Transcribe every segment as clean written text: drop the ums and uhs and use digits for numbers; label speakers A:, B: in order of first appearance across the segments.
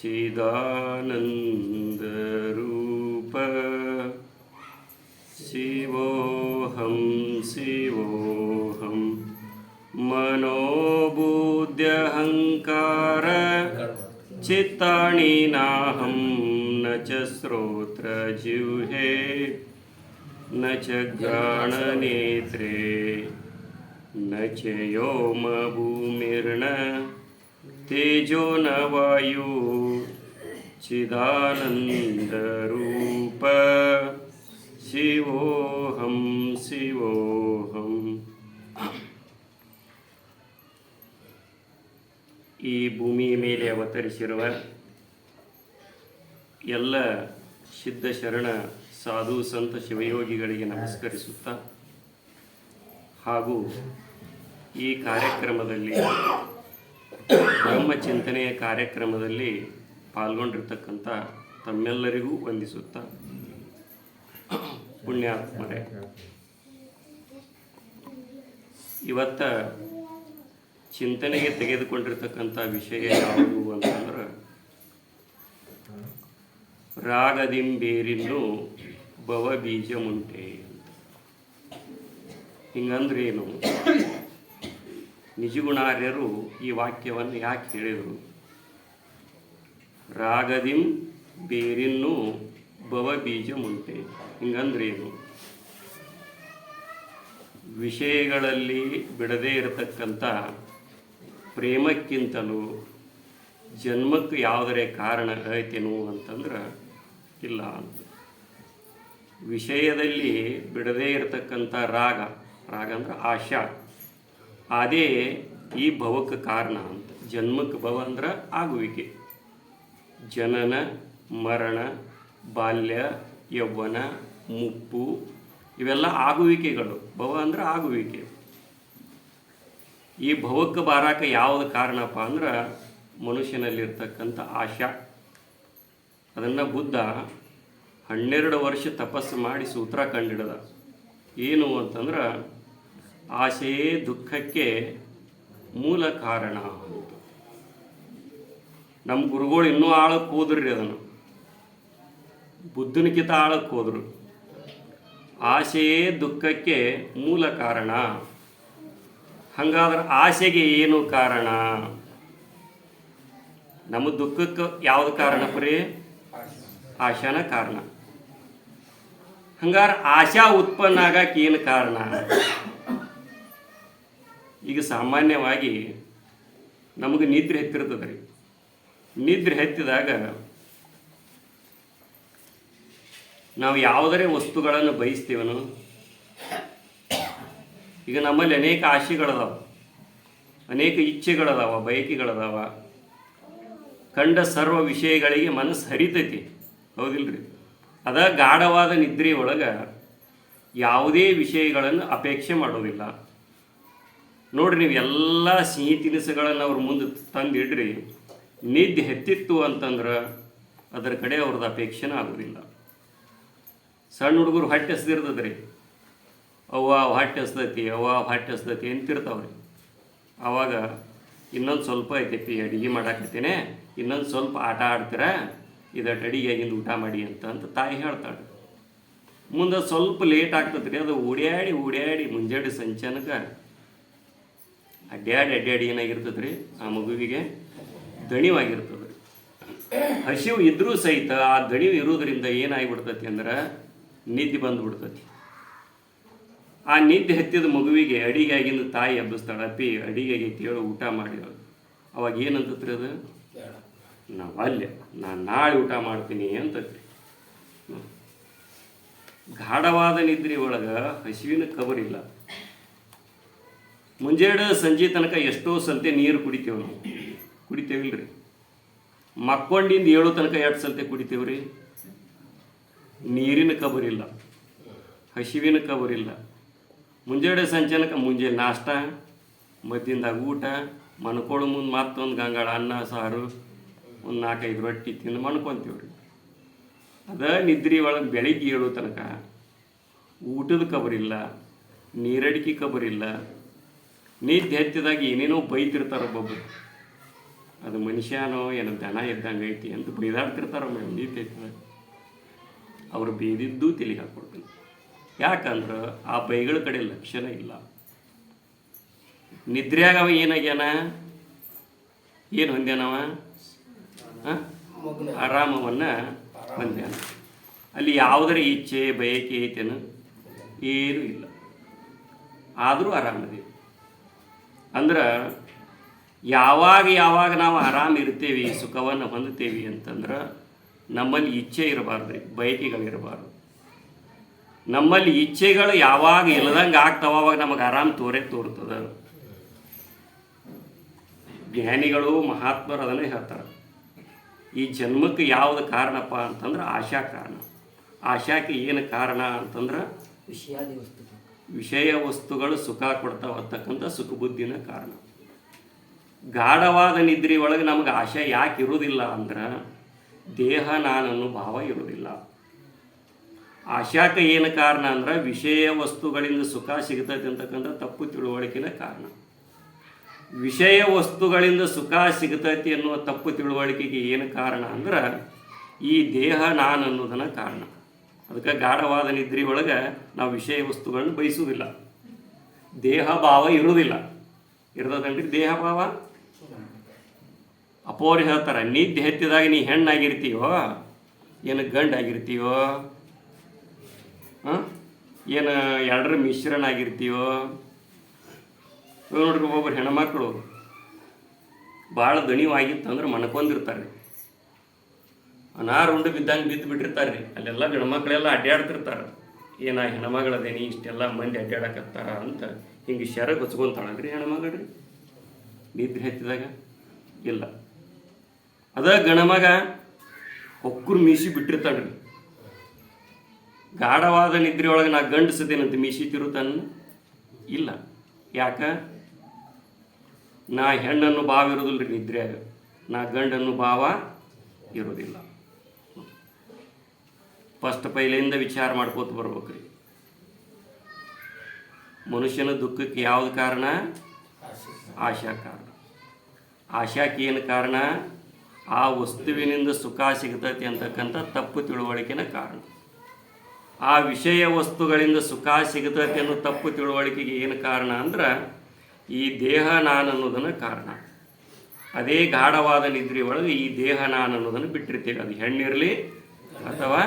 A: चिदानन्दरूप शिवोऽहं शिवोऽहं मनोबुद्ध्यहङ्कार चित्तानि नाहं न च श्रोत्रजिह्वे न च घ्राणनेत्रे न च व्योमभूमिर्न तेजो न वायु चिदानन्दरूप शिवोऽहं शिवोऽहं. ಈ ಭೂಮಿಯ ಮೇಲೆ ಅವತರಿಸಿರುವ ಎಲ್ಲ ಸಿದ್ಧ ಶರಣ ಸಾಧು ಸಂತ ಶಿವಯೋಗಿಗಳಿಗೆ ನಮಸ್ಕರಿಸುತ್ತಾ ಹಾಗೂ ಈ ಕಾರ್ಯಕ್ರಮದಲ್ಲಿ ಬ್ರಹ್ಮಚಿಂತನೆಯ ಕಾರ್ಯಕ್ರಮದಲ್ಲಿ ಪಾಲ್ಗೊಂಡಿರ್ತಕ್ಕಂಥ ತಮ್ಮೆಲ್ಲರಿಗೂ ವಂದಿಸುತ್ತಾ, ಪುಣ್ಯಾತ್ಮರೇ, ಇವತ್ತ ಚಿಂತನೆಗೆ ತೆಗೆದುಕೊಂಡಿರ್ತಕ್ಕಂಥ ವಿಷಯ ಯಾವುದು ಅಂತಂದ್ರೆ ರಾಗದಿಂಬೇರಿನ್ನು ಭವಬೀಜ ಮುಂಟೆ ಅಂತ. ಹಿಂಗಂದ್ರೇನು? ನಿಜಗುಣಾರ್ಯರು ಈ ವಾಕ್ಯವನ್ನು ಯಾಕೆ ಹೇಳಿದರು? ರಾಗದಿಂ ಬೇರಿನ್ನು ಭವಬೀಜ ಮುಂಟೆ. ಹಿಂಗಂದ್ರೇನು? ವಿಷಯಗಳಲ್ಲಿ ಬಿಡದೇ ಇರತಕ್ಕಂಥ ಪ್ರೇಮಕ್ಕಿಂತಲೂ ಜನ್ಮಕ್ಕೆ ಯಾವುದರೇ ಕಾರಣ ಐತೇನು ಅಂತಂದ್ರೆ ಇಲ್ಲ ಅಂತ. ವಿಷಯದಲ್ಲಿ ಬಿಡದೇ ಇರತಕ್ಕಂಥ ರಾಗ ಅಂದ್ರೆ ಆಶಾ, ಅದೇ ಈ ಭವಕ್ಕೆ ಕಾರಣ ಅಂತ. ಜನ್ಮಕ್ಕೆ ಭವ ಅಂದ್ರೆ ಆಗುವಿಕೆ. ಜನನ ಮರಣ ಬಾಲ್ಯ ಯೌವನ ಮುಪ್ಪು ಇವೆಲ್ಲ ಆಗುವಿಕೆಗಳು. ಭವ ಅಂದ್ರೆ ಆಗುವಿಕೆ. ಈ ಭವಕ್ಕೆ ಬಾರಾಕ ಯಾವುದು ಕಾರಣಪ್ಪ ಅಂದ್ರೆ ಮನುಷ್ಯನಲ್ಲಿರ್ತಕ್ಕಂಥ ಆಶಾ. ಅದನ್ನು ಬುದ್ಧ 12 ವರ್ಷ ತಪಸ್ಸು ಮಾಡಿ ಸೂತ್ರ ಕಂಡಿಡ್ದ. ಏನು ಅಂತಂದ್ರೆ ಆಶೆಯೇ ದುಃಖಕ್ಕೆ ಮೂಲ ಕಾರಣ ಅಂತ. ನಮ್ಮ ಗುರುಗಳು ಇನ್ನೂ ಆಳಕ್ಕೆ ಹೋದ್ರಿ, ಅದನ್ನು ಬುದ್ಧನಿಗಿಂತ ಆಳಕ್ಕೆ ಹೋದರು. ಆಶೆಯೇ ದುಃಖಕ್ಕೆ ಮೂಲ ಕಾರಣ. ಹಾಗಾದ್ರೆ ಆಸೆಗೆ ಏನು ಕಾರಣ? ನಮ್ಮ ದುಃಖಕ್ಕೆ ಯಾವುದು ಕಾರಣ? ಪರಿ ಆಶಾನ ಕಾರಣ. ಹಂಗಾರೆ ಆಶಾ ಉತ್ಪನ್ನ ಆಗಕ್ಕೆ ಏನು ಕಾರಣ? ಈಗ ಸಾಮಾನ್ಯವಾಗಿ ನಮಗೆ ನಿದ್ರೆ ಹತ್ತಿರ್ತದೆ ರೀ. ನಿದ್ರೆ ಹತ್ತಿದಾಗ ನಾವು ಯಾವುದರೇ ವಸ್ತುಗಳನ್ನು ಬಯಸ್ತೀವನು. ಈಗ ನಮ್ಮಲ್ಲಿ ಅನೇಕ ಆಶೆಗಳದಾವ, ಅನೇಕ ಇಚ್ಛೆಗಳದಾವ, ಬಯಕೆಗಳದಾವ. ಕಂಡ ಸರ್ವ ವಿಷಯಗಳಿಗೆ ಮನಸ್ಸು ಹರಿತೈತಿ, ಹೌದಿಲ್ರಿ? ಅದ ಗಾಢವಾದ ನಿದ್ರೆ ಒಳಗೆ ಯಾವುದೇ ವಿಷಯಗಳನ್ನು ಅಪೇಕ್ಷೆ ಮಾಡೋದಿಲ್ಲ. ನೋಡ್ರಿ, ನೀವು ಎಲ್ಲ ಸಿಹಿ ತಿನಿಸುಗಳನ್ನು ಅವ್ರ ಮುಂದೆ ತಂದಿಡ್ರಿ, ನಿದ್ದೆ ಹೆತ್ತಿತ್ತು ಅಂತಂದ್ರೆ ಅದರ ಕಡೆ ಅವ್ರದ್ದು ಅಪೇಕ್ಷೆನ ಆಗೋದಿಲ್ಲ. ಸಣ್ಣ ಹುಡುಗರು ಹೊಟ್ಟೆ ಹಸ್ದಿರ್ತದೆ ರೀ, ಅವ್ವ ಹೊಟ್ಟೆ ಹಸ್ದೈತಿ, ಅವ್ವ ಹೊಟ್ಟೆ ಹಸ್ದೈತಿ ಅಂತಿರ್ತಾವ್ರಿ. ಆವಾಗ ಇನ್ನೊಂದು ಸ್ವಲ್ಪ ಐತೈತಿ, ಅಡುಗೆ ಮಾಡಾಕತ್ತೇನೆ, ಇನ್ನೊಂದು ಸ್ವಲ್ಪ ಆಟ ಆಡ್ತೀರ, ಇದಟ್ಟು ಅಡಿಗೆಯಾಗಿಂದ ಊಟ ಮಾಡಿ ಅಂತ ತಾಯಿ ಹೇಳ್ತಾಳೆ. ಮುಂದೆ ಸ್ವಲ್ಪ ಲೇಟ್ ಆಗ್ತದೆ ರೀ, ಅದು ಓಡ್ಯಾಡಿ ಮುಂಜಾನೆ ಸಂಚಾನಕ್ಕೆ ಅಡ್ಡಾಡಿ ಏನಾಗಿರ್ತದೆ ರೀ, ಆ ಮಗುವಿಗೆ ದಣಿವಾಗಿರ್ತದೆ ರೀ. ಹಸಿವು ಇದ್ರೂ ಸಹಿತ ಆ ದಣಿವು ಇರೋದ್ರಿಂದ ಏನಾಗಿಬಿಡ್ತೈತಿ ಅಂದ್ರೆ ನಿದ್ದೆ ಬಂದುಬಿಡ್ತೈತಿ. ಆ ನಿದ್ದೆ ಹತ್ತಿದ ಮಗುವಿಗೆ ಅಡಿಗೆ ಆಗಿಂದ ತಾಯಿ ಹಬ್ಬಿಸ್ತಾಳೆ, ಅಪ್ಪಿ ಅಡಿಗೆ ಆಗೈತಿ ಹೇಳು, ಊಟ ಮಾಡಿ. ಅವಾಗ ಏನಂತತ್ರಿ ಅದು? ನಾನು ನಾಳೆ ಊಟ ಮಾಡ್ತೀನಿ ಅಂತತ್ರಿ. ಗಾಢವಾದ ನಿದ್ರೆ ಒಳಗೆ ಹಸಿವಿನ ಕಬರಿಲ್ಲ. ಮುಂಜಾನೆ ಸಂಜೆ ತನಕ ಎಷ್ಟೋ ಸಲ್ತೆ ನೀರು ಕುಡಿತೇವೆ ನಾವು, ಕುಡಿತೇವಿಲ್ರಿ? ಮಕ್ಕೊಂಡಿಂದ ಏಳೋ ತನಕ 2 ಸಲ್ತೆ ಕುಡಿತೇವ್ರಿ. ನೀರಿನ ಕಬರಿಲ್ಲ, ಹಸಿವಿನ ಕಬರಿಲ್ಲ. ಮುಂಜಾನೆ ಸಂಜೆನಕ ಮುಂಜಾನೆ ನಾಷ್ಟ, ಮಧ್ಯಾಹ್ನದಾಗ ಊಟ, ಮನ್ಕೊಳ್ಳೋ ಮುಂದೆ ಮತ್ತೊಂದು ಗಂಗಾಳ ಅನ್ನ ಸಾರು, ಒಂದು 4-5 ರೊಟ್ಟಿ ತಿಂದು ಮನ್ಕೊತೀವ್ರಿ. ಅದ ನಿದ್ರಿ ಒಳಗೆ ಬೆಳಿಗ್ಗೆ ಏಳೋ ತನಕ ಊಟದ ಕಬರಿಲ್ಲ, ನೀರಡಿಕೆ ಕಬರಿಲ್ಲ. ನಿದ್ದೆ ಹೆಚ್ಚಿದಾಗ ಏನೇನೋ ಬೈತಿರ್ತಾರೆ ಒಬ್ಬೊಬ್ಬರು. ಅದು ಮನುಷ್ಯನೋ ಏನೋ ದನ ಇದ್ದಂಗೆ ಐತಿ ಅಂತ ಬೈದಾಡ್ತಿರ್ತಾರ ನೀತಿ ಐತದ. ಅವ್ರು ಬೇದಿದ್ದು ತಲೆಗೆ ಹಾಕ್ಕೊಡ್ತೀನಿ. ಯಾಕಂದ್ರೆ ಆ ಬೈಗಳ ಕಡೆ ಲಕ್ಷಣ ಇಲ್ಲ. ನಿದ್ರ್ಯಾಗ ಅವ ಏನಾಗ್ಯಾನ, ಏನು ಹೊಂದ್ಯಾನವ, ಆರಾಮವನ್ನು ಹೊಂದ್ಯಾನ. ಅಲ್ಲಿ ಯಾವುದರ ಇಚ್ಛೆ ಬಯಕೆ ಐತೇನು, ಏನೂ ಇಲ್ಲ. ಆದರೂ ಆರಾಮದೇವಿ. ಅಂದ್ರೆ ಯಾವಾಗ ನಾವು ಆರಾಮ ಇರ್ತೇವೆ, ಸುಖವನ್ನು ಹೊಂದುತ್ತೇವೆ ಅಂತಂದ್ರೆ ನಮ್ಮಲ್ಲಿ ಇಚ್ಛೆ ಇರಬಾರ್ದು ರೀ, ಬಯಕೆಗಳಿರಬಾರ್ದು. ನಮ್ಮಲ್ಲಿ ಇಚ್ಛೆಗಳು ಯಾವಾಗ ಇಲ್ಲದಂಗೆ ಆಗ್ತಾವ ಅವಾಗ ನಮಗೆ ಆರಾಮ ತೋರ್ತದೆ. ಜ್ಞಾನಿಗಳು ಮಹಾತ್ಮರು ಅದನ್ನೇ ಹೇಳ್ತಾರೆ. ಈ ಜನ್ಮಕ್ಕೆ ಯಾವುದು ಕಾರಣಪ್ಪ ಅಂತಂದ್ರೆ ಆಶಾ ಕಾರಣ. ಆಶಾಕ್ಕೆ ಏನು ಕಾರಣ ಅಂತಂದ್ರೆ ವಿಷಯ ವಸ್ತುಗಳು ಸುಖ ಕೊಡ್ತಾವ ಅಂತಕ್ಕಂಥ ಸುಖ ಬುದ್ಧಿನ ಕಾರಣ. ಗಾಢವಾದ ನಿದ್ರೆ ಒಳಗೆ ನಮಗೆ ಆಶೆ ಯಾಕೆ ಇರೋದಿಲ್ಲ ಅಂದ್ರೆ ದೇಹ ನಾನನ್ನು ಭಾವ ಇರೋದಿಲ್ಲ. ಆಶಾಕ್ಕೆ ಏನು ಕಾರಣ ಅಂದ್ರೆ ವಿಷಯ ವಸ್ತುಗಳಿಂದ ಸುಖ ಸಿಗ್ತದೆ ಅಂತಕ್ಕಂಥ ತಪ್ಪು ತಿಳುವಳಿಕೆನ ಕಾರಣ. ವಿಷಯ ವಸ್ತುಗಳಿಂದ ಸುಖ ಸಿಗ್ತೈತಿ ಅನ್ನುವ ತಪ್ಪು ತಿಳುವಳಿಕೆಗೆ ಏನು ಕಾರಣ ಅಂದ್ರೆ ಈ ದೇಹ ನಾನು ಅನ್ನೋದನ್ನ ಕಾರಣ. ಅದಕ್ಕೆ ಗಾಢವಾದ ನಿದ್ರೆ ಒಳಗೆ ನಾವು ವಿಷಯ ವಸ್ತುಗಳನ್ನು ಬಯಸುವುದಿಲ್ಲ. ದೇಹ ಭಾವ ಇರುವುದಿಲ್ಲ. ಇರೋದಂದ್ರೆ ದೇಹ ಭಾವ ಅಪೋರಿ ಹೇಳ್ತಾರೆ, ನಿದ್ದೆ ಹೆತ್ತಿದಾಗ ನೀ ಹೆಣ್ಣಾಗಿರ್ತೀಯೋ ಏನು ಗಂಡಾಗಿರ್ತೀಯೋ, ಏನು ಎರಡರ ಮಿಶ್ರಣ ಆಗಿರ್ತೀಯೋ. ನೋಡ್ರಿ, ಒಬ್ಬರು ಹೆಣ್ಮಕ್ಳು ಭಾಳ ದಣಿವಾಗಿತ್ತಂದ್ರೆ ಮನ್ಕೊಂಡಿರ್ತಾರೆ, ಅನಾರುಂಡು ಬಿದ್ದಂಗೆ ಬಿದ್ದು ಬಿಟ್ಟಿರ್ತಾರೆ ರೀ. ಅಲ್ಲೆಲ್ಲ ಹೆಣ್ಮಕ್ಳೆಲ್ಲ ಅಡ್ಡಾಡ್ತಿರ್ತಾರೆ, ಏನ ಹೆಣ್ಮಗಳದೇನಿ ಇಷ್ಟೆಲ್ಲ ಮಂದಿ ಅಡ್ಡಾಡಕತ್ತಾರ ಅಂತ ಹಿಂಗೆ ಶರಗ್ ಹೊಚ್ಕೊಂತಾಳಲ್ರಿ ಹೆಣ್ಮಗಳ್ರಿ ನಿದ್ರೆ ಹತ್ತಿದಾಗ. ಇಲ್ಲ, ಅದ ಗಣಮಗ ಹೊಕ್ಕರು ಮೀಸಿ ಬಿಟ್ಟಿರ್ತಾಳ್ರಿ. ಗಾಢವಾದ ನಿದ್ರೆ ಒಳಗೆ ನಾ ಗಂಡಸದೇನಂತ ಮೀಸಿ ತಿರುತಾನ ಇಲ್ಲ. ಯಾಕ? ನಾ ಹೆಣ್ಣನ್ನು ಭಾವ ಇರೋದಿಲ್ಲ ರೀ ನಿದ್ರೆಯಾಗ, ನಾ ಗಂಡನ್ನು ಭಾವ ಇರೋದಿಲ್ಲ. ಫಸ್ಟ್ ಪೈಲೆಯಿಂದ ವಿಚಾರ ಮಾಡ್ಕೋತ ಬರ್ಬೇಕ್ರಿ. ಮನುಷ್ಯನ ದುಃಖಕ್ಕೆ ಯಾವ್ದು ಕಾರಣ? ಆಶಾ ಕಾರಣ. ಆಶಾಕ್ಕೆ ಏನು ಕಾರಣ? ಆ ವಸ್ತುವಿನಿಂದ ಸುಖ ಸಿಗ್ತೈತಿ ಅಂತಕ್ಕಂಥ ತಪ್ಪು ತಿಳುವಳಿಕೆನ ಕಾರಣ. ಆ ವಿಷಯ ವಸ್ತುಗಳಿಂದ ಸುಖ ಸಿಗ್ತೈತಿ ಅನ್ನೋ ತಪ್ಪು ತಿಳುವಳಿಕೆಗೆ ಏನು ಕಾರಣ ಅಂದ್ರೆ ಈ ದೇಹ ನಾನು ಅನ್ನೋದನ್ನು ಕಾರಣ. ಅದೇ ಗಾಢವಾದ ನಿದ್ರೆ ಒಳಗೆ ಈ ದೇಹ ನಾನು ಅನ್ನೋದನ್ನು ಬಿಟ್ಟಿರ್ತೇವೆ. ಅದು ಹೆಣ್ಣಿರಲಿ ಅಥವಾ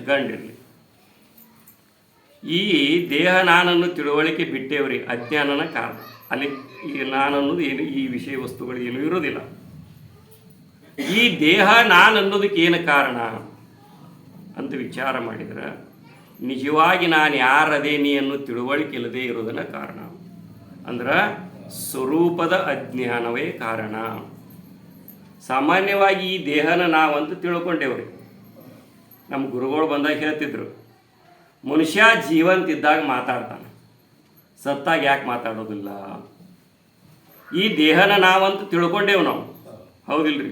A: ಗಂಡಿರಲಿ. ಈ ದೇಹ ನಾನನ್ನು ತಿಳುವಳಿಕೆ ಬಿಟ್ಟೇವ್ರಿ, ಅಜ್ಞಾನನ ಕಾರಣ. ಅಲ್ಲಿ ಈ ನಾನನ್ನೋದು ಏನು, ಈ ವಿಷಯ ವಸ್ತುಗಳು ಏನೂ ಇರೋದಿಲ್ಲ. ಈ ದೇಹ ನಾನು ಅನ್ನೋದಕ್ಕೆ ಏನು ಕಾರಣ ಅಂತ ವಿಚಾರ ಮಾಡಿದ್ರೆ ನಿಜವಾಗಿ ನಾನು ಯಾರದೇನಿ ಅನ್ನೋ ತಿಳುವಳಿಕೆ ಇಲ್ಲದೆ ಇರೋದನ್ನ ಕಾರಣ. ಅಂದ್ರೆ ಸ್ವರೂಪದ ಅಜ್ಞಾನವೇ ಕಾರಣ. ಸಾಮಾನ್ಯವಾಗಿ ಈ ದೇಹನ ನಾವಂತ ತಿಳ್ಕೊಂಡೇವ್ರಿ. ನಮ್ಮ ಗುರುಗಳು ಬಂದಾಗ ಹೇಳ್ತಿದ್ರು, ಮನುಷ್ಯ ಜೀವಂತಿದ್ದಾಗ ಮಾತಾಡ್ತಾನೆ, ಸತ್ತಾಗ ಯಾಕೆ ಮಾತಾಡೋದಿಲ್ಲ? ಈ ದೇಹನ ನಾವಂತ ತಿಳ್ಕೊಂಡೇವು ನಾವು, ಹೌದಿಲ್ರಿ?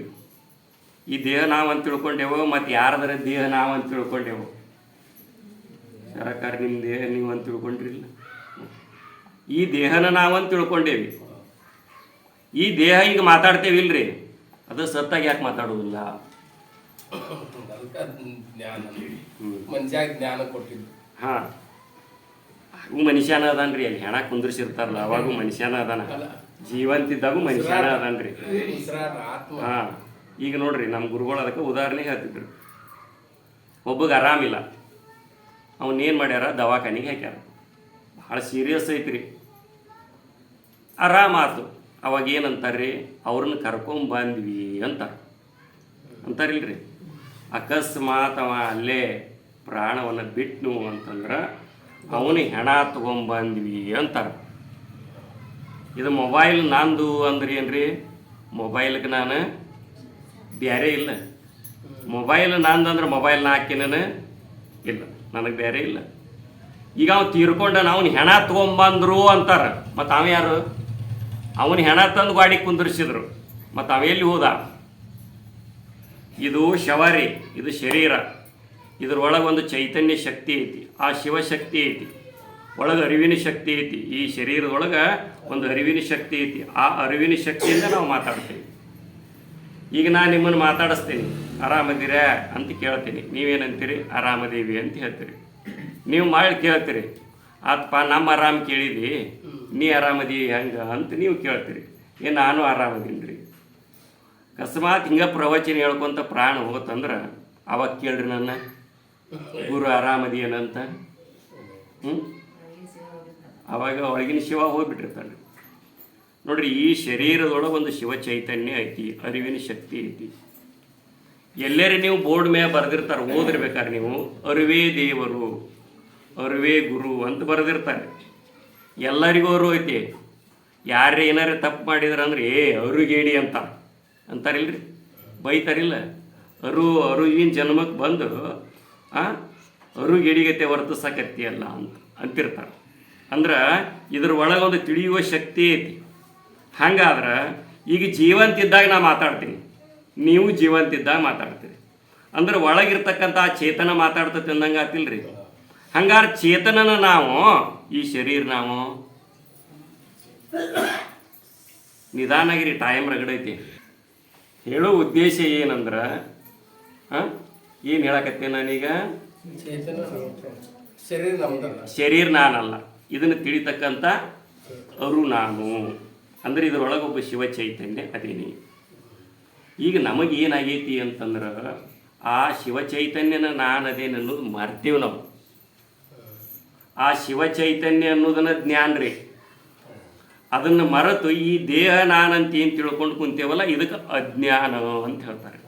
A: ಈ ದೇಹ ನಾವಂತ ತಿಳ್ಕೊಂಡೇವು, ಮತ್ತು ಯಾರದರ ದೇಹ ನಾವಂತ ತಿಳ್ಕೊಂಡೇವು? ಸರಕಾರ ನಿಮ್ಮ ದೇಹ ನೀವಂತ ತಿಳ್ಕೊಂಡ್ರಿಲ್ಲ. ಈ ದೇಹನ ನಾವಂತ ತಿಳ್ಕೊಂಡೇವಿ. ಈ ದೇಹ ಈಗ ಮಾತಾಡ್ತೇವಿಲ್ರಿ, ಅದು ಸತ್ತಾಗ ಯಾಕೆ ಮಾತಾಡೋದಿಲ್ಲ? ಹಾಂ, ಅವಾಗೂ ಮನುಷ್ಯನ ಅದಾನ್ರಿ. ಅಲ್ಲಿ ಹೆಣ ಕುಂದ್ರಿಸಿರ್ತಾರಲ್ಲ ಅವಾಗೂ ಮನುಷ್ಯನ ಅದಾನ, ಜೀವಂತಿದ್ದಾಗೂ ಮನುಷ್ಯನ ಅದಾನ್ರಿ. ಹಾಂ, ಈಗ ನೋಡ್ರಿ ನಮ್ಮ ಗುರುಗಳು ಅದಕ್ಕೆ ಉದಾಹರಣೆ ಹೇಳ್ತಿದ್ರು. ಒಬ್ಬಗೆ ಆರಾಮಿಲ್ಲ, ಅವನೇನು ಮಾಡ್ಯಾರ, ದವಾಖಾನಿಗೆ ಹಾಕ್ಯಾರ. ಭಾಳ ಸೀರಿಯಸ್ ಐತ್ರಿ. ಆರಾಮಾತು. ಅವಾಗ ಏನಂತಾರ್ರಿ, ಅವ್ರನ್ನ ಕರ್ಕೊಂಬಂದ್ವಿ ಅಂತಾರಿಲ್ರಿ. ಅಕಸ್ಮಾತ್ ಅವ ಅಲ್ಲೇ ಪ್ರಾಣವನ್ನು ಬಿಟ್ನು ಅಂತಂದ್ರೆ ಅವನಿಗೆ ಹೆಣ ತೊಗೊಂಬಂದ್ವಿ ಅಂತಾರೆ. ಇದು ಮೊಬೈಲ್ ನಂದು ಅಂದ್ರೆ ಏನ್ರಿ? ಮೊಬೈಲ್ಗೆ ನಾನು ಬೇರೆ ಇಲ್ಲ. ಮೊಬೈಲ್ ನಂದು ಅಂದ್ರೆ ಮೊಬೈಲ್ ನಾ ಹಾಕಿನ ಇಲ್ಲ, ನನಗೆ ಬೇರೆ ಇಲ್ಲ. ಈಗ ಅವ್ನು ತೀರ್ಕೊಂಡ ಅವನು ಹೆಣ ತೊಗೊಂಬಂದ್ರು ಅಂತಾರೆ. ಮತ್ತು ಅವ ಯಾರು? ಅವನು ಹೆಣ ತಂದು ಗಾಡಿ ಕುಂದಿರಿಸಿದ್ರು, ಮತ್ತು ಅವೆಲ್ಲಿ ಹೋದ? ಇದು ಶವರಿ, ಇದು ಶರೀರ. ಇದ್ರೊಳಗೆ ಒಂದು ಚೈತನ್ಯ ಶಕ್ತಿ ಐತಿ, ಆ ಶಿವಶಕ್ತಿ ಐತಿ, ಒಳಗೆ ಅರಿವಿನ ಶಕ್ತಿ ಐತಿ. ಈ ಶರೀರದೊಳಗೆ ಒಂದು ಅರಿವಿನ ಶಕ್ತಿ ಐತಿ. ಆ ಅರಿವಿನ ಶಕ್ತಿಯಿಂದ ನಾವು ಮಾತಾಡ್ತೇವೆ. ಈಗ ನಾನು ನಿಮ್ಮನ್ನು ಮಾತಾಡಿಸ್ತೀನಿ, ಆರಾಮದಿರಾ ಅಂತ ಕೇಳ್ತೀನಿ, ನೀವೇನಂತೀರಿ? ಆರಾಮದೇವಿ ಅಂತ ಹೇಳ್ತೀರಿ. ನೀವು ಮಾಡಿ ಕೇಳ್ತೀರಿ, ಆತಪ್ಪ ನಮ್ಮ ಆರಾಮ ಕೇಳಿದಿ, ನೀ ಆರಾಮದಿ ಹೆಂಗೆ ಅಂತ ನೀವು ಕೇಳ್ತೀರಿ. ನಾನು ಆರಾಮದೀನಿ ರೀ. ಅಕಸ್ಮಾತ್ ಹಿಂಗೆ ಪ್ರವಚನ ಹೇಳ್ಕೊಂತ ಪ್ರಾಣ ಹೋಗುತ್ತಂದ್ರೆ ಅವಾಗ ಕೇಳ್ರಿ ನನ್ನ ಗುರು ಆರಾಮದಿ ಏನಂತ. ಅವಾಗ ಒಳಗಿನ ಶಿವ ಹೋಗ್ಬಿಟ್ಟಿರ್ತಾನೆ ನೋಡ್ರಿ. ಈ ಶರೀರದೊಳಗೆ ಒಂದು ಶಿವ ಚೈತನ್ಯ ಐತಿ, ಅರಿವಿನ ಶಕ್ತಿ ಐತಿ. ಎಲ್ಲರೂ ನೀವು ಬೋರ್ಡ್ ಮೇಲೆ ಬರೆದಿರ್ತಾರೆ, ಓದಿರ್ಬೇಕಾದ್ರೆ ನೀವು ಅರಿವೇ ದೇವರು, ಅರಿವೇ ಗುರು ಅಂತ ಬರೆದಿರ್ತಾರೆ. ಎಲ್ಲರಿಗೂ ಅವರು ಐತಿ. ಯಾರೇ ಏನಾರೇ ತಪ್ಪು ಮಾಡಿದ್ರೆ ಅಂದ್ರೆ ಅವ್ರಿಗೇಡಿ ಅಂತಾರಿಲ್ರಿ, ಬೈತಾರಿಲ್ಲ. ಅರುವಿನ ಜನ್ಮಕ್ಕೆ ಬಂದು ಅರುಗೇಡಿಗತೆ ವರ್ತಿಸಕತ್ತಿ ಅಲ್ಲ ಅಂತಿರ್ತಾರೆ. ಅಂದ್ರೆ ಇದ್ರ ಒಳಗೊಂದು ತಿಳಿಯುವ ಶಕ್ತಿ ಐತಿ. ಹಂಗಾದ್ರೆ ಈಗ ಜೀವಂತಿದ್ದಾಗ ನಾ ಮಾತಾಡ್ತೀನಿ, ನೀವು ಜೀವಂತಿದ್ದಾಗ ಮಾತಾಡ್ತೀರಿ. ಅಂದ್ರೆ ಒಳಗಿರ್ತಕ್ಕಂಥ ಆ ಚೇತನ ಮಾತಾಡ್ತತಿ ಅಂದಂಗೆ ಆತಿಲ್ರಿ. ಹಂಗಾರೆ ಚೇತನನ ನಾವು, ಈ ಶರೀರ ನಾವು ನಿಧಾನಾಗಿರಿ, ಟೈಮ್ ರಗಡೈತಿ. ಹೇಳೋ ಉದ್ದೇಶ ಏನಂದ್ರೆ, ಏನು ಹೇಳಕತ್ತೆ ನಾನೀಗ? ಶರೀರ ನಾನಲ್ಲ, ಇದನ್ನು ತಿಳಿತಕ್ಕಂಥ ಅರು ನಾನು. ಅಂದ್ರೆ ಇದರೊಳಗೊಬ್ಬ ಶಿವ ಚೈತನ್ಯ ಅದೇನಿ. ಈಗ ನಮಗೇನಾಗೈತಿ ಅಂತಂದ್ರೆ ಆ ಶಿವ ಚೈತನ್ಯನ ನಾನು ಅದೇನು ಅನ್ನೋದು ಮರ್ತೀವಿ ನಾವು. ಆ ಶಿವ ಚೈತನ್ಯ ಅನ್ನೋದನ್ನ ಜ್ಞಾನ ರೀ. ಅದನ್ನು ಮರೆತು ಈ ದೇಹ ನಾನಂತ ಏನು ತಿಳ್ಕೊಂಡು ಕುಂತೇವಲ್ಲ, ಇದಕ್ಕೆ ಅಜ್ಞಾನ ಅಂತ ಹೇಳ್ತಾರೆ.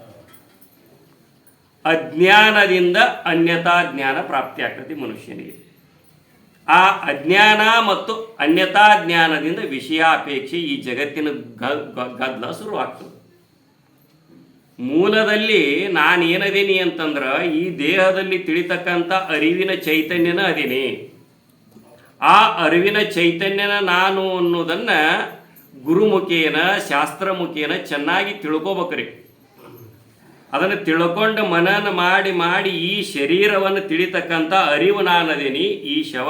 A: ಅಜ್ಞಾನದಿಂದ ಅನ್ಯತಾ ಜ್ಞಾನ ಪ್ರಾಪ್ತಿ ಆಗ್ತದೆ ಮನುಷ್ಯನಿಗೆ. ಆ ಅಜ್ಞಾನ ಮತ್ತು ಅನ್ಯತಾ ಜ್ಞಾನದಿಂದ ವಿಷಯಾಪೇಕ್ಷೆ ಈ ಜಗತ್ತಿನ ಗದ್ದಲ ಶುರುವಾಗ್ತದೆ. ಮೂಲದಲ್ಲಿ ನಾನೇನದೀನಿ ಅಂತಂದ್ರೆ ಈ ದೇಹದಲ್ಲಿ ತಿಳಿತಕ್ಕಂಥ ಅರಿವಿನ ಚೈತನ್ಯನ ಅದೇನಿ. ಆ ಅರಿವಿನ ಚೈತನ್ಯನ ನಾನು ಅನ್ನೋದನ್ನ ಗುರುಮುಖೇನ ಶಾಸ್ತ್ರ ಮುಖೇನ ಚೆನ್ನಾಗಿ ತಿಳ್ಕೊಬೇಕ್ರಿ. ಅದನ್ನು ತಿಳ್ಕೊಂಡು ಮನನ ಮಾಡಿ ಮಾಡಿ ಈ ಶರೀರವನ್ನು ತಿಳಿತಕ್ಕಂಥ ಅರಿವು ನಾನದೇನಿ, ಈ ಶವ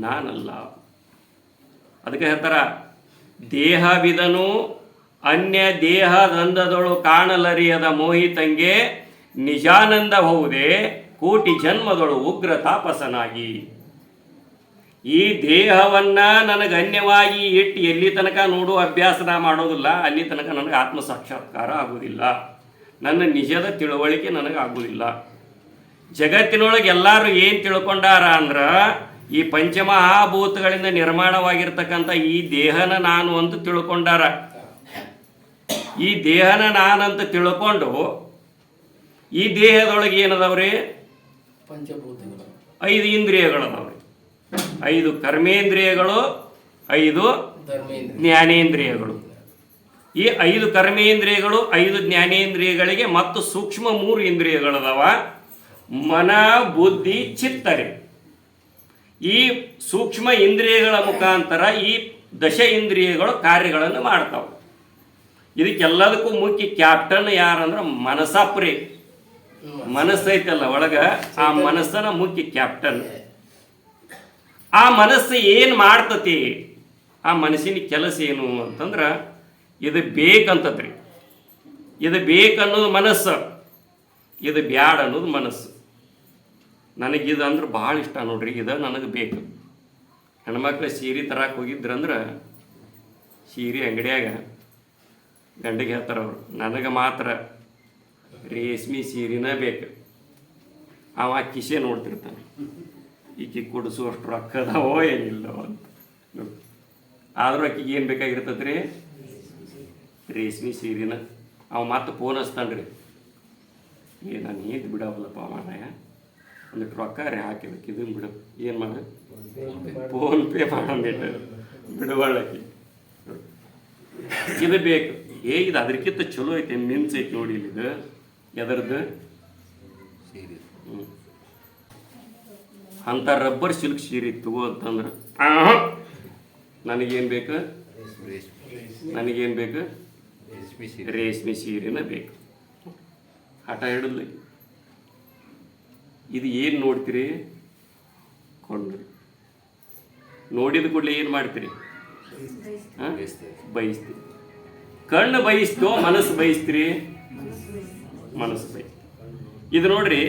A: ನಾನಲ್ಲ. ಅದಕ್ಕೆ ಹೇಳ್ತಾರ, ದೇಹವಿದನು ಅನ್ಯ ದೇಹದಂದದೊಳು ಕಾಣಲರಿಯದ ಮೋಹಿತಂಗೆ ನಿಜಾನಂದ ಹೋವುದೇ ಕೋಟಿ ಜನ್ಮದೊಳು ಉಗ್ರ ತಾಪಸನಾಗಿ. ಈ ದೇಹವನ್ನ ನನಗೆ ಅನ್ಯವಾಗಿ ಇಟ್ಟು ಎಲ್ಲಿ ತನಕ ನೋಡುವ ಅಭ್ಯಾಸನ ಮಾಡೋದಿಲ್ಲ, ಅಲ್ಲಿ ತನಕ ನನಗೆ ಆತ್ಮ ಸಾಕ್ಷಾತ್ಕಾರ ಆಗುವುದಿಲ್ಲ, ನನ್ನ ನಿಜದ ತಿಳುವಳಿಕೆ ನನಗೆ ಆಗುವುದಿಲ್ಲ. ಜಗತ್ತಿನೊಳಗೆ ಎಲ್ಲರೂ ಏನು ತಿಳ್ಕೊಂಡಾರ ಅಂದ್ರೆ ಈ ಪಂಚಮಹಾಭೂತಗಳಿಂದ ನಿರ್ಮಾಣವಾಗಿರ್ತಕ್ಕಂಥ ಈ ದೇಹನ ನಾನು ಅಂತ ತಿಳ್ಕೊಂಡಾರ. ಈ ದೇಹನ ನಾನಂತ ತಿಳ್ಕೊಂಡು ಈ ದೇಹದೊಳಗೆ ಏನದವ್ರಿ?
B: ಪಂಚಭೂತಗಳು,
A: 5 ಇಂದ್ರಿಯಗಳದವ್ರಿ. 5 ಕರ್ಮೇಂದ್ರಿಯಗಳು, 5 ಜ್ಞಾನೇಂದ್ರಿಯಗಳು. ಈ 5 ಕರ್ಮೇಂದ್ರಿಯಗಳು, 5 ಜ್ಞಾನೇಂದ್ರಿಯಗಳಿಗೆ ಮತ್ತು ಸೂಕ್ಷ್ಮ 3 ಇಂದ್ರಿಯಗಳದವ, ಮನ ಬುದ್ಧಿ ಚಿತ್ತರಿ. ಈ ಸೂಕ್ಷ್ಮ ಇಂದ್ರಿಯಗಳ ಮುಖಾಂತರ ಈ ದಶ ಇಂದ್ರಿಯಗಳು ಕಾರ್ಯಗಳನ್ನು ಮಾಡ್ತಾವೆ. ಇದಕ್ಕೆಲ್ಲದಕ್ಕೂ ಮುಖ್ಯ ಕ್ಯಾಪ್ಟನ್ ಯಾರಂದ್ರೆ ಮನಸ್ಸಪ್ರಿ. ಮನಸ್ಸೈತಲ್ಲ ಒಳಗ, ಆ ಮನಸ್ಸನ ಮುಖ್ಯ ಕ್ಯಾಪ್ಟನ್. ಆ ಮನಸ್ಸು ಏನು ಮಾಡ್ತತಿ? ಆ ಮನಸ್ಸಿನ ಕೆಲಸ ಏನು ಅಂತಂದ್ರೆ ಇದು ಬೇಕಂತದ್ರಿ. ಇದು ಬೇಕನ್ನೋದು ಮನಸ್ಸು, ಇದು ಬ್ಯಾಡ ಅನ್ನೋದು ಮನಸ್ಸು. ನನಗಿದು ಅಂದ್ರೆ ಭಾಳ ಇಷ್ಟ ನೋಡ್ರಿ, ಇದು ನನಗೆ ಬೇಕು. ಹೆಣ್ಮಕ್ಳು ಸೀರೆ ತರಕ್ಕೆ ಹೋಗಿದ್ರಂದ್ರೆ ಸೀರೆ ಅಂಗಡಿಯಾಗ ಗಂಡಿಗೆ ಹೇಳ್ತಾರವ್ರು, ನನಗೆ ಮಾತ್ರ ರೇಷ್ಮೆ ಸೀರೆನ ಬೇಕು. ಅವ ಕಿಸೆ ನೋಡ್ತಿರ್ತಾನೆ, ಈಕೆ ಕೊಡಿಸುವಷ್ಟು ರೊಕ್ಕ ಅದಾವೋ ಏನಿಲ್ಲೋ ಅಂತ. ಆದ್ರೂ ಆಕಿಗೆ ಏನು ಬೇಕಾಗಿರ್ತದೆ ರೀ? ರೇಷ್ಮೆ ಸೀರೆನ. ಅವ ಮತ್ತೆ ಫೋನ್ ಹಚ್ತಾನ್ರಿ, ನಾನು ಏದು ಬಿಡವಲ್ಲಪ್ಪ ಮಾರಾಯ, ಒಂದಿಟ್ಟು ರೊಕ್ಕ ರೀ ಹಾಕಿಬೇಕು, ಇದನ್ನು ಬಿಡು, ಏನು ಮಾಡು, ಫೋನ್ ಪೇ ಮಾಡಂಬಿಟ್ಟು ಬಿಡುವಳ್ಳಕಿ. ಇದು ಬೇಕು. ಇದು ಅದಕ್ಕಿಂತ ಚಲೋ ಐತೆ, ಮಿನ್ಸ್ ಐತೆ ನೋಡಿ ಇದು. ಎದರದ್ದು? ಅಂಥ ರಬ್ಬರ್ ಸಿಲ್ಕ್ ಸೀರೆ ತಗೋ ಅಂತಂದ್ರೆ ನನಗೇನು ಬೇಕು? ನನಗೇನು ಬೇಕು? ರೇಷ್ಮೆ ಸೀರೆನ ಬೇಕು. ಹಠ ಹಿಡಿದ್ಲಿ. ಇದು ಏನು ನೋಡ್ತೀರಿ? ಕೊಂಡು ನೋಡಿದ ಕೂಡಲೇ ಏನು ಮಾಡ್ತೀರಿ? ಬಯಸ್ತೀರಿ. ಕಣ್ಣು ಬಯಸ್ತೋ ಮನಸ್ಸು ಬಯಸ್ತೀರಿ? ಮನಸ್ಸು ಬಯಸ್ತೀರಿ. ಇದು ನೋಡ್ರಿ,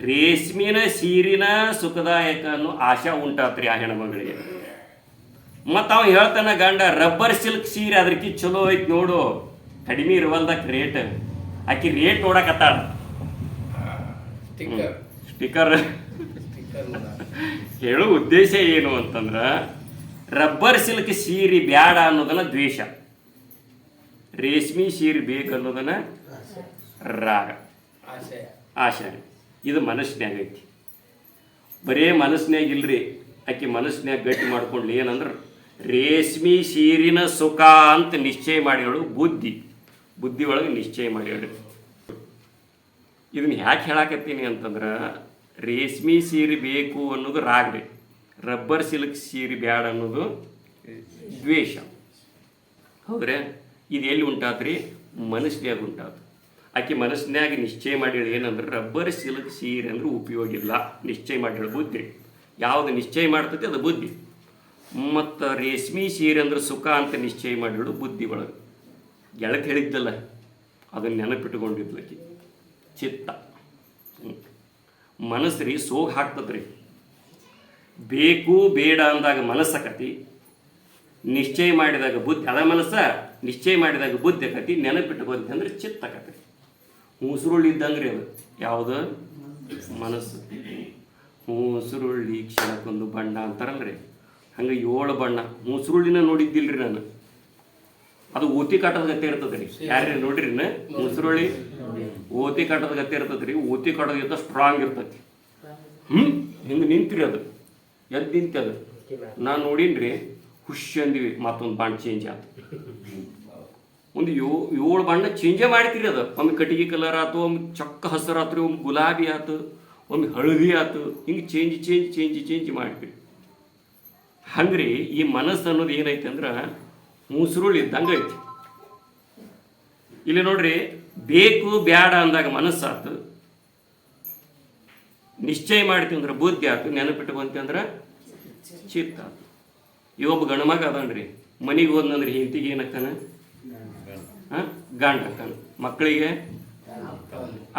A: ರೇಷ್ಮಿನ ಸೀರಿನ ಸುಖದಾಯಕ ಅನ್ನೋ ಆಶಾ ಉಂಟಾತ್ರಿ ಆ ಹೆಣ್ಮಗಳಿಗೆ. ಮತ್ತು ಅವ ಹೇಳ್ತಾನ ಗಂಡ, ರಬ್ಬರ್ ಸಿಲ್ಕ್ ಸೀರೆ ಅದ್ರಕಿ ಚಲೋ ಐತಿ ನೋಡು, ಕಡಿಮೆ ಇರುವಲ್ದಕ್ಕೆ ರೇಟ್. ಆಕಿ ರೇಟ್ ನೋಡಕತ್ತಾಳ. ಸ್ಟಿಕ್ಕರ್ ಹೇಳೋ ಉದ್ದೇಶ ಏನು ಅಂತಂದ್ರೆ, ರಬ್ಬರ್ ಸಿಲ್ಕ್ ಸೀರೆ ಬ್ಯಾಡ ಅನ್ನೋದನ್ನ ದ್ವೇಷ, ರೇಷ್ಮೆ ಸೀರೆ ಬೇಕು ಅನ್ನೋದನ್ನ ರಾಗ, ಆಶೆ. ಇದು ಮನಸ್ಸಿನಾಗ ಐತಿ. ಬರೇ ಮನಸ್ಸಿನಾಗ ಇಲ್ರಿ, ಆಕೆ ಮನಸ್ಸಿನಾಗ ಗಟ್ಟಿ ಮಾಡ್ಕೊಂಡ್ಲಿ ಏನಂದ್ರೆ ರೇಷ್ಮೆ ಸೀರಿನ ಸುಖ ಅಂತ ನಿಶ್ಚಯ ಮಾಡಿಗಳು ಬುದ್ಧಿ ಒಳಗೆ ನಿಶ್ಚಯ ಮಾಡಿಗಳು. ಇದನ್ನ ಯಾಕೆ ಹೇಳಾಕತ್ತೀನಿ ಅಂತಂದ್ರೆ, ರೇಷ್ಮೆ ಸೀರೆ ಬೇಕು ಅನ್ನೋದು ರಾಗ್ರಿ, ರಬ್ಬರ್ ಸಿಲ್ಕ್ ಸೀರೆ ಬ್ಯಾಡ ಅನ್ನೋದು ದ್ವೇಷ. ಹೌದ್ರೆ? ಇದು ಎಲ್ಲಿ ಉಂಟಾತ್ರಿ? ಮನಸ್ಸಿನಾಗ ಉಂಟಾತು. ಆಕೆ ಮನಸ್ಸಿನಾಗ ನಿಶ್ಚಯ ಮಾಡಿಳು ಏನಂದ್ರೆ ರಬ್ಬರ್ ಸಿಲ್ಕ್ ಸೀರೆ ಅಂದ್ರೆ ಉಪಯೋಗ ಇಲ್ಲ, ನಿಶ್ಚಯ ಮಾಡಿಳು ಬುದ್ಧಿ. ಯಾವುದು ನಿಶ್ಚಯ ಮಾಡ್ತೈತಿ ಅದು ಬುದ್ಧಿ. ಮತ್ತು ರೇಷ್ಮೆ ಸೀರೆ ಅಂದ್ರೆ ಸುಖ ಅಂತ ನಿಶ್ಚಯ ಮಾಡಿಳು ಬುದ್ಧಿ ಒಳಗೆ. ಗೆಳತಿ ಹೇಳಿದ್ದಲ್ಲ, ಅದನ್ನು ನೆನಪಿಟ್ಟುಕೊಂಡಿದ್ಲಕ್ಕಿ ಚಿತ್ತ. ಮನಸ್ಸು ರೀ ಸೋಗ್ ಹಾಕ್ತದ್ರಿ. ಬೇಕು ಬೇಡ ಅಂದಾಗ ಮನಸ್ಸಕತಿ, ನಿಶ್ಚಯ ಮಾಡಿದಾಗ ಬುದ್ಧಿ, ಅದ ಮನಸ್ಸ ನಿಶ್ಚಯ ಮಾಡಿದಾಗ ಬುದ್ಧಿ ಆಕತಿ, ನೆನಪಿಟ್ಟುಕೊಂತ ಅಂದ್ರೆ ಚಿತ್ತ ಆಕತಿ. ಹೂಸುರುಳ್ಳಿ ಇದ್ದಂಗ್ರಿ ಅದು. ಯಾವುದು? ಮನಸ್ಸು. ಹೂಸುರುಳ್ಳಿ ಕ್ಷಣಕ್ಕೊಂದು ಬಣ್ಣ ಅಂತಾರಲ್ರಿ, ಹಂಗೆ 7 ಬಣ್ಣ. ಹೂಸುರುಳ್ಳಿನ ನೋಡಿದ್ದಿಲ್ರಿ ನಾನು. ಅದು ಓತಿ ಕಾಟದ ಗತ್ತೆ ಇರ್ತದ್ರಿ. ಯಾರ್ರಿ ನೋಡ್ರಿ ಹೂಸುರುಳ್ಳಿ? ಓತಿ ಕಾಟದ ಗತ್ತೆ ಇರ್ತದ್ರಿ. ಓತಿ ಕಾಟೋದ್ಗಿಂತ ಸ್ಟ್ರಾಂಗ್ ಇರ್ತೈತಿ. ಹಿಂಗೆ ನಿಂತ್ರಿ, ಅದು ಎದ್ದು ನಿಂತದ. ನಾನು ನೋಡೀನ್ರಿ, ಖುಷಿ ಅಂದಿವಿ, ಮತ್ತೊಂದು ಬಣ್ಣ ಚೇಂಜ್ ಆಯ್ತು. ಒಂದು 7 ಬಣ್ಣ ಚೇಂಜೇ ಮಾಡ್ತೀರಿ. ಅದು ಒಮ್ಮೆ ಕಟ್ಟಿಗೆ ಕಲರ್ ಆಯ್ತು, ಒಮ್ಮೆ ಚೊಕ್ಕ ಹಸಿರು ಆತ್ರಿ, ಒಮ್ಮೆ ಗುಲಾಬಿ ಆಯ್ತು, ಒಮ್ಮೆ ಹಳದಿ ಆಯ್ತು. ಹಿಂಗೆ ಚೇಂಜ್ ಮಾಡ್ತೀರಿ. ಹಂಗ್ರಿ ಈ ಮನಸ್ಸು ಅನ್ನೋದು ಏನೈತೆ ಅಂದ್ರೆ ಮುಸುರುಳು ಇದ್ದಂಗೆ ಐತಿ. ಇಲ್ಲಿ ನೋಡ್ರಿ, ಬೇಕು ಬ್ಯಾಡ ಅಂದಾಗ ಮನಸ್ಸಾತು, ನಿಶ್ಚಯ ಮಾಡ್ತೀವಿ ಅಂದ್ರೆ ಬುದ್ಧಿ ಆಯ್ತು, ನೆನಪಿಟ್ಟುಕೊಂತೀವಿ ಅಂದ್ರೆ ಚಿತ್ತ ಆಯ್ತು. ಇವೊಬ್ಬ ಗಣಮಗ ಅದನ್ರಿ, ಮನೆಗೆ ಹೋದ್ನಂದ್ರೆ ಹೆಂಡತಿಗೆ ಏನಕ್ಕನ? ಗಂಡ ಅಕ್ಕನ. ಮಕ್ಕಳಿಗೆ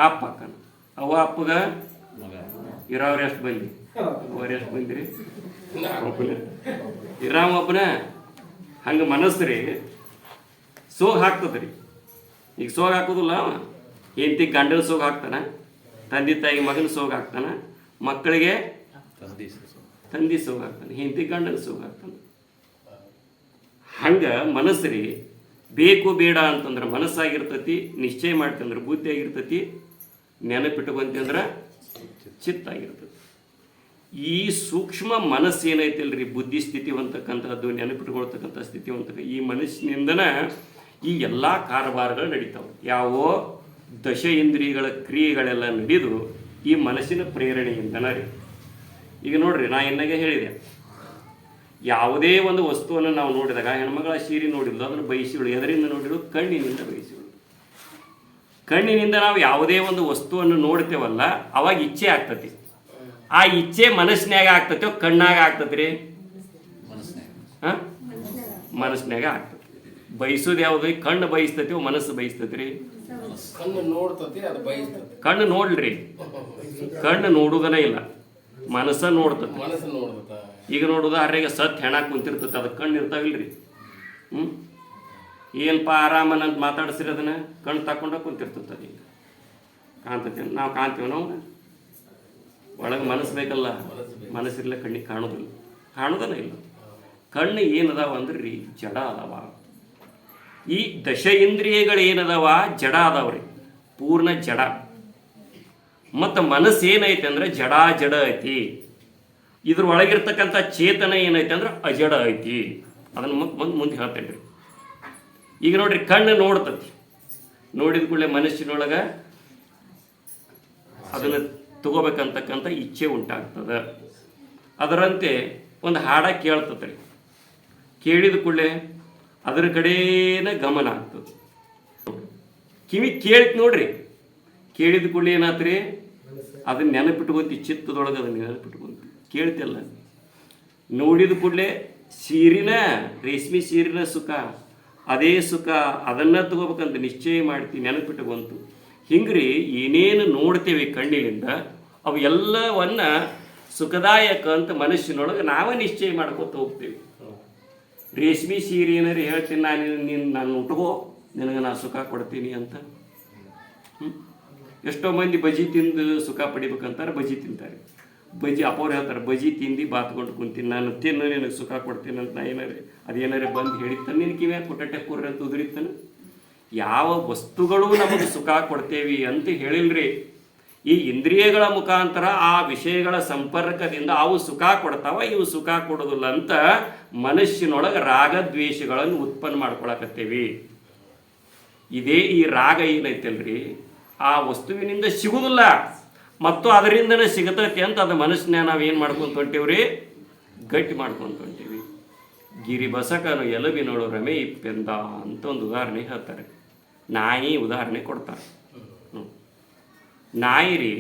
A: ಅಪ್ಪ ಅಕ್ಕನ. ಅವ್ವ ಅಪ್ಪಗ ಇರೋರು ಎಷ್ಟು ಬಂದ್ರಿ? ಅವ್ರು ಎಷ್ಟು ಬಂದ್ರಿ? ಒಬ್ಬನ ಇರಾಮ ಒಬ್ಬನ. ಹಂಗೆ ಮನಸ್ಸು ರೀ ಸೋಗ್ ಹಾಕ್ತದ್ರಿ. ಈಗ ಸೋಗ್ ಹಾಕೋದಿಲ್ಲ, ಹೆಂಡತಿ ಗಂಡನ ಸೋಗ್ ಹಾಕ್ತಾನ, ತಂದೆ ತಾಯಿ ಮಗನ ಸೋಗ್ ಹಾಕ್ತಾನ, ಮಕ್ಕಳಿಗೆ ತಂದೆ ಸೋಗ್ ಹಾಕ್ತಾನೆ, ಹೆಂಡತಿ ಗಂಡನ ಸೋಗ್ ಹಾಕ್ತಾನೆ. ಹಂಗೆ ಮನಸ್ಸು ರೀ ಬೇಕು ಬೇಡ ಅಂತಂದ್ರೆ ಮನಸ್ಸಾಗಿರ್ತತಿ, ನಿಶ್ಚಯ ಮಾಡ್ತಂದ್ರೆ ಬುದ್ಧಿ ಆಗಿರ್ತತಿ, ನೆನಪಿಟ್ಟುಕೊಂತಂದ್ರೆ ಚಿತ್ತ ಆಗಿರ್ತತಿ. ಈ ಸೂಕ್ಷ್ಮ ಮನಸ್ಸು ಏನೈತಿಲ್ರಿ, ಬುದ್ಧಿ ಸ್ಥಿತಿವಂತಕ್ಕಂಥದ್ದು, ನೆನಪಿಟ್ಕೊಳ್ತಕ್ಕಂಥ ಸ್ಥಿತಿವಂತಕ್ಕ, ಈ ಮನಸ್ಸಿನಿಂದನ ಈ ಎಲ್ಲ ಕಾರವಾರಗಳು ನಡೀತಾವೆ. ಯಾವೋ ದಶ ಇಂದ್ರಿಯಗಳ ಕ್ರಿಯೆಗಳೆಲ್ಲ ನಡೆದು ಈ ಮನಸ್ಸಿನ ಪ್ರೇರಣೆಯಿಂದನ ರೀ. ಈಗ ನೋಡ್ರಿ, ನಾ ಎನ್ನಾಗೆ ಹೇಳಿದೆ, ಯಾವುದೇ ಒಂದು ವಸ್ತುವನ್ನು ನಾವು ನೋಡಿದಾಗ, ಹೆಣ್ಮಗಳ ಸೀರೆ ನೋಡಿದ್ಲು, ಅದನ್ನು ಬಯಸಿಳು. ಎದರಿಂದ ನೋಡಿಳು? ಕಣ್ಣಿನಿಂದ ಬಯಸಿಳು. ಕಣ್ಣಿನಿಂದ ನಾವು ಯಾವುದೇ ಒಂದು ವಸ್ತುವನ್ನು ನೋಡ್ತೇವಲ್ಲ, ಅವಾಗ ಇಚ್ಛೆ ಆಗ್ತತಿ. ಆ ಇಚ್ಛೆ ಮನಸ್ಸಿನಾಗ ಆಗ್ತತೋ ಕಣ್ಣಾಗ ಆಗ್ತದ್ರಿ? ಮನಸ್ಸಿನಾಗ ಆಗ್ತತಿ. ಬಯಸೋದು ಯಾವುದು? ಕಣ್ಣು ಬಯಸ್ತತಿ, ಮನಸ್ಸು ಬಯಸ್ತತ್ರಿ? ಕಣ್ಣು ನೋಡ್ರಿ, ಕಣ್ಣು ನೋಡುವುದನೇ ಇಲ್ಲ, ಮನಸ್ಸ ನೋಡ್ತತಿ. ಈಗ ನೋಡುದು ಅರ್ರೆಗೆ ಸತ್ ಹೆಣ ಕುಂತಿರ್ತತಿ, ಅದಕ್ಕೆ ಕಣ್ಣು ಇರ್ತಾವಿಲ್ರಿ. ಏನಪ್ಪ ಆರಾಮನಂತ ಮಾತಾಡಿಸ್ರಿ, ಅದನ್ನ ಕಣ್ಣು ತಕೊಂಡ ಕುಂತಿರ್ತದ. ಈಗ ಕಾಣ್ತತಿ, ನಾವು ಕಾಣ್ತೀವಿ, ನಾವು ಒಳಗೆ ಮನಸ್ಸು ಬೇಕಲ್ಲ, ಮನಸ್ಸಿರಲ್ಲ, ಕಣ್ಣಿಗೆ ಕಾಣೋದನ ಇಲ್ಲ. ಕಣ್ಣು ಏನದಾವ ಅಂದ್ರೆ ರೀ ಜಡ ಅದಾವ. ಈ ದಶ ಇಂದ್ರಿಯಗಳು ಏನದಾವ ಜಡ ಅದಾವ್ರಿ, ಪೂರ್ಣ ಜಡ. ಮತ್ತು ಮನಸ್ಸು ಏನೈತೆ ಅಂದ್ರೆ ಜಡ ಐತಿ. ಇದ್ರ ಒಳಗಿರ್ತಕ್ಕಂಥ ಚೇತನ ಏನೈತೆ ಅಂದ್ರೆ ಅಜಡ ಐತಿ. ಅದನ್ನು ಮುಂದೆ ಹೇಳ್ತೇನೆ ರೀ. ಈಗ ನೋಡ್ರಿ, ಕಣ್ಣು ನೋಡ್ತತಿ, ನೋಡಿದ ಕೂಡಲೇ ಮನಸ್ಸಿನೊಳಗೆ ಅದನ್ನು ತಗೋಬೇಕಂತಕ್ಕಂಥ ಇಚ್ಛೆ ಉಂಟಾಗ್ತದೆ. ಅದರಂತೆ ಒಂದು ಹಾಡ ಕೇಳ್ತತ್ರಿ, ಕೇಳಿದ ಕೂಡಲೇ ಅದರ ಕಡೆನ ಗಮನ ಆಗ್ತದೆ. ಕಿವಿ ಕೇಳಿತ್ ನೋಡ್ರಿ, ಕೇಳಿದ ಕೂಡಲೇ ಏನಾತ್ರಿ, ಅದನ್ನ ನೆನಪಿಟ್ಕೊಂತಿ, ಚಿತ್ತದೊಳಗೆ ಅದನ್ನ ನೆನಪಿಟ್ಕೊಂತಿ, ಕೇಳ್ತಿಲ್ಲ. ನೋಡಿದ ಕೂಡಲೇ ರೇಷ್ಮೆ ಸೀರಿನ ಸುಖ, ಅದೇ ಸುಖ ಅದನ್ನು ತಗೋಬೇಕಂತ ನಿಶ್ಚಯ ಮಾಡ್ತೀನಿ, ನೆನಪಿಟ್ಟುಕೊಂತು. ಹಿಂಗ್ರಿ ಏನೇನು ನೋಡ್ತೇವೆ ಕಣ್ಣಿನಿಂದ ಅವು ಎಲ್ಲವನ್ನ ಸುಖದಾಯಕ ಅಂತ ಮನಸ್ಸಿನೊಳಗೆ ನಾವೇ ನಿಶ್ಚಯ ಮಾಡ್ಕೊತ ಹೋಗ್ತೇವೆ. ರೇಷ್ಮೆ ಸೀರೆ ಏನಾರು ಹೇಳ್ತೀನಿ ನಾನು ಉಟ್ಕೋ, ನಿನಗೆ ನಾ ಸುಖ ಕೊಡ್ತೀನಿ ಅಂತ. ಎಷ್ಟೋ ಮಂದಿ ಬಜಿ ತಿಂದು ಸುಖ ಪಡಿಬೇಕಂತಾರೆ, ಬಜಿ ತಿಂತಾರೆ. ಬಜಿ ಅಪ್ಪವ್ರು ಹೇಳ್ತಾರೆ, ಬಜಿ ತಿಂದು ಬಾತ್ಕೊಂಡು ಕುಂತೀನಿ, ನಾನು ತಿನ್ನು ನಿನಗೆ ಸುಖ ಕೊಡ್ತೀನಿ ಅಂತ. ನಾ ಅದೇನಾರೇ ಬಂದು ಹೇಳಿರ್ತಾನೆ, ನಿನ್ನ ಕಿವ್ಯಾಗ ಕುಟ್ಟಟ್ಟೆ ಕೂರ್ರಿ ಅಂತ ಉದುರಿತಾನೆ. ಯಾವ ವಸ್ತುಗಳು ನಮಗೆ ಸುಖ ಕೊಡ್ತೇವಿ ಅಂತ ಹೇಳಿಲ್ರಿ. ಈ ಇಂದ್ರಿಯಗಳ ಮುಖಾಂತರ ಆ ವಿಷಯಗಳ ಸಂಪರ್ಕದಿಂದ ಅವು ಸುಖ ಕೊಡ್ತಾವ, ಇವು ಸುಖ ಕೊಡೋದಿಲ್ಲ ಅಂತ ಮನಸ್ಸಿನೊಳಗೆ ರಾಗದ್ವೇಷಗಳನ್ನು ಉತ್ಪನ್ನ ಮಾಡ್ಕೊಳಕತ್ತೇವಿ. ಇದೇ ಈ ರಾಗ ಏನೈತಲ್ರಿ, ಆ ವಸ್ತುವಿನಿಂದ ಸಿಗುವುದಿಲ್ಲ ಮತ್ತು ಅದರಿಂದನೇ ಸಿಗತೈತಿ ಅಂತ ಅದು ಮನಸ್ಸಿನ ನಾವೇನು ಮಾಡ್ಕೊಂತ ಹೊಂಟೇವ್ರಿ, ಗಟ್ಟಿ ಮಾಡ್ಕೊಂತ ಹೊಂಟೇವಿ. ಗಿರಿ ಬಸಕನು ಎಲುಬಿನೋಳು ರಮೆ ಇಪ್ಪೆಂದ ಅಂತ ಒಂದು ಉದಾಹರಣೆ ಹೇಳ್ತಾರೆ. ನಾಯಿ ಉದಾಹರಣೆ ಕೊಡ್ತಾರೆ. ನಾಯಿ ರೀ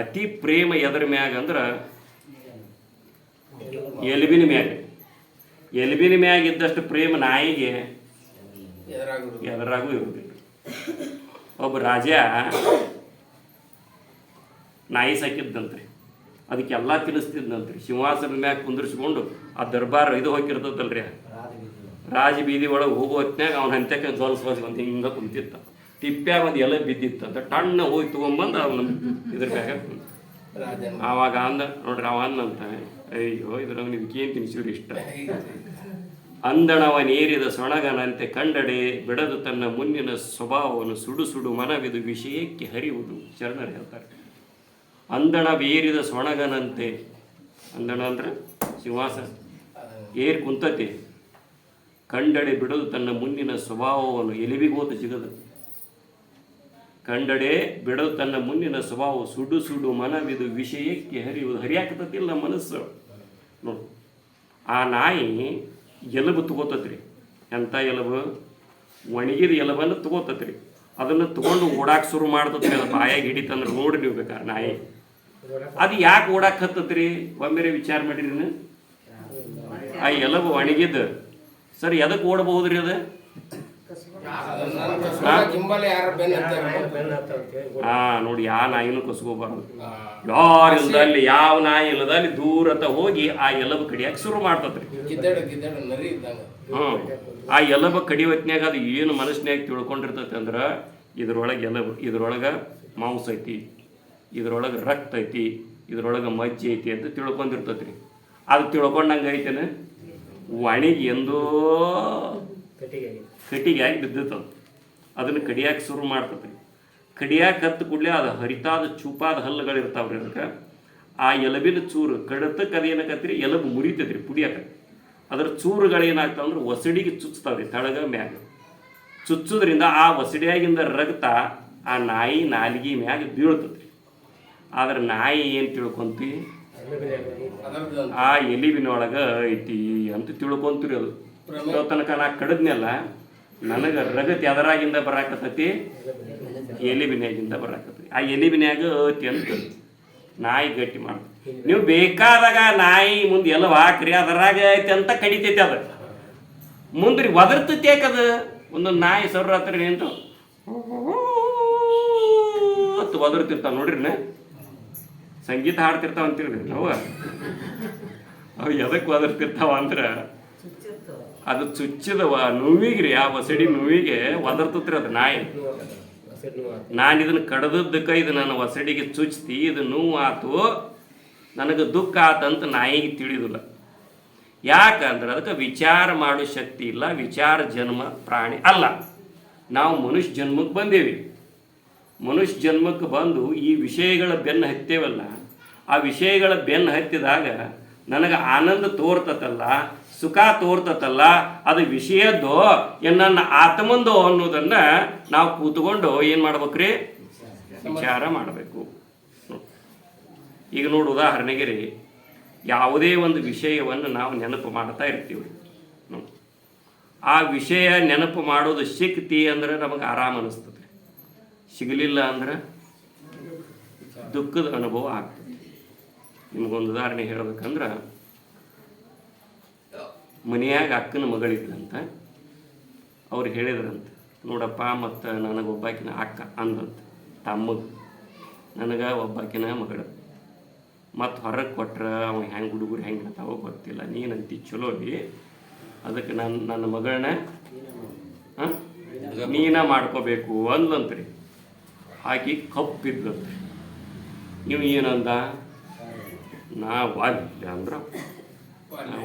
A: ಅತಿ ಪ್ರೇಮ ಎದರ ಮ್ಯಾಗ ಅಂದ್ರೆ ಎಲುಬಿನ ಮ್ಯಾಗ. ಎಲುಬಿನ ಮ್ಯಾಗ ಇದ್ದಷ್ಟು ಪ್ರೇಮ ನಾಯಿಗೆ ಎದರಾಗೂ ಇರುವುದಿಲ್ಲ. ಒಬ್ಬ ರಾಜ ನಾಯಿ ಸಾಕಿದ್ದಂತ್ರಿ, ಅದಕ್ಕೆಲ್ಲ ತಿನ್ನಿಸ್ತಿದ್ದಂತ್ರಿ. ಸಿಂಹಾಸನದ ಮ್ಯಾಗ ಕುಂದಿರ್ಸ್ಕೊಂಡು ಆ ದರ್ಬಾರ್ ಇದು ಹೋಗಿರ್ತದಲ್ರಿ, ರಾಜ ಬೀದಿ ಒಳಗೆ ಹೋಗೋ ಹೊತ್ನ್ಯಾಗ ಅವ್ನ ಹಂತಕ್ಕೆ ಜೋಲ್ಸ್ವಾಸಿ ಒಂದು ಹಿಂಗೆ ಕುಂತಿತ್ತ. ತಿಪ್ಪ್ಯಾಗ ಒಂದು ಎಲೆ ಬಿದ್ದಿತ್ತಂತ, ಟಣ್ಣ ಹೋಗಿ ತೊಗೊಂಬಂದು ಅವನು ಇದ್ರ ಮ್ಯಾಗ ಆವಾಗ ಅಂದ ನೋಡ್ರಿ, ಅವ ಅಂದಂತ, ಅಯ್ಯೋ ಇದ್ರಾಗ ನಿಮ್ಗೇನು ತಿನ್ಸಿವ್ರಿ ಇಷ್ಟ. ಅಂದಣವ ನೇರಿದ ಸೊಣಗನಂತೆ ಕಂಡಡೆ ಬಿಡದು ತನ್ನ ಮುನ್ನಿನ ಸ್ವಭಾವವನ್ನು ಸುಡು ಸುಡು ಮನವಿದು ವಿಷಯಕ್ಕೆ ಹರಿಯುವುದು. ಶರಣರು ಹೇಳ್ತಾರೆ. ಅಂದಣ ಬೇರಿದ ಸೊಣಗನಂತೆ, ಅಂದಣ ಅಂದ್ರೆ ಸಿಂಹಾಸನ ಏರ್ ಕುಂತತಿ, ಕಂಡಡೆ ಬಿಡದು ತನ್ನ ಮುನ್ನಿನ ಸ್ವಭಾವವನ್ನು ಎಲಿಬಿಗೋತ ಜಿಗದು. ಕಂಡಡೆ ಬಿಡದು ತನ್ನ ಮುನ್ನಿನ ಸ್ವಭಾವ ಸುಡು ಸುಡು ಮನವಿದು ವಿಷಯಕ್ಕೆ ಹರಿಯುವುದು. ಹರಿಯಾಕತ್ತಿಲ್ಲ ಮನಸ್ಸು ನೋಡಿ. ಆ ನಾಯಿ ಎಲಬು ತಗೋತತ್ರಿ. ಎಂಥ ಎಲಬು? ಒಣಗಿದ ಎಲಬನ್ನು ತಗೋತತ್ರಿ. ಅದನ್ನು ತಗೊಂಡು ಓಡಾಕ್ ಶುರು ಮಾಡ್ತತ್ರಿ. ಅದು ಬಾಯಾಗ ಹಿಡಿತಂದ್ರೆ ನೋಡಿ ನೀವು ಬೇಕಾದ್ರೆ ನಾಯಿ ಅದು ಯಾಕೆ ಓಡಾಕ್ ಹತ್ತತ್ರಿ? ಒಮ್ಮೆರೆ ವಿಚಾರ ಮಾಡಿರಿ ನೀವು. ಆ ಎಲಬು ಒಣಗಿದ್ದು ಸರ್ ಎದಕ್ಕೆ ಓಡಬಹುದ್ರಿ? ಅದು ನೋಡಿ, ಯಾವ ನಾಯಿನೂ ಕಸ್ಕೋಬಾರ್ದು. ಯಾರು ಇಲ್ಲದಲ್ಲಿ, ಯಾವ ನಾಯಿ ಇಲ್ಲದಲ್ಲಿ ದೂರತ ಹೋಗಿ ಆ ಎಲಬು ಕಡಿಯಾಕ ಶುರು ಮಾಡ್ತತ್ರಿ. ಆ ಎಲಬ ಕಡಿವತ್ನ್ಯಾಗ ಅದು ಏನು ಮನಸ್ಸಿನಾಗ ತಿಳ್ಕೊಂಡಿರ್ತೈತಿ ಅಂದ್ರೆ, ಇದ್ರೊಳಗೆ ಎಲಬು, ಇದ್ರೊಳಗೆ ಮಾಂಸ ಐತಿ, ಇದ್ರೊಳಗೆ ರಕ್ತ ಐತಿ, ಇದ್ರೊಳಗೆ ಮಜ್ಜಿ ಐತಿ ಅಂತ ತಿಳ್ಕೊಂಡಿರ್ತೈತ್ರಿ. ಅದು ತಿಳ್ಕೊಂಡಂಗೆ ಐತೇನೆ ಒಣಗಿ ಎಂದೋ ಕಟ್ಟಿಗೆ ಆಗಿ ಬಿದ್ದೈತದು. ಅದನ್ನು ಕಡಿಯಾಕೆ ಶುರು ಮಾಡ್ತತ್ರಿ. ಕಡಿಯಾಕೆ ಹತ್ತು ಕೂಡಲೇ ಅದು ಹರಿತಾದ ಚೂಪಾದ ಹಲ್ಲುಗಳಿರ್ತಾವ್ರಿ. ಅದಕ್ಕೆ ಆ ಎಲಬಿನ ಚೂರು ಕಡತಕ್ಕೆ ಅದೇನಕತ್ರಿ, ಎಲಬು ಮುರಿತೈತ್ರಿ ಪುಡಿಯಾಕ. ಅದ್ರ ಚೂರುಗಳೇನಾಗ್ತಾವಂದ್ರೆ ಒಸಡಿಗೆ ಚುಚ್ತಾವ್ರಿ, ತಳಗ ಮ್ಯಾಗ ಚುಚ್ಚೋದ್ರಿಂದ ಆ ಒಸಡಿಯಾಗಿಂದ ರಕ್ತ ಆ ನಾಯಿ ನಾಲಿಗೆ ಮ್ಯಾಗ ಬೀಳ್ತತ್ರಿ. ಆದ್ರೆ ನಾಯಿ ಏನು ತಿಳ್ಕೊಂತಿ, ಆ ಎಲಿಬಿನೊಳಗೆ ಐತಿ ಅಂತ ತಿಳ್ಕೊಂತೀರಿ. ಅದು ತನಕ ನಾ ಕಡದ್ನೆಲ್ಲ ನನಗೆ ರಗತ್ ಎದರಾಗಿಂದ ಬರಾಕತ್ತೈತಿ, ಎಲಿಬಿನ್ಯಾಗಿಂದ ಬರಾಕತ್ತೈತಿ. ಆ ಎಲಿಬಿನ್ಯಾಗ ಐತಿ ಅಂತ ನಾಯಿ ಗಟ್ಟಿ ಮಾಡ್ತೀವಿ. ನೀವು ಬೇಕಾದಾಗ ನಾಯಿ ಮುಂದೆ ಎಲ್ಲ ಹಾಕ್ರಿ, ಅದರಾಗ ಐತಿ ಅಂತ ಕಡಿತೈತಿ. ಅದು ಮುಂದ್ರಿ ಒದರ್ತೈತಿ. ಯಾಕದು ಒಂದೊಂದು ನಾಯಿ ಸರ್ರ ಹತ್ರ ನಿಂತು ಹೊತ್ತು ಒದರ್ತಿರ್ತಾವ ನೋಡ್ರಿ. ಸಂಗೀತ ಹಾಡ್ತಿರ್ತಾವ ಅಂತೀರಿ ನಾವು. ಅವು ಎದಕ್ಕೆ ಒದರ್ತಿರ್ತಾವ ಅಂದ್ರೆ ಅದು ಚುಚ್ಚಿದವ ನೋವಿಗ್ರಿ, ಆ ಒಸಡಿ ನೋವಿಗೆ ಒದರ್ತತ್ರಿ ಅದು ನಾಯಿ. ನಾನು ಇದನ್ನು ಕಡದದ್ದಕ್ಕೆ ಇದು ನನ್ನ ಒಸಡಿಗೆ ಚುಚ್ತಿ, ಇದು ನೋವು ಆತು, ನನಗೆ ದುಃಖ ಆತಂತ ನಾಯಿಗೆ ತಿಳಿದಿಲ್ಲ. ಯಾಕಂದ್ರೆ ಅದಕ್ಕೆ ವಿಚಾರ ಮಾಡೋ ಶಕ್ತಿ ಇಲ್ಲ. ವಿಚಾರ ಜನ್ಮ ಪ್ರಾಣಿ ಅಲ್ಲ. ನಾವು ಮನುಷ್ಯ ಜನ್ಮಕ್ಕೆ ಬಂದೇವಿ. ಮನುಷ್ಯ ಜನ್ಮಕ್ಕೆ ಬಂದು ಈ ವಿಷಯಗಳ ಬೆನ್ನು ಹತ್ತೇವಲ್ಲ, ಆ ವಿಷಯಗಳ ಬೆನ್ನು ಹತ್ತಿದಾಗ ನನಗೆ ಆನಂದ ತೋರ್ತತಲ್ಲ, ಸುಖ ತೋರ್ತತಲ್ಲ, ಅದು ವಿಷಯದ್ದು ನನ್ನ ಆತ್ಮಂದು ಅನ್ನೋದನ್ನು ನಾವು ಕೂತ್ಕೊಂಡು ಏನು ಮಾಡ್ಬೇಕ್ರಿ, ವಿಚಾರ ಮಾಡಬೇಕು. ಈಗ ನೋಡಿ, ಉದಾಹರಣೆಗೆ ರೀ, ಯಾವುದೇ ಒಂದು ವಿಷಯವನ್ನು ನಾವು ನೆನಪು ಮಾಡ್ತಾ ಇರ್ತೀವಿ. ಆ ವಿಷಯ ನೆನಪು ಮಾಡೋದು ಸಿಕ್ತಿ ಅಂದ್ರೆ ನಮಗೆ ಆರಾಮ ಅನಿಸ್ತದೆ. ಸಿಗಲಿಲ್ಲ ಅಂದ್ರೆ ದುಃಖದ ಅನುಭವ ಆಗ್ತದೆ. ನಿಮಗೊಂದು ಉದಾಹರಣೆ ಹೇಳ್ಬೇಕಂದ್ರೆ, ಮನೆಯಾಗ ಅಕ್ಕನ ಮಗಳಿದ್ಲಂತ. ಅವ್ರು ಹೇಳಿದ್ರಂತೆ, ನೋಡಪ್ಪ ಮತ್ತು ನನಗೊಬ್ಬಾಕಿನ ಅಕ್ಕ ಅಂದಂತೆ ತಮ್ಮಗೆ, ನನಗೆ ಒಬ್ಬಾಕಿನ ಮಗಳು, ಮತ್ತು ಹೊರಗೆ ಕೊಟ್ರೆ ಅವ ಹೆಂಗೆ ಹುಡುಗರು ಹೆಂಗೆ ಇರ್ತಾವೋ ಗೊತ್ತಿಲ್ಲ, ನೀನಂತಿ ಚಲೋ ನೀ, ಅದಕ್ಕೆ ನನ್ನ ಮಗಳನ್ನ ನೀನ ಮಾಡ್ಕೋಬೇಕು ಅಂದ್ಲಂತ್ರಿ. ಆಕಿ ಕಪ್ಪಿದ್ಲಂತ್ರಿ. ನೀವು ಏನಂದ, ನಾ ವಾಲ್ಯ ಅಂದ್ರೆ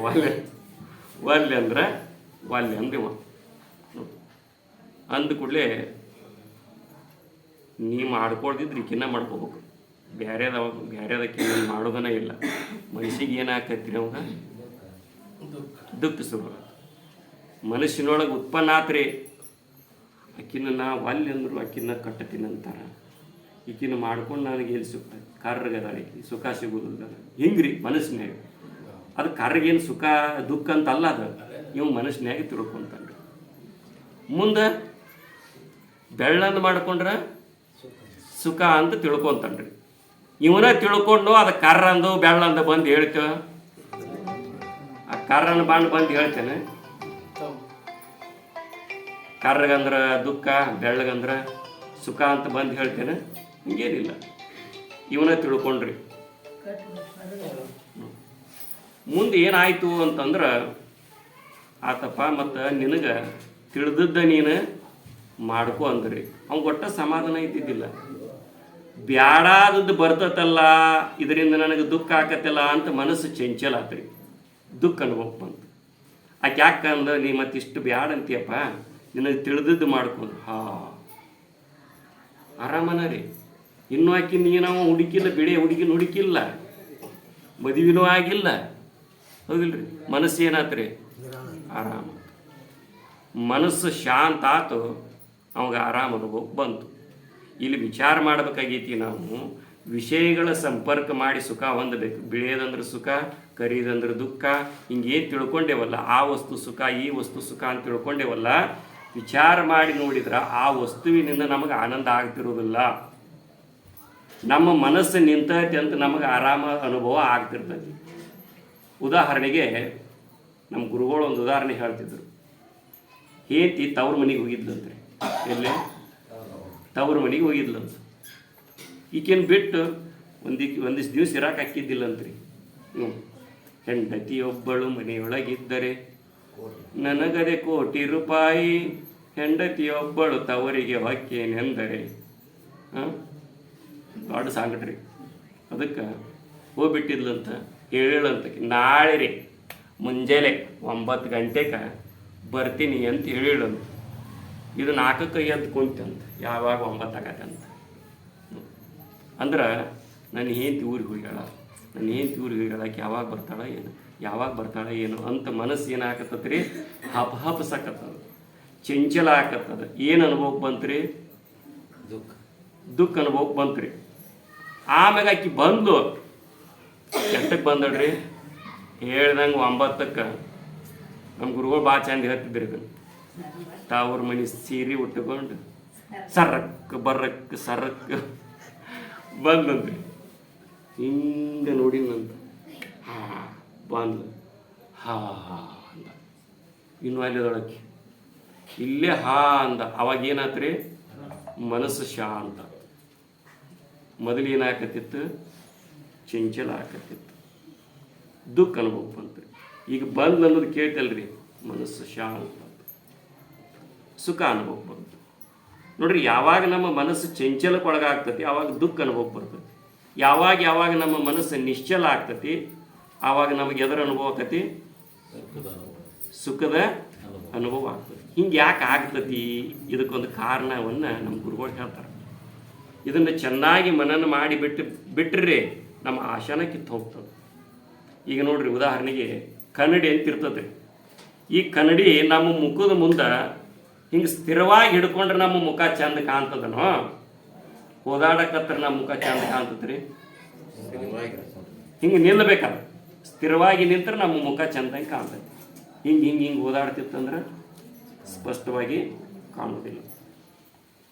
A: ವಾಲ್ಯ ಅಂದ್ರೆ ಅಂದಿವ ಅಂದ ಕೂಡಲೇ ನೀ ಮಾಡ್ಕೊಳ್ದಿದ್ರೆ ಈಕಿನ್ನ ಮಾಡ್ಕೋಬೇಕು, ಬ್ಯಾರೆದಕ್ಕೆ ಮಾಡೋದನ ಇಲ್ಲ. ಮನುಷ್ಯಗೆ ಏನಾಕತ್ರಿ ಅವಾಗ ದುಃಖ ಶುರು, ಮನುಷ್ಯನೊಳಗೆ ಉತ್ಪನ್ನ ಆತ್ರಿ. ಅಕ್ಕಿನ ನಾ ವಾಲ್ಯ ಅಂದ್ರು ಅಕ್ಕಿನ ಕಟ್ಟತೀನಿ ಅಂತಾರೆ, ಈಕಿನ ಮಾಡ್ಕೊಂಡು ನನಗೆ ಎಲ್ಲಿ ಸುಖ, ಕರ್ರಗದಾಳಿಕೆ ಸುಖ ಸಿಗೋದಿಲ್ಲ ಹಿಂಗ್ರಿ ಮನಸ್ಸಿನಾಗ. ಅದು ಕರ್ರಗೇನು ಸುಖ ದುಃಖ ಅಂತಲ್ಲ, ಅದು ಇವ್ ಮನಸ್ಸಿನಾಗ ತಿಳ್ಕೊಂತಾನ್ರಿ. ಮುಂದೆ ಬೆಳ್ಳಂದು ಮಾಡ್ಕೊಂಡ್ರೆ ಸುಖ ಅಂತ ತಿಳ್ಕೊಂತಾನ್ರಿ. ಇವನ ತಿಳ್ಕೊಂಡು ಅದು ಕರ್ರಂದು ಬೆಳ್ಳಂದ ಬಂದು ಹೇಳ್ತೇವ, ಆ ಕರ್ರನ ಬಂದು ಹೇಳ್ತೇನೆ. ಕರ್ರಗಂದ್ರೆ ದುಃಖ, ಬೆಳ್ಳಗಂದ್ರೆ ಸುಖ ಅಂತ ಬಂದು ಹೇಳ್ತೇನೆ, ಹಿಂಗೇನಿಲ್ಲ. ಇವನ ತಿಳ್ಕೊಂಡ್ರಿ. ಮುಂದೆ ಏನಾಯ್ತು ಅಂತಂದ್ರೆ, ಆತಪ್ಪ ಮತ್ತು ನಿನಗೆ ತಿಳಿದದ್ದ ನೀನು ಮಾಡ್ಕೊ ಅಂದ್ರಿ. ಅವ್ನು ಒಟ್ಟ ಸಮಾಧಾನ ಇದ್ದಿದ್ದಿಲ್ಲ. ಬ್ಯಾಡಾದದ್ದು ಬರ್ತತಲ್ಲ, ಇದರಿಂದ ನನಗೆ ದುಃಖ ಆಕತ್ತಲ್ಲ ಅಂತ ಮನಸ್ಸು ಚಂಚಲ ಆತ್ರಿ, ದುಃಖ ಅನುಭವ ಬಂತು. ಆಕೆ ಯಾಕೆ ಅಂದ, ನೀ ಮತ್ತಿಷ್ಟು ಬ್ಯಾಡ ಅಂತೀಯಪ್ಪ, ನಿನಗೆ ತಿಳಿದದ್ದು ಮಾಡ್ಕೊಂಡು ಆರಾಮನ ರೀ. ಇನ್ನೂ ಆಕಿ ನಾವು ಹುಡುಕಿಲ್ಲ, ಬಿಳಿ ಹುಡುಗಿನ ಹುಡುಕಿಲ್ಲ, ಮದುವೆನೂ ಆಗಿಲ್ಲ, ಹೌದಿಲ್ರಿ. ಮನಸ್ಸು ಏನಾತ್ರಿ ಆರಾಮ, ಮನಸ್ಸು ಶಾಂತ ಆತು, ಅವಾಗ ಆರಾಮ ಅನುಭವ ಬಂತು. ಇಲ್ಲಿ ವಿಚಾರ ಮಾಡಬೇಕಾಗೈತಿ, ನಾವು ವಿಷಯಗಳ ಸಂಪರ್ಕ ಮಾಡಿ ಸುಖ ಹೊಂದಬೇಕು. ಬಿಳಿಯದಂದ್ರೆ ಸುಖ, ಕರಿಯದಂದ್ರೆ ದುಃಖ, ಹಿಂಗೇನು ತಿಳ್ಕೊಂಡೇವಲ್ಲ, ಆ ವಸ್ತು ಸುಖ ಈ ವಸ್ತು ಸುಖ ಅಂತ ತಿಳ್ಕೊಂಡೇವಲ್ಲ, ವಿಚಾರ ಮಾಡಿ ನೋಡಿದ್ರೆ ಆ ವಸ್ತುವಿನಿಂದ ನಮಗೆ ಆನಂದ ಆಗ್ತಿರೋದಿಲ್ಲ. ನಮ್ಮ ಮನಸ್ಸು ನಿಂತೈತಿ ಅಂತ ನಮಗೆ ಆರಾಮ ಅನುಭವ ಆಗ್ತಿರ್ತೈತಿ. ಉದಾಹರಣೆಗೆ ನಮ್ಮ ಗುರುಗಳು ಒಂದು ಉದಾಹರಣೆ ಹೇಳ್ತಿದ್ರು. ಹೇತಿ ತವ್ರ ಮನೆಗೆ ಹೋಗಿದ್ಲಂತ್ರಿ. ಎಲ್ಲೇ ತವ್ರ ಮನೆಗೆ ಹೋಗಿದ್ಲಂತ. ಈಕೇನು ಬಿಟ್ಟು ಒಂದಿಷ್ಟು ದಿವಸ ಇರಾಕ ಹಾಕಿದ್ದಿಲ್ಲಂತ್ರಿ. ಹೆಂಡತಿಯೊಬ್ಬಳು ಮನೆಯೊಳಗಿದ್ದರೆ ನನಗದೆ ಕೋಟಿ ರೂಪಾಯಿ, ಹೆಂಡತಿಯೊಬ್ಬಳು ತವರಿಗೆ ಹೊಕ್ಕೇನೆಂದರೆ ದೊಡ್ಡ ಸಾಂಗಟ್ರಿ. ಅದಕ್ಕೆ ಹೋಗ್ಬಿಟ್ಟಿದ್ಲಂತ. ಹೇಳಂತಕ್ಕೆ ನಾಳೆ ರೀ ಮುಂಜಾನೆ 9 ಗಂಟೆಗೆ ಬರ್ತೀನಿ ಅಂತ ಹೇಳಿಳಂತ. ಇದು 4ಕ್ಕೆ ಎದ್ದು ಕುಂತಂತ, ಯಾವಾಗ 9 ಆಗತ್ತಂತ. ಅಂದ್ರೆ ನನ್ನ ಹೆಂಡತಿ ಊರಿಗೆ ಹೋಗ್ಯಾಳ, ನನ್ನ ಹೆಂಡತಿ ಊರಿಗೆ ಹೋಗ್ಯಾಳಕ್ಕೆ ಯಾವಾಗ ಬರ್ತಾಳ ಏನು ಅಂತ ಮನಸ್ಸು ಏನಾಗತ್ತದ ರೀ, ಹಪಹಪಸಾಕತ್ತದ, ಚಂಚಲ ಆಕತ್ತದ. ಏನು ಅನುಭವಕ್ಕೆ ಬಂತ್ರಿ, ದುಃಖ ಅನುಭವಕ್ಕೆ ಬಂತ್ರಿ. ಆಮ್ಯಾಗ ಆಕಿ ಬಂದು ಎಷ್ಟಕ್ಕೆ ಬಂದಳ್ರಿ, ಹೇಳ್ದಂಗೆ 9ಕ್ಕೆ. ನಮ್ಮ ಗುರುಗಳು ಭಾಳ ಚಂದ ಹೇಳ್ತಿದ್ರಿ, ಇದನ್ನು ತಾವ್ರ ಮನೆ ಸೀರೆ ಉಟ್ಕೊಂಡು ಸರಕ್ಕೆ ಬಂದಂದ್ರಿ. ಹಿಂಗೆ ನೋಡಿನಂತ, ಬಂದು ಅಂದ. ಇನ್ನು ಅಲ್ಲಿದೊಳಕ್ಕೆ ಇಲ್ಲೇ ಅಂದ. ಅವಾಗ ಏನಾತ್ರಿ, ಮನಸ್ಸು ಶಾಂತ. ಮೊದಲು ಏನಾಕತ್ತಿತ್ತು, ಚಂಚಲ ಆಕತ್ತಿತ್ತು, ದುಃಖ ಅನುಭವ ಬಂತ್ರಿ. ಈಗ ಬಂದು ಅನ್ನೋದು ಕೇಳ್ತಲ್ರಿ, ಮನಸ್ಸು ಶಾಂತ, ಸುಖ ಅನುಭವ ಬಂತು. ನೋಡ್ರಿ, ಯಾವಾಗ ನಮ್ಮ ಮನಸ್ಸು ಚಂಚಲಕ್ಕೊಳಗಾಗ್ತತಿ ಆವಾಗ ದುಃಖ ಅನುಭವ ಬರ್ತತಿ. ಯಾವಾಗ ನಮ್ಮ ಮನಸ್ಸು ನಿಶ್ಚಲ ಆಗ್ತತಿ ಆವಾಗ ನಮಗೆ ಎದರ ಅನುಭವ ಆಕತಿ, ಸುಖದ ಅನುಭವ ಆಗ್ತದೆ. ಹಿಂಗೆ ಯಾಕೆ ಆಗ್ತತಿ, ಇದಕ್ಕೊಂದು ಕಾರಣವನ್ನು ನಮ್ಮ ಗುರುಗಳು ಹೇಳ್ತಾರೆ. ಇದನ್ನು ಚೆನ್ನಾಗಿ ಮನನ ಮಾಡಿ ಬಿಟ್ಟರೆ ನಮ್ಮ ಆಶಾನ ಕಿತ್ತು ಹೋಗ್ತದೆ. ಈಗ ನೋಡ್ರಿ, ಉದಾಹರಣೆಗೆ ಕನ್ನಡಿ ಅಂತಿರ್ತದೆ. ಈ ಕನ್ನಡಿ ನಮ್ಮ ಮುಖದ ಮುಂದೆ ಹಿಂಗೆ ಸ್ಥಿರವಾಗಿ ಹಿಡ್ಕೊಂಡ್ರೆ ನಮ್ಮ ಮುಖ ಚಂದ ಕಾಣ್ತದನೋ, ಓದಾಡಕತ್ರ ನಮ್ಮ ಮುಖ ಚಂದ ಕಾಣ್ತದ್ರಿ. ಹಿಂಗೆ ನಿಲ್ಲಬೇಕಲ್ಲ, ಸ್ಥಿರವಾಗಿ ನಿಂತ್ರೆ ನಮ್ಮ ಮುಖ ಚಂದಂಗೆ ಕಾಣ್ತದೆ. ಹಿಂಗೆ ಓದಾಡ್ತಿತ್ತಂದ್ರೆ ಸ್ಪಷ್ಟವಾಗಿ ಕಾಣೋದಿಲ್ಲ.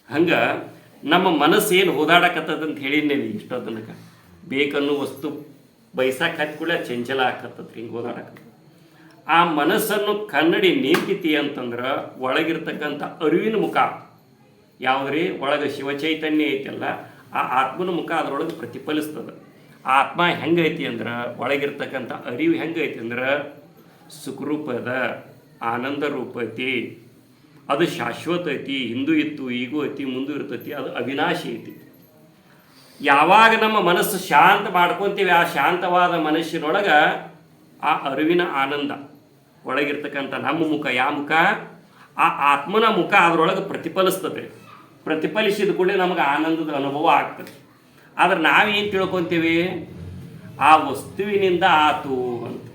A: ಹಂಗೆ ನಮ್ಮ ಮನಸ್ಸು ಏನು ಓದಾಡಕತ್ತದಂತ ಹೇಳಿದ್ನೇವಿ ಇಷ್ಟೋ ತನಕ, ಬೇಕನ್ನೋ ವಸ್ತು ಬೈಸಾಕ ಹತ್ಕೊಳ್ಳೆ ಚಂಚಲ ಆಕತ್ತದ್ರಿ, ಹಿಂಗೆ ಓದಾಡಕತ್ತ. ಆ ಮನಸ್ಸನ್ನು ಕನ್ನಡಿ ನಿಂತಿತಿ ಅಂತಂದ್ರೆ ಒಳಗಿರ್ತಕ್ಕಂಥ ಅರಿವಿನ ಮುಖ ಯಾವುದ್ರಿ ಒಳಗೆ ಶಿವಚೈತನ್ಯ ಐತಲ್ಲ ಆ ಆತ್ಮನ ಮುಖ ಅದರೊಳಗೆ ಪ್ರತಿಫಲಿಸ್ತದೆ. ಆತ್ಮ ಹೆಂಗೈತಿ ಅಂದ್ರೆ ಒಳಗಿರ್ತಕ್ಕಂಥ ಅರಿವು ಹೆಂಗೈತಿ ಅಂದ್ರೆ ಸುಖರೂಪದ ಆನಂದ ರೂಪ ಐತಿ, ಅದು ಶಾಶ್ವತ ಐತಿ, ಹಿಂದೂ ಇತ್ತು ಈಗೂ ಐತಿ ಮುಂದೂ ಇರ್ತೈತಿ, ಅದು ಅವಿನಾಶಿ ಐತಿ. ಯಾವಾಗ ನಮ್ಮ ಮನಸ್ಸು ಶಾಂತ ಮಾಡ್ಕೊತೀವಿ ಆ ಶಾಂತವಾದ ಮನಸ್ಸಿನೊಳಗೆ ಆ ಅರಿವಿನ ಆನಂದ ಒಳಗಿರ್ತಕ್ಕಂಥ ನಮ್ಮ ಮುಖ ಯಾವ ಮುಖ ಆ ಆತ್ಮನ ಮುಖ ಅದರೊಳಗೆ ಪ್ರತಿಫಲಿಸ್ತದೆ. ಪ್ರತಿಫಲಿಸಿದ ಕೂಡಲೇ ನಮಗೆ ಆನಂದದ ಅನುಭವ ಆಗ್ತದೆ. ಆದ್ರೆ ನಾವೇನು ತಿಳ್ಕೊತೀವಿ ಆ ವಸ್ತುವಿನಿಂದ ಆತು ಅಂತ.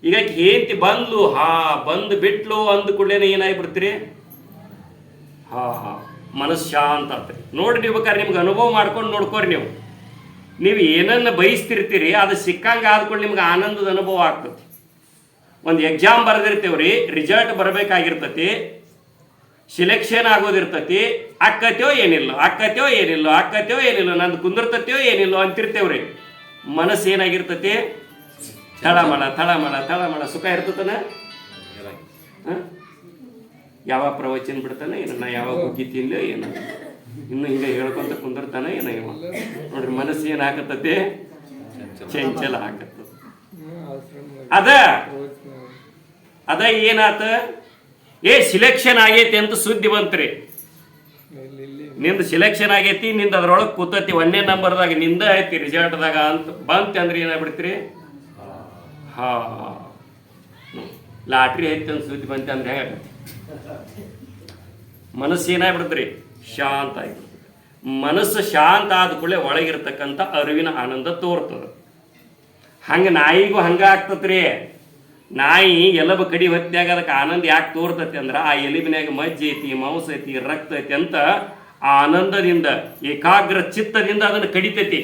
A: ಈಗ ಹೇಂತಿ ಬಂದ್ಲು ಬಂದು ಬಿಟ್ಲು ಅಂದ ಕೂಡಲೇ ಏನಾಗಿಬಿಡ್ತೀರಿ ಮನಸ್ಸು ಶಾಂತ ಆಗ್ತದೆ. ನೋಡಿ ನೀವು ಬೇಕಾದ್ರೆ ನಿಮ್ಗೆ ಅನುಭವ ಮಾಡ್ಕೊಂಡು ನೋಡ್ಕೋರಿ. ನೀವು ಏನನ್ನು ಬಯಸ್ತಿರ್ತೀರಿ ಅದು ಸಿಕ್ಕಂಗೆ ಆದ್ಕೊಂಡು ನಿಮ್ಗೆ ಆನಂದದ ಅನುಭವ ಆಗ್ತದೆ. ಒಂದು ಎಕ್ಸಾಮ್ ಬರೆದಿರ್ತೇವ್ರಿ, ರಿಸಲ್ಟ್ ಬರಬೇಕಾಗಿರ್ತತಿ, ಸಿಲೆಕ್ಷನ್ ಆಗೋದಿರ್ತತಿ, ಅಕ್ಕತ್ಯೋ ಏನಿಲ್ಲ ನಂದು ಕುಂದಿರ್ತತ್ಯೋ ಏನಿಲ್ಲೋ ಅಂತಿರ್ತೇವ್ರಿ. ಮನಸ್ಸು ಏನಾಗಿರ್ತತಿ ಥಳಮಳ ಸುಖ ಇರ್ತತನ. ಯಾವಾಗ ಪ್ರವಚನ ಬಿಡ್ತಾನೆ ಏನನ್ನ ಯಾವಾಗ ಹುಗ್ಗಿ ತಿಂದ ಏನ ಇನ್ನು ಹಿಂಗೆ ಹೇಳ್ಕೊಂತ ಕುಂದಿರ್ತಾನೆ ಏನ ಇವ ನೋಡ್ರಿ. ಮನಸ್ಸು ಏನು ಹಾಕತ್ತತಿ ಚಂಚಲ ಹಾಕತ್ತ. ಅದ ಏನಾತ ಸಿಲೆಕ್ಷನ್ ಆಗೈತಿ ಅಂತ ಸುದ್ದಿ ಬಂತ್ರಿ. ನಿಂದು ಸಿಲೆಕ್ಷನ್ ಆಗೈತಿ, ನಿಂದು ಅದ್ರೊಳಗೆ ಕೂತತಿ 1ನೇ ನಂಬರ್ದಾಗ ನಿಂದ ಐತಿ ರಿಸಲ್ಟ್ದಾಗ ಅಂತ ಬಂತ ಅಂದ್ರೆ ಏನಾಗ್ಬಿಡ್ತೀರಿ ಲಾಟ್ರಿ ಐತಿ ಅಂತ ಸುದ್ದಿ ಬಂತೆ ಅಂದ್ರೆ ಹೇಗಾಗತ್ತೆ ಮನಸ್ಸು ಏನಾಗ್ಬಿಡ್ತೀರಿ ಶಾಂತ ಆಗಿಬಿಡ್ತದೆ. ಮನಸ್ಸು ಶಾಂತ ಆದ ಕೂಡಲೇ ಒಳಗಿರ್ತಕ್ಕಂಥ ಅರಿವಿನ ಆನಂದ ತೋರ್ತದೆ. ಹಂಗೆ ನಾಯಿಗೂ ಹಂಗೆ ಆಗ್ತತ್ರಿ. ನಾಯಿ ಎಲಬ ಕಡಿ ಹೊತ್ನ್ಯಾಗ ಅದಕ್ಕೆ ಆನಂದ ಯಾಕೆ ತೋರ್ತತಿ ಅಂದ್ರೆ ಆ ಎಲುಬಿನಾಗ ಮಜ್ಜೆ ಐತಿ, ಮಾಂಸ ಐತಿ, ರಕ್ತ ಐತಿ ಅಂತ ಆ ಆನಂದದಿಂದ ಏಕಾಗ್ರ ಚಿತ್ತದಿಂದ ಅದನ್ನು ಕಡಿತೈತಿ.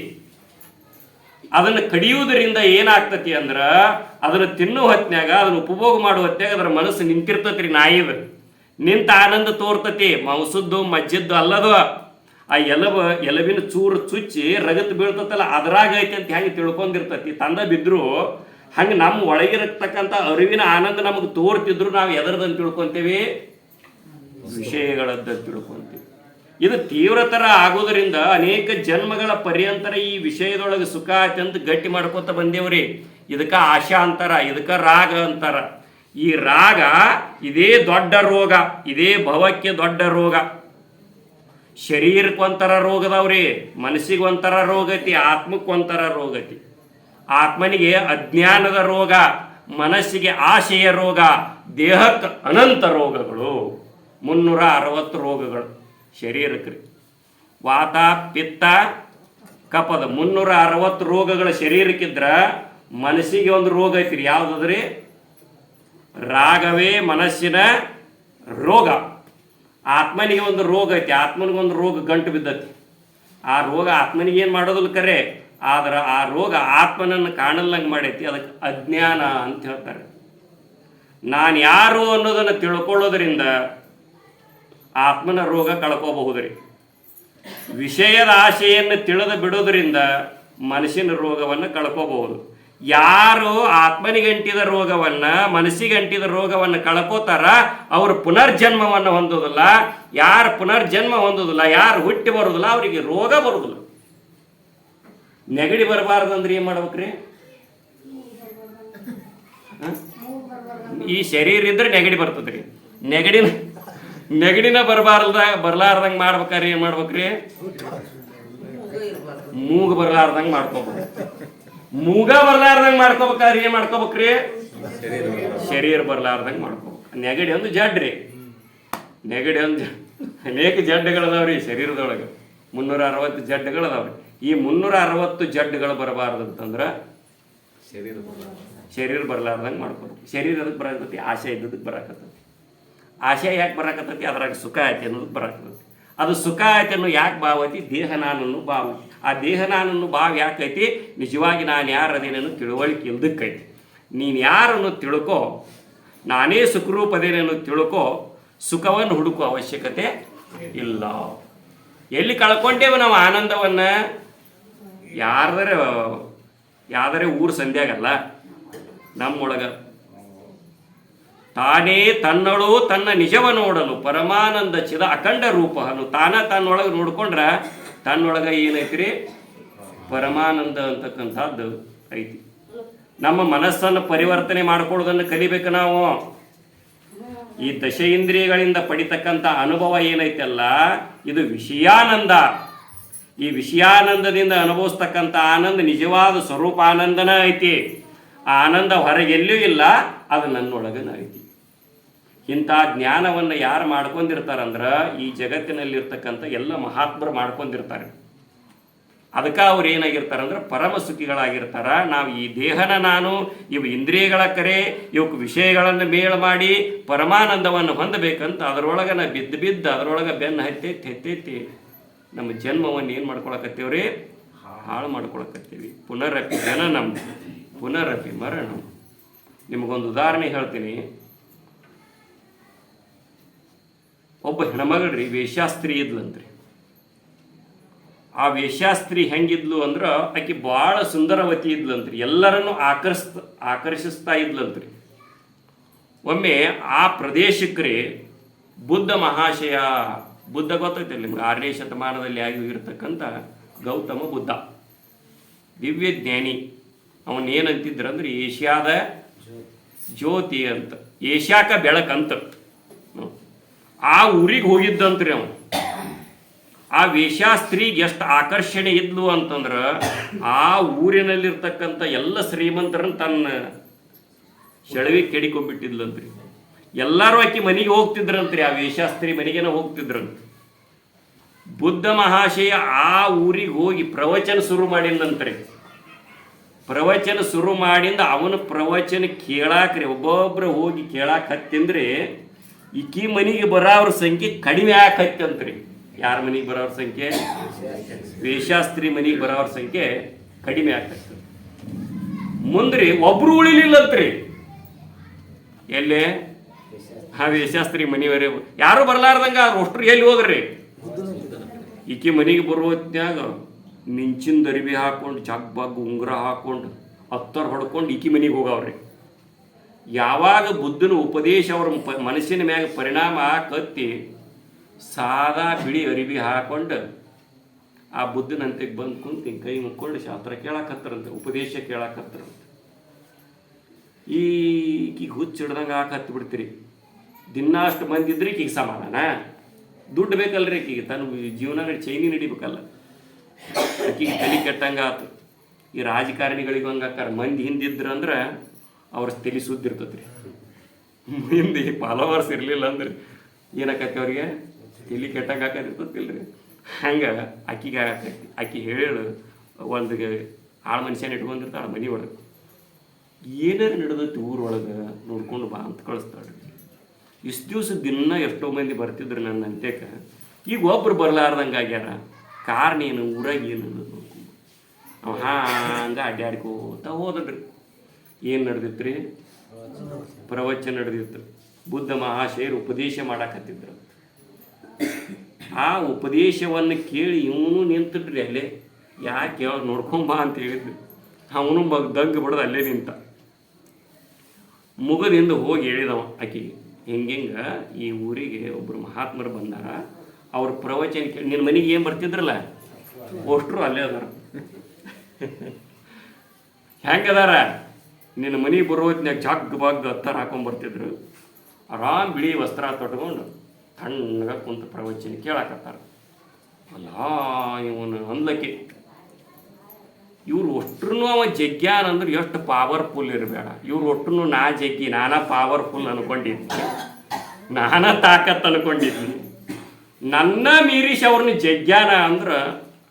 A: ಅದನ್ನು ಕಡಿಯುವುದರಿಂದ ಏನಾಗ್ತತಿ ಅಂದ್ರೆ ಅದನ್ನು ತಿನ್ನೋ ಹೊತ್ನ್ಯಾಗ ಅದನ್ನು ಉಪಭೋಗ ಮಾಡುವ ಹೊತ್ನ್ಯಾಗ ಅದರ ಮನಸ್ಸು ನಿಂತಿರ್ತತಿ ರೀ. ನಾಯಿದು ನಿಂತ ಆನಂದ ತೋರ್ತತಿ, ಮಾಂಸದ್ದು ಮಜ್ಜದ್ದು ಅಲ್ಲದು. ಆ ಎಲಬಿನ ಚೂರು ಚುಚ್ಚಿ ರಗತ್ ಬೀಳ್ತತ್ತಲ್ಲ ಅದ್ರಾಗ ಐತಿ ಅಂತ ಹೆಂಗೆ ತಿಳ್ಕೊಂಡಿರ್ತತಿ. ತಂದ ಬಿದ್ರು ಹಂಗೆ ನಮ್ಮ ಒಳಗಿರತಕ್ಕಂಥ ಅರಿವಿನ ಆನಂದ ನಮಗೆ ತೋರ್ತಿದ್ರು ನಾವು ಎದರದಂತ ತಿಳ್ಕೊತೀವಿ ವಿಷಯಗಳದ್ದಂತ ತಿಳ್ಕೊತೀವಿ. ಇದು ತೀವ್ರತರ ಆಗೋದರಿಂದ ಅನೇಕ ಜನ್ಮಗಳ ಪರ್ಯಂತರ ಈ ವಿಷಯದೊಳಗೆ ಸುಖ ಅತ್ಯಂತ ಗಟ್ಟಿ ಮಾಡ್ಕೊತ ಬಂದೇವ್ರಿ. ಇದಕ್ಕೆ ಆಶಾ ಅಂತಾರ, ಇದಕ್ಕೆ ರಾಗ ಅಂತಾರ. ಈ ರಾಗ ಇದೇ ದೊಡ್ಡ ರೋಗ, ಇದೇ ಭವಕ್ಕೆ ದೊಡ್ಡ ರೋಗ. ಶರೀರಕ್ಕೊಂಥರ ರೋಗದವ್ರಿ, ಮನಸ್ಸಿಗೆ ಒಂಥರ ರೋಗ ಐತಿ, ಆತ್ಮಕ್ಕೊಂಥರ ರೋಗ ಐತಿ. ಆತ್ಮನಿಗೆ ಅಜ್ಞಾನದ ರೋಗ, ಮನಸ್ಸಿಗೆ ಆಶೆಯ ರೋಗ, ದೇಹಕ್ಕೆ ಅನಂತ ರೋಗಗಳು 360 ರೋಗಗಳು ಶರೀರಕ್ಕೆ. ವಾತ ಪಿತ್ತ ಕಫದ 360 ರೋಗಗಳ ಶರೀರಕ್ಕಿದ್ರ ಮನಸ್ಸಿಗೆ ಒಂದು ರೋಗ ಐತ್ರಿ. ಯಾವುದ್ರಿ ರಾಗವೇ ಮನಸ್ಸಿನ ರೋಗ. ಆತ್ಮನಿಗೆ ಒಂದು ರೋಗ ಐತಿ, ಆತ್ಮನಿಗೊಂದು ರೋಗ ಗಂಟು ಬಿದ್ದತಿ. ಆ ರೋಗ ಆತ್ಮನಿಗೆ ಏನು ಮಾಡೋದಿಲ್ಲ ಕರೆ, ಆದ್ರೆ ಆ ರೋಗ ಆತ್ಮನನ್ನು ಕಾಣಲ್ಲಂಗೆ ಮಾಡೈತಿ. ಅದಕ್ಕೆ ಅಜ್ಞಾನ ಅಂತ ಹೇಳ್ತಾರೆ. ನಾನು ಯಾರು ಅನ್ನೋದನ್ನು ತಿಳ್ಕೊಳ್ಳೋದ್ರಿಂದ ಆತ್ಮನ ರೋಗ ಕಳ್ಕೋಬಹುದ್ರಿ. ವಿಷಯದ ಆಶೆಯನ್ನು ತಿಳಿದು ಬಿಡೋದ್ರಿಂದ ಮನಸ್ಸಿನ ರೋಗವನ್ನು ಕಳ್ಕೋಬಹುದು. ಯಾರು ಆತ್ಮನಿಗಂಟಿದ ರೋಗವನ್ನು ಮನಸ್ಸಿಗಂಟಿದ ರೋಗವನ್ನು ಕಳ್ಕೋತಾರ ಅವರು ಪುನರ್ಜನ್ಮವನ್ನು ಹೊಂದೋದಿಲ್ಲ. ಯಾರು ಪುನರ್ಜನ್ಮ ಹೊಂದೋದಿಲ್ಲ, ಯಾರು ಹುಟ್ಟಿ ಬರೋದಿಲ್ಲ ಅವರಿಗೆ ರೋಗ ಬರೋದಿಲ್ಲ. ನೆಗಡಿ ಬರಬಾರ್ದಂದ್ರೆ ಏನು ಮಾಡ್ಬೇಕ್ರಿ? ಈ ಶರೀರ ಇದ್ರೆ ನೆಗಡಿ ಬರ್ತದ್ರಿ. ನೆಗಡಿನ ಬರ್ಲಾರ್ದಂಗೆ ಮಾಡ್ಬೇಕಾದ್ರೆ ಏನು ಮಾಡ್ಬೇಕ್ರಿ? ಮೂಗು ಬರ್ಲಾರ್ದಂಗೆ ಮಾಡ್ಕೋಬೇಕು. ಮೂಗ ಬರ್ಲಾರ್ದಂಗೆ ಮಾಡ್ಕೋಬೇಕಾದ್ರೆ ಏನು ಮಾಡ್ಕೋಬೇಕ್ರಿ? ಶರೀರ ಬರ್ಲಾರ್ದಂಗೆ ಮಾಡ್ಕೋಬೇಕು. ನೆಗಡಿ ಒಂದು ಜಡ್ರಿ. ನೆಗಡಿ ಒಂದು ಅನೇಕ ಜಡ್ಡುಗಳದಾವ್ರಿ ಶರೀರದೊಳಗೆ. 360 ಜಡ್ಡುಗಳದಾವ್ರಿ. ಈ 360 ಜಡ್ಡುಗಳು ಬರಬಾರ್ದು ಅಂತಂದ್ರೆ ಶರೀರ ಬರ್ಲಾರ್ದಂಗೆ ಮಾಡ್ಕೋಬೇಕು. ಶರೀರ ಅದಕ್ಕೆ ಬರಾಕತ್ತೈತಿ, ಆಸೆ ಇದ್ದದಕ್ಕೆ ಬರಾಕತ್ತೈತಿ. ಆಸೆ ಯಾಕೆ ಬರಾಕತ್ತೈತಿ? ಅದ್ರಾಗ ಸುಖ ಐತಿ ಅನ್ನೋದಕ್ಕೆ ಬರಾಕತ್ತೈತಿ. ಅದು ಸುಖ ಐತಿ ಅನ್ನೋ ಯಾಕೆ ಭಾವ ಐತಿ? ದೇಹ ನಾನನ್ನು ಭಾವ. ಆ ದೇಹ ನಾನನ್ನು ಭಾವ ಯಾಕೈತಿ? ನಿಜವಾಗಿ ನಾನು ಯಾರು ಅದೇನೇನು ತಿಳುವಳಿಕೆ ಇಲ್ದಕ್ಕೈತಿ. ನೀನು ಯಾರನ್ನು ತಿಳ್ಕೊ, ನಾನೇ ಸುಖರೂಪದೇನೇನು ತಿಳ್ಕೊ, ಸುಖವನ್ನು ಹುಡುಕೋ ಅವಶ್ಯಕತೆ ಇಲ್ಲ. ಎಲ್ಲಿ ಕಳ್ಕೊಂಡೇವು ನಾವು ಆನಂದವನ್ನು? ಯಾವ್ದಾರೆ ಊರು ಸಂಧ್ಯಾಗಲ್ಲ ನಮ್ಮೊಳಗೆ ತಾನೇ ತನ್ನಳು ತನ್ನ ನಿಜವ ನೋಡಲು ಪರಮಾನಂದ ಚಿದ ಅಖಂಡ ರೂಪನು ತನ್ನೊಳಗೆ ನೋಡ್ಕೊಂಡ್ರ ತನ್ನೊಳಗೆ ಏನೈತ್ರಿ ಪರಮಾನಂದ ಅಂತಕ್ಕಂಥದ್ದು ಐತಿ. ನಮ್ಮ ಮನಸ್ಸನ್ನು ಪರಿವರ್ತನೆ ಮಾಡ್ಕೊಳ್ಳೋದನ್ನು ಕಲಿಬೇಕು ನಾವು. ಈ ದಶ ಇಂದ್ರಿಯಗಳಿಂದ ಪಡಿತಕ್ಕಂಥ ಅನುಭವ ಏನೈತಲ್ಲ ಇದು ವಿಷಯಾನಂದ. ಈ ವಿಷಯಾನಂದದಿಂದ ಅನುಭವಿಸ್ತಕ್ಕಂಥ ಆನಂದ ನಿಜವಾದ ಸ್ವರೂಪ ಆನಂದನ ಐತಿ. ಆ ಆನಂದ ಹೊರಗೆಲ್ಲೂ ಇಲ್ಲ, ಅದು ನನ್ನೊಳಗನ ಐತಿ. ಇಂಥ ಜ್ಞಾನವನ್ನು ಯಾರು ಮಾಡ್ಕೊಂಡಿರ್ತಾರಂದ್ರೆ ಈ ಜಗತ್ತಿನಲ್ಲಿರ್ತಕ್ಕಂಥ ಎಲ್ಲ ಮಹಾತ್ಮರು ಮಾಡ್ಕೊಂಡಿರ್ತಾರೆ. ಅದಕ್ಕೆ ಅವ್ರು ಏನಾಗಿರ್ತಾರಂದ್ರೆ ಪರಮ ಸುಖಿಗಳಾಗಿರ್ತಾರ. ನಾವು ಈ ದೇಹನ ನಾನು ಇವು ಇಂದ್ರಿಯಗಳ ಕರೆ ಇವಕ್ಕೆ ವಿಷಯಗಳನ್ನು ಮೇಳ ಮಾಡಿ ಪರಮಾನಂದವನ್ನು ಹೊಂದಬೇಕಂತ ಅದರೊಳಗೆ ನಾವು ಬಿದ್ದು ಅದರೊಳಗೆ ಬೆನ್ನು ಹೆತ್ತೆತ್ತಿ ನಮ್ಮ ಜನ್ಮವನ್ನು ಏನು ಮಾಡ್ಕೊಳಕತ್ತೀವ್ರಿ, ಹಾಳು ಮಾಡ್ಕೊಳಕತ್ತೀವಿ. ಪುನರಪಿ ಜನನಂ ಪುನರಪಿ ಮರಣಂ. ನಿಮಗೊಂದು ಉದಾಹರಣೆ ಹೇಳ್ತೀನಿ. ಒಬ್ಬ ಹೆಣ್ಮಗಳ್ರಿ ವೇಶ್ಯಾಸ್ತ್ರೀ ಇದ್ಲಂತ್ರಿ. ಆ ವೇಶ್ಯಾಸ್ತ್ರೀ ಹೆಂಗಿದ್ಲು ಅಂದ್ರೆ ಆಕೆ ಭಾಳ ಸುಂದರವತಿ ಇದ್ಲಂತ್ರಿ. ಎಲ್ಲರನ್ನು ಆಕರ್ಷಿಸ್ತಾ ಇದ್ಲಂತ್ರಿ. ಒಮ್ಮೆ ಆ ಪ್ರದೇಶಕ್ಕೆ ಬುದ್ಧ ಮಹಾಶಯ, ಬುದ್ಧ ಗೊತ್ತೈತೆ ನಿಮ್ಗೆ, 6ನೇ ಶತಮಾನದಲ್ಲಿ ಆಗಿರ್ತಕ್ಕಂಥ ಗೌತಮ ಬುದ್ಧ, ದಿವ್ಯ ಜ್ಞಾನಿ. ಅವನೇನಂತಿದ್ರಂದ್ರೆ ಏಷ್ಯಾದ ಜ್ಯೋತಿ ಅಂತ, ಏಷ್ಯಾಕ ಬೆಳಕಂತ. ಆ ಊರಿಗೆ ಹೋಗಿದ್ದಂತ್ರಿ ಅವನು. ಆ ವೇಶ್ಯಾಸ್ತ್ರೀಗೆ ಎಷ್ಟು ಆಕರ್ಷಣೆ ಇದ್ಲು ಅಂತಂದ್ರೆ ಆ ಊರಿನಲ್ಲಿರ್ತಕ್ಕಂಥ ಎಲ್ಲ ಶ್ರೀಮಂತರನ್ನು ತನ್ನ ಸೆಳವಿ ಕೆಡಿಕೊಂಡ್ಬಿಟ್ಟಿದ್ಲಂತ್ರಿ. ಎಲ್ಲರೂ ಆಕಿ ಮನೆಗೆ ಹೋಗ್ತಿದ್ರಂತ್ರಿ, ಆ ವೇಶ್ಯಾಸ್ತ್ರೀ ಮನೆಗೇನ ಹೋಗ್ತಿದ್ರಂತ. ಬುದ್ಧ ಮಹಾಶಯ ಆ ಊರಿಗೆ ಹೋಗಿ ಪ್ರವಚನ ಶುರು ಮಾಡಿದಂತ್ರಿ. ಪ್ರವಚನ ಶುರು ಮಾಡಿಂದ ಅವನ ಪ್ರವಚನ ಕೇಳಾಕ್ರಿ ಒಬ್ಬೊಬ್ರು ಹೋಗಿ ಕೇಳಾಕ ಹತ್ತಿಂದ್ರೆ ಈಕಿ ಮನೆಗೆ ಬರೋವ್ರ ಸಂಖ್ಯೆ ಕಡಿಮೆ ಆಕತ್ತಂತ್ರಿ. ಯಾರ ಮನೆಗೆ ಬರೋವ್ರ ಸಂಖ್ಯೆ? ವೇಶ್ಯಾಸ್ತ್ರೀ ಮನೆಗೆ ಬರೋವ್ರ ಸಂಖ್ಯೆ ಕಡಿಮೆ ಆಗ್ತೈತೆ. ಮುಂದ್ರಿ ಒಬ್ರು ಉಳಿಲಿಲ್ಲಂತ್ರಿ. ಎಲ್ಲೇ ಆ ವೇಶ್ಯಾಸ್ತ್ರೀ ಮನೆಯವರೇ ಯಾರು ಬರ್ಲಾರ್ದಂಗ ಅಷ್ಟ್ರು ಎಲ್ಲಿ ಹೋದ್ರಿ? ಈಕಿ ಮನೆಗೆ ಬರುವ ಹೊತ್ನ್ಯಾಗ ನಿಂಚಿನ ಅರಿವಿ ಹಾಕೊಂಡು ಜಗ್ಬಗ್ ಉಂಗುರ ಹಾಕೊಂಡು ಹತ್ತರ ಹೊಡ್ಕೊಂಡು ಈಕಿ ಮನೆಗೆ ಹೋಗವ್ರಿ. ಯಾವಾಗ ಬುದ್ಧನ ಉಪದೇಶ ಅವ್ರ ಮನಸ್ಸಿನ ಮ್ಯಾಗ ಪರಿಣಾಮ ಕತ್ತಿ ಸಾದಾ ಬಿಳಿ ಅರಿವಿ ಹಾಕೊಂಡು ಆ ಬುದ್ಧನಂತೆಗೆ ಬಂದು ಕುಂತು ಕೈ ಮುಕ್ಕೊಂಡು ಶಾಸ್ತ್ರ ಕೇಳಾಕತ್ತಾರಂತೆ, ಉಪದೇಶ ಕೇಳಾಕತ್ತಾರಂತೆ. ಈಕೀಗ ಹುಚ್ಚಿಡ್ದಂಗೆ ಹಾಕತ್ತಿ ಬಿಡ್ತೀರಿ. ದಿನ ಅಷ್ಟು ಮಂದಿ ಇದ್ರಿ ಈಗೀಗ ಸಮಾಧಾನ, ದುಡ್ಡು ಬೇಕಲ್ರಿ ಈಕೀಗ, ತನ್ನ ಜೀವನ ಚೈನಿ ನಡಿಬೇಕಲ್ಲ. ಆಕಿಗೆ ತಲೆ ಕೆಟ್ಟಂಗೆ ಆತು. ಈ ರಾಜಕಾರಣಿಗಳಿಗೆ ಹಂಗೆ ಹಾಕಾರ, ಮಂದಿ ಹಿಂದಿದ್ರಂದ್ರೆ ಅವ್ರ ತಲೆ ಸುದ್ದಿರ್ತದ್ರಿ. ಹಿಂದೆ ಫಾಲೋವರ್ಸ್ ಇರಲಿಲ್ಲ ಅಂದ್ರೆ ಏನಾಕತಿ ಅವ್ರಿಗೆ ತಲೆ ಕೆಟ್ಟಂಗೆ ಹಾಕೋದಿರ್ತತಿಲ್ರಿ. ಹಂಗೆ ಆಕಿಗೆ ಹಾಕೈತಿ. ಆಕಿ ಹೇಳು ಒಂದು ಆಳು ಮನುಷ್ಯನ ಇಟ್ಕೊಂಡಿರ್ತಾಳೆ ಮನೆ ಒಳಗೆ, ಏನಾರು ನಡೆದೈತಿ ಊರೊಳಗೆ ನೋಡ್ಕೊಂಡು ಬಾ ಅಂತ ಕಳಿಸ್ತಾಳ್ರಿ. ಇಷ್ಟು ದಿವಸ ದಿನ ಎಷ್ಟೋ ಮಂದಿ ಬರ್ತಿದ್ರು ನನ್ನ ಅಂತ್ಯಕ್ಕೆ, ಈಗ ಒಬ್ರು ಬರಲಾರ್ದಂಗೆ ಆಗ್ಯಾರ. ಕಾರಣ ಏನು, ಊರಾಗ ಏನು ಅನ್ನೋದು ನೋಡ್ಕೊಂಡು ಅವ ಹಂಗೆ ಅಡ್ಡಾಡ್ಕೋತ ಹೋದ್ರಿ. ಏನು ನಡೆದಿತ್ತು ರೀ? ಪ್ರವಚನ ನಡೆದಿತ್ತು. ಬುದ್ಧ ಮಹಾಶಯರು ಉಪದೇಶ ಮಾಡಾಕತ್ತಿದ್ರು. ಆ ಉಪದೇಶವನ್ನು ಕೇಳಿ ಇವನು ನಿಂತಿಡ್ರಿ ಅಲ್ಲೇ. ಯಾಕೆ ಅವ್ರು ನೋಡ್ಕೊಂಬ ಅಂತ ಹೇಳಿದ್ರು. ಅವನು ದಂಗ ಬಿಡೋದು ಅಲ್ಲೇ ನಿಂತ. ಮುಗದಿಂದ ಹೋಗಿ ಹೇಳಿದವ ಆಕಿಗೆ, ಹಿಂಗೆ ಈ ಊರಿಗೆ ಒಬ್ಬರು ಮಹಾತ್ಮರು ಬಂದಾರ, ಅವ್ರ ಪ್ರವಚನ ಕೇಳಿ ನಿನ್ನ ಮನೆಗೆ ಏನು ಬರ್ತಿದ್ರಲ್ಲ ಅಷ್ಟರು ಅಲ್ಲೇ ಅದಾರ. ಹೆಂಗದಾರ? ನಿನ್ನ ಮನೆಗೆ ಬರೋತ್ನಾಗ ಜಗ್ ಬಾಗ್ದು ಹತ್ತಾರ ಹಾಕೊಂಡ್ಬರ್ತಿದ್ರು. ಆರಾಮ್ ಬಿಳಿ ವಸ್ತ್ರ ತೊಟ್ಕೊಂಡು ತಣ್ಣಗ ಕುಂತ ಪ್ರವಚನ ಕೇಳಾಕತ್ತಾರ. ಅಲ್ಲ ಇವನು ಅಂದ್ಲಕ್ಕೆ ಇವ್ರು ಒಷ್ಟ್ರೂ ಅವ ಜಗ್ಯಾನ ಅಂದ್ರೆ ಎಷ್ಟು ಪವರ್ಫುಲ್ ಇರಬೇಡ. ಇವ್ರು ಒಟ್ಟು ನಾ ಜಗ್ಗಿ, ನಾನಾ ಪವರ್ಫುಲ್ ಅನ್ಕೊಂಡಿದ್ನಿ, ನಾನಾ ತಾಕತ್ ಅನ್ಕೊಂಡಿದ್ನಿ. ನನ್ನ ಮೀರಿಸಿ ಅವ್ರನ್ನ ಜಗ್ಯಾನ ಅಂದ್ರೆ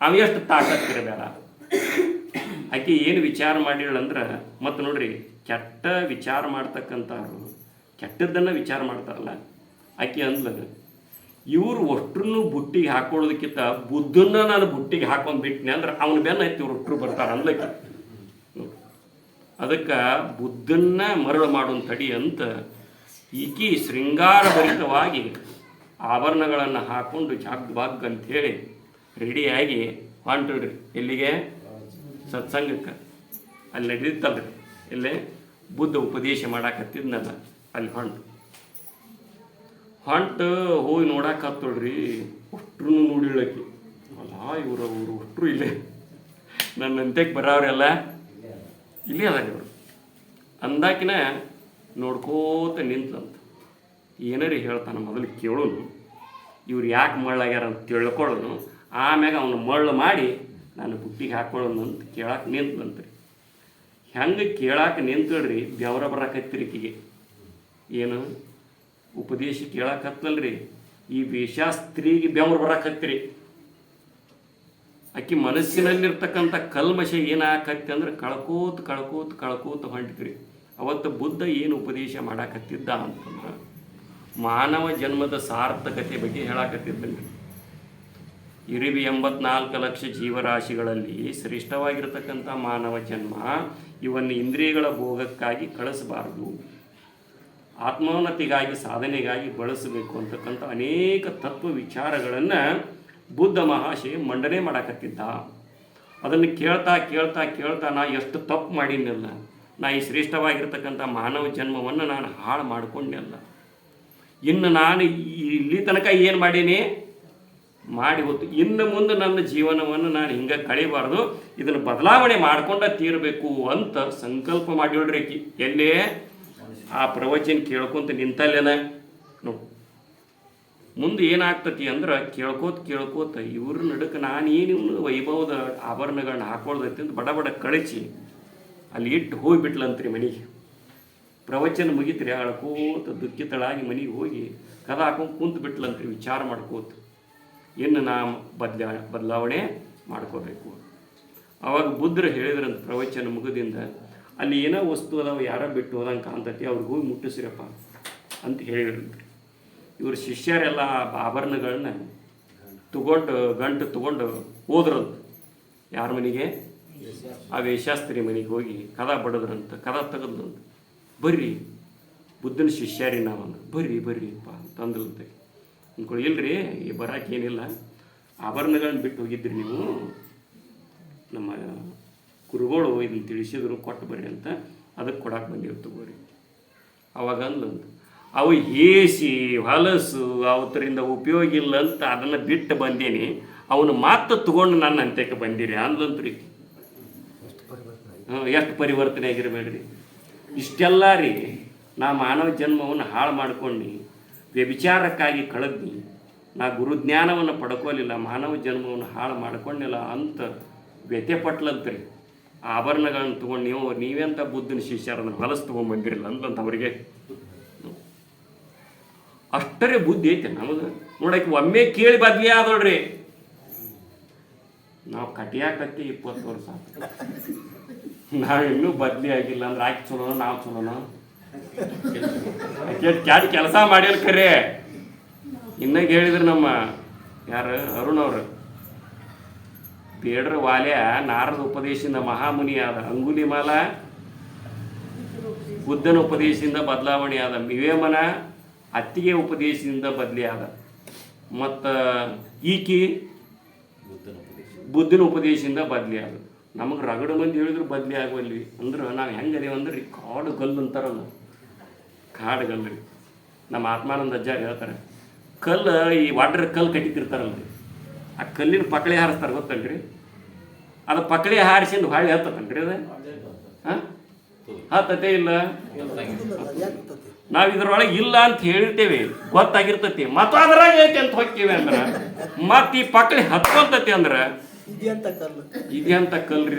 A: ಅವ ಎಷ್ಟು ತಾಕತ್ ಇರಬೇಡ. ಆಕೆ ಏನು ವಿಚಾರ ಮಾಡಿಳಂದ್ರೆ, ಮತ್ತು ನೋಡ್ರಿ ಕೆಟ್ಟ ವಿಚಾರ ಮಾಡ್ತಕ್ಕಂಥವ್ರು ಕೆಟ್ಟದ್ದನ್ನು ವಿಚಾರ ಮಾಡ್ತಾರಲ್ಲ, ಆಕೆ ಅಂದ್ಲಾಗ ಇವ್ರು ಒಷ್ಟ್ರನ್ನು ಬುಟ್ಟಿಗೆ ಹಾಕೊಳ್ಳೋದಕ್ಕಿಂತ ಬುದ್ಧನ್ನ ನಾನು ಬುಟ್ಟಿಗೆ ಹಾಕೊಂಡು ಬಿಟ್ಟಿನಿ ಅಂದ್ರೆ ಅವನ ಬೆನ್ನ ಹತ್ತಿ ಇವ್ರು ಒಟ್ಟರು ಬರ್ತಾರೆ ಅಂದ್ಲಕ್ಕೆ. ಅದಕ್ಕೆ ಬುದ್ಧನ್ನ ಮರಳು ಮಾಡೋನ್ ತಡಿ ಅಂತ ಈಕಿ ಶೃಂಗಾರಭರಿತವಾಗಿ ಆಭರಣಗಳನ್ನು ಹಾಕೊಂಡು ಜಾಗ್ ಬಾಗ್ ಅಂಥೇಳಿ ರೆಡಿಯಾಗಿ ಹೊಂಟ್ರಿ. ಎಲ್ಲಿಗೆ? ಸತ್ಸಂಗಕ್ಕೆ. ಅಲ್ಲಿ ನಡೆದಿತ್ತಲ್ರಿ, ಎಲ್ಲೇ ಬುದ್ಧ ಉಪದೇಶ ಮಾಡಾಕತ್ತಿದ್ನಲ್ಲ ಅಲ್ಲಿ ಹೊಂಟು. ಹೊಂಟು ಹೋಗಿ ನೋಡಕ್ಕೆ ಹತ್ತಳ್ರಿ, ಅಷ್ಟ್ರೂ ನೋಡಿಳಕಿ. ಅಲ್ಲ ಇವರು ಅಷ್ಟ್ರು ಇಲ್ಲೇ ನನ್ನ ಅಂತ್ಯಕ್ಕೆ ಬರೋರೆಲ್ಲ ಇಲ್ಲೇ ಅದಾರ ಇವರು ಅಂದಾಕಿನ ನೋಡ್ಕೋತ ನಿಂತಂತ. ಏನಾರಿ ಹೇಳ್ತಾನೆ ಮೊದಲು ಕೇಳೋನು, ಇವ್ರು ಯಾಕೆ ಮಳ್ಳಾಗ್ಯಾರ ಅಂತ ತಿಳ್ಕೊಳ್ಳೋನು, ಆಮ್ಯಾಗ ಅವನು ಮಳ್ಳು ಮಾಡಿ ನಾನು ಬುಟ್ಟಿಗೆ ಹಾಕ್ಕೊಳ್ಳೋನು ಅಂತ ಕೇಳಕ್ಕೆ ನಿಂತಂತ್ರಿ. ಹೆಂಗೆ ಕೇಳಕ್ಕೆ ನಿಂತಳ್ರಿ ಬೆವರ ಬರಕತ್ತಿರಿಕಿಗೆ. ಏನು ಉಪದೇಶ ಕೇಳಕತ್ತಲ್ರಿ, ಈ ವೇಷಾಸ್ತ್ರೀಗೆ ಬೆವರು ಬರಕತ್ತಿರಿ. ಆಕಿ ಮನಸ್ಸಿನಲ್ಲಿರ್ತಕ್ಕಂಥ ಕಲ್ಮಶ ಏನಾಕತ್ತಿ ಅಂದ್ರೆ ಕಳ್ಕೋತ ಹೊಂಟಿದ್ರಿ. ಅವತ್ತು ಬುದ್ಧ ಏನು ಉಪದೇಶ ಮಾಡಾಕತ್ತಿದ್ದ ಅಂತಂದ್ರೆ ಮಾನವ ಜನ್ಮದ ಸಾರ್ಥಕತೆ ಬಗ್ಗೆ ಹೇಳಾಕತ್ತಿದ್ದಂಗೆ. ಇರಿವಿ 84 ಲಕ್ಷ ಜೀವರಾಶಿಗಳಲ್ಲಿ ಶ್ರೇಷ್ಠವಾಗಿರ್ತಕ್ಕಂಥ ಮಾನವ ಜನ್ಮ ಇವನ್ನು ಇಂದ್ರಿಯಗಳ ಭೋಗಕ್ಕಾಗಿ ಕಳಿಸಬಾರದು, ಆತ್ಮೋನ್ನತಿಗಾಗಿ ಸಾಧನೆಗಾಗಿ ಬಳಸಬೇಕು ಅಂತಕ್ಕಂಥ ಅನೇಕ ತತ್ವ ವಿಚಾರಗಳನ್ನು ಬುದ್ಧ ಮಹಾಶಯ ಮಂಡನೆ ಮಾಡಾಕತ್ತಿದ್ದ. ಅದನ್ನು ಕೇಳ್ತಾ ನಾ ಎಷ್ಟು ತಪ್ಪು ಮಾಡೀನಲ್ಲ, ನಾ ಈ ಶ್ರೇಷ್ಠವಾಗಿರ್ತಕ್ಕಂಥ ಮಾನವ ಜನ್ಮವನ್ನು ನಾನು ಹಾಳು ಮಾಡಿಕೊಂಡೆಲ್ಲ, ಇನ್ನು ನಾನು ಇಲ್ಲಿ ತನಕ ಏನು ಮಾಡೀನಿ ಮಾಡಿ ಹೋತು, ಇನ್ನು ಮುಂದೆ ನನ್ನ ಜೀವನವನ್ನು ನಾನು ಹಿಂಗೆ ಕಳಿಬಾರ್ದು, ಇದನ್ನು ಬದಲಾವಣೆ ಮಾಡ್ಕೊಂಡ ತೀರಬೇಕು ಅಂತ ಸಂಕಲ್ಪ ಮಾಡಿಳ್ರಿ ಆಕಿ. ಎಲ್ಲೇ ಆ ಪ್ರವಚನ ಕೇಳ್ಕೊಂತ ನಿಂತಲ್ಲೇನ ನೋಡಿ. ಮುಂದೆ ಏನಾಗ್ತತಿ ಅಂದ್ರೆ ಕೇಳ್ಕೋತ ಇವ್ರ ನಡುಕ ನಾನೇನು ವೈಭವದ ಆಭರಣಗಳನ್ನ ಹಾಕೊಳ್ದೈತಿ ಅಂತ ಬಡ ಕಳಿಸಿ ಅಲ್ಲಿ ಇಟ್ಟು ಹೋಗಿಬಿಟ್ಲಂತ್ರಿ ಮನೆಗೆ. ಪ್ರವಚನ ಮುಗಿತ್ರಿ, ಅಳ್ಕೋತ ದುಃಖಿತಳಾಗಿ ಮನೆಗೆ ಹೋಗಿ ಕದ ಹಾಕೊಂಡು ಕುಂತು ಬಿಟ್ಲಂತ್ರಿ ವಿಚಾರ ಮಾಡ್ಕೋತ, ಇನ್ನು ನಾ ಬದಲಾವಣೆ ಮಾಡ್ಕೋಬೇಕು. ಅವಾಗ ಬುದ್ಧರು ಹೇಳಿದ್ರಂತ ಪ್ರವಚನ ಮುಗಿದಿಂದ, ಅಲ್ಲಿ ಏನೋ ವಸ್ತು ಅದಾವ ಯಾರ ಬಿಟ್ಟು ಹೋದಂಗೆ ಕಾಣ್ತತಿ, ಅವ್ರಿಗೆ ಹೋಗಿ ಮುಟ್ಟಿಸ್ರಪ್ಪ ಅಂತ ಹೇಳಿದ್ರಂತ್ರಿ. ಇವ್ರ ಶಿಷ್ಯರೆಲ್ಲ ಆಭರಣಗಳನ್ನ ಗಂಟು ತಗೊಂಡು ಹೋದ್ರಂತ. ಯಾರ ಮನೆಗೆ? ಆ ವೇಷಾಸ್ತ್ರಿ ಮನೆಗೆ ಹೋಗಿ ಕದ ಬಡದ್ರಂತ, ಕದ ತೆಗದ್ರಂತ. ಬರ್ರಿ ಬುದ್ಧನ ಶಿಷ್ಯರಿ ನಾವಂದ್ರೆ, ಬರ್ರಿಪ್ಪ ಅಂತಂದ್ರಂತೆ. ಅಂದ್ಕೊಳ್ಳಿ, ಇಲ್ರಿ ಈ ಬರಾಕೇನಿಲ್ಲ, ಆಭರಣಗಳನ್ನ ಬಿಟ್ಟು ಹೋಗಿದ್ರಿ ನೀವು, ನಮ್ಮ ಗುರುಗಳು ಇದನ್ನು ತಿಳಿಸಿದ್ರು, ಕೊಟ್ಟು ಬರ್ರಿ ಅಂತ, ಅದಕ್ಕೆ ಕೊಡಕ್ಕೆ ಬಂದಿವ್ ತಗೋರಿ. ಅವಾಗ ಅಂದ್ಲಂತ, ಅವು ಏಸಿ ಹೊಲಸು ಅವತ್ತರಿಂದ ಉಪಯೋಗ ಇಲ್ಲ ಅಂತ ಅದನ್ನು ಬಿಟ್ಟು ಬಂದೇನಿ, ಅವನು ಮಾತು ತಗೊಂಡು ನನ್ನ ಅಂತ್ಯಕ್ಕೆ ಬಂದಿರಿ ಅಂದ್ಲಂತ್ರಿ. ಎಷ್ಟು ಪರಿವರ್ತನೆ ಆಗಿರಬೇಡ್ರಿ. ಇಷ್ಟೆಲ್ಲ ರೀ ನಾ ಮಾನವ ಜನ್ಮವನ್ನು ಹಾಳು ಮಾಡ್ಕೊಂಡು ವ್ಯಭಿಚಾರಕ್ಕಾಗಿ ಕಳೆದ್ನಿ, ನಾ ಗುರುಜ್ಞಾನವನ್ನು ಪಡ್ಕೋಲಿಲ್ಲ, ಮಾನವ ಜನ್ಮವನ್ನು ಹಾಳು ಮಾಡ್ಕೊಂಡಿಲ್ಲ ಅಂತ ವ್ಯತ್ಯಪಟ್ಲಂತ್ರಿ. ಆಭರಣಗಳನ್ನು ತೊಗೊಂಡು ನೀವೆಂತ ಬುದ್ಧನ ಶಿಷ್ಯರನ್ನು ಹೊಲಸು ತೊಗೊಂಡ್ಬಂದಿರಲ್ಲ ಅಂತಂತ ಅವರಿಗೆ. ಅಷ್ಟರೇ ಬುದ್ಧಿ ಐತೆ ನಮಗೆ. ನೋಡಕ್ಕೆ ಒಮ್ಮೆ ಕೇಳಿ ಬದ್ಲಿ ಆದೋಳ್ರಿ, ನಾವು ಕಟ್ಟಿಯಾಕತ್ತಿ 20 ವರ್ಷ ನಾವಿನ್ನೂ ಬದ್ಲಿ ಆಗಿಲ್ಲ ಅಂದ್ರೆ ಆಕೆ ಚಲೋನ ನಾವು ಚಲೋನ ಕ್ಯಾಟ್ ಕೆಲಸ ಮಾಡಿಲ್ಲ ಖರೆ. ಇನ್ನಾಗ ಹೇಳಿದ್ರು ನಮ್ಮ ಯಾರು ಅರುಣ್ ಅವರು, ಬೇಡ್ರ ವಾಲ್ಯ ನಾರದ ಉಪದೇಶದಿಂದ ಮಹಾಮುನಿ ಆದ, ಅಂಗುಲಿಮಾಲ ಬುದ್ಧನ ಉಪದೇಶದಿಂದ ಬದಲಾವಣೆ ಆದ, ವಿವೇಮನ ಅತ್ತಿಗೆ ಉಪದೇಶದಿಂದ ಬದಲಿ ಆದ, ಮತ್ತು ಈಕಿ ಬುದ್ಧನ ಉಪದೇಶದಿಂದ ಬದಲಿ ಆದ. ನಮಗೆ ರಗಡ ಮಂದಿ ಹೇಳಿದ್ರು ಬದಲಿ ಆಗುವಲ್ವಿ ಅಂದ್ರೆ ನಾವು ಹೆಂಗದೇವು ಅಂದ್ರೆ ರೀ ಕಾಡು ಗಲ್ಲು ಅಂತಾರಲ್ಲ, ಕಾಡು ಗಲ್ಲು ರೀ. ನಮ್ಮ ಆತ್ಮಾನಂದ ಅಜ್ಜಾರು ಹೇಳ್ತಾರೆ, ಕಲ್ಲು ಈ ವಾಟರ್ ಕಲ್ಲು ಕಟ್ಟಿತಿರ್ತಾರಲ್ಲ ರೀ, ಆ ಕಲ್ಲಿನ ಪಕಳೆ ಹಾರಿಸ್ತಾರೆ ಗೊತ್ತಲ್ರಿ, ಅದು ಪಕಳೆ ಹಾರಿಸಿಂದ ಹೊಳ್ಳಿ ಹತ್ತತನ್ರಿ ಅದು. ಹಾಂ ಹತ್ತತೆ ಇಲ್ಲ, ನಾವು ಇದ್ರೊಳಗೆ ಇಲ್ಲ ಅಂತ ಹೇಳಿರ್ತೇವೆ, ಗೊತ್ತಾಗಿರ್ತತಿ, ಮತ್ತು ಅದ್ರಾಗ ಐತಿ ಅಂತ ಹೋಗ್ತೀವಿ ಅಂದ್ರೆ ಮತ್ತೆ ಈ ಪಕಳೆ ಹತ್ಕೊಂತತಿ ಅಂದ್ರೆ ಇದೆಂತ ಕಲ್ರಿ,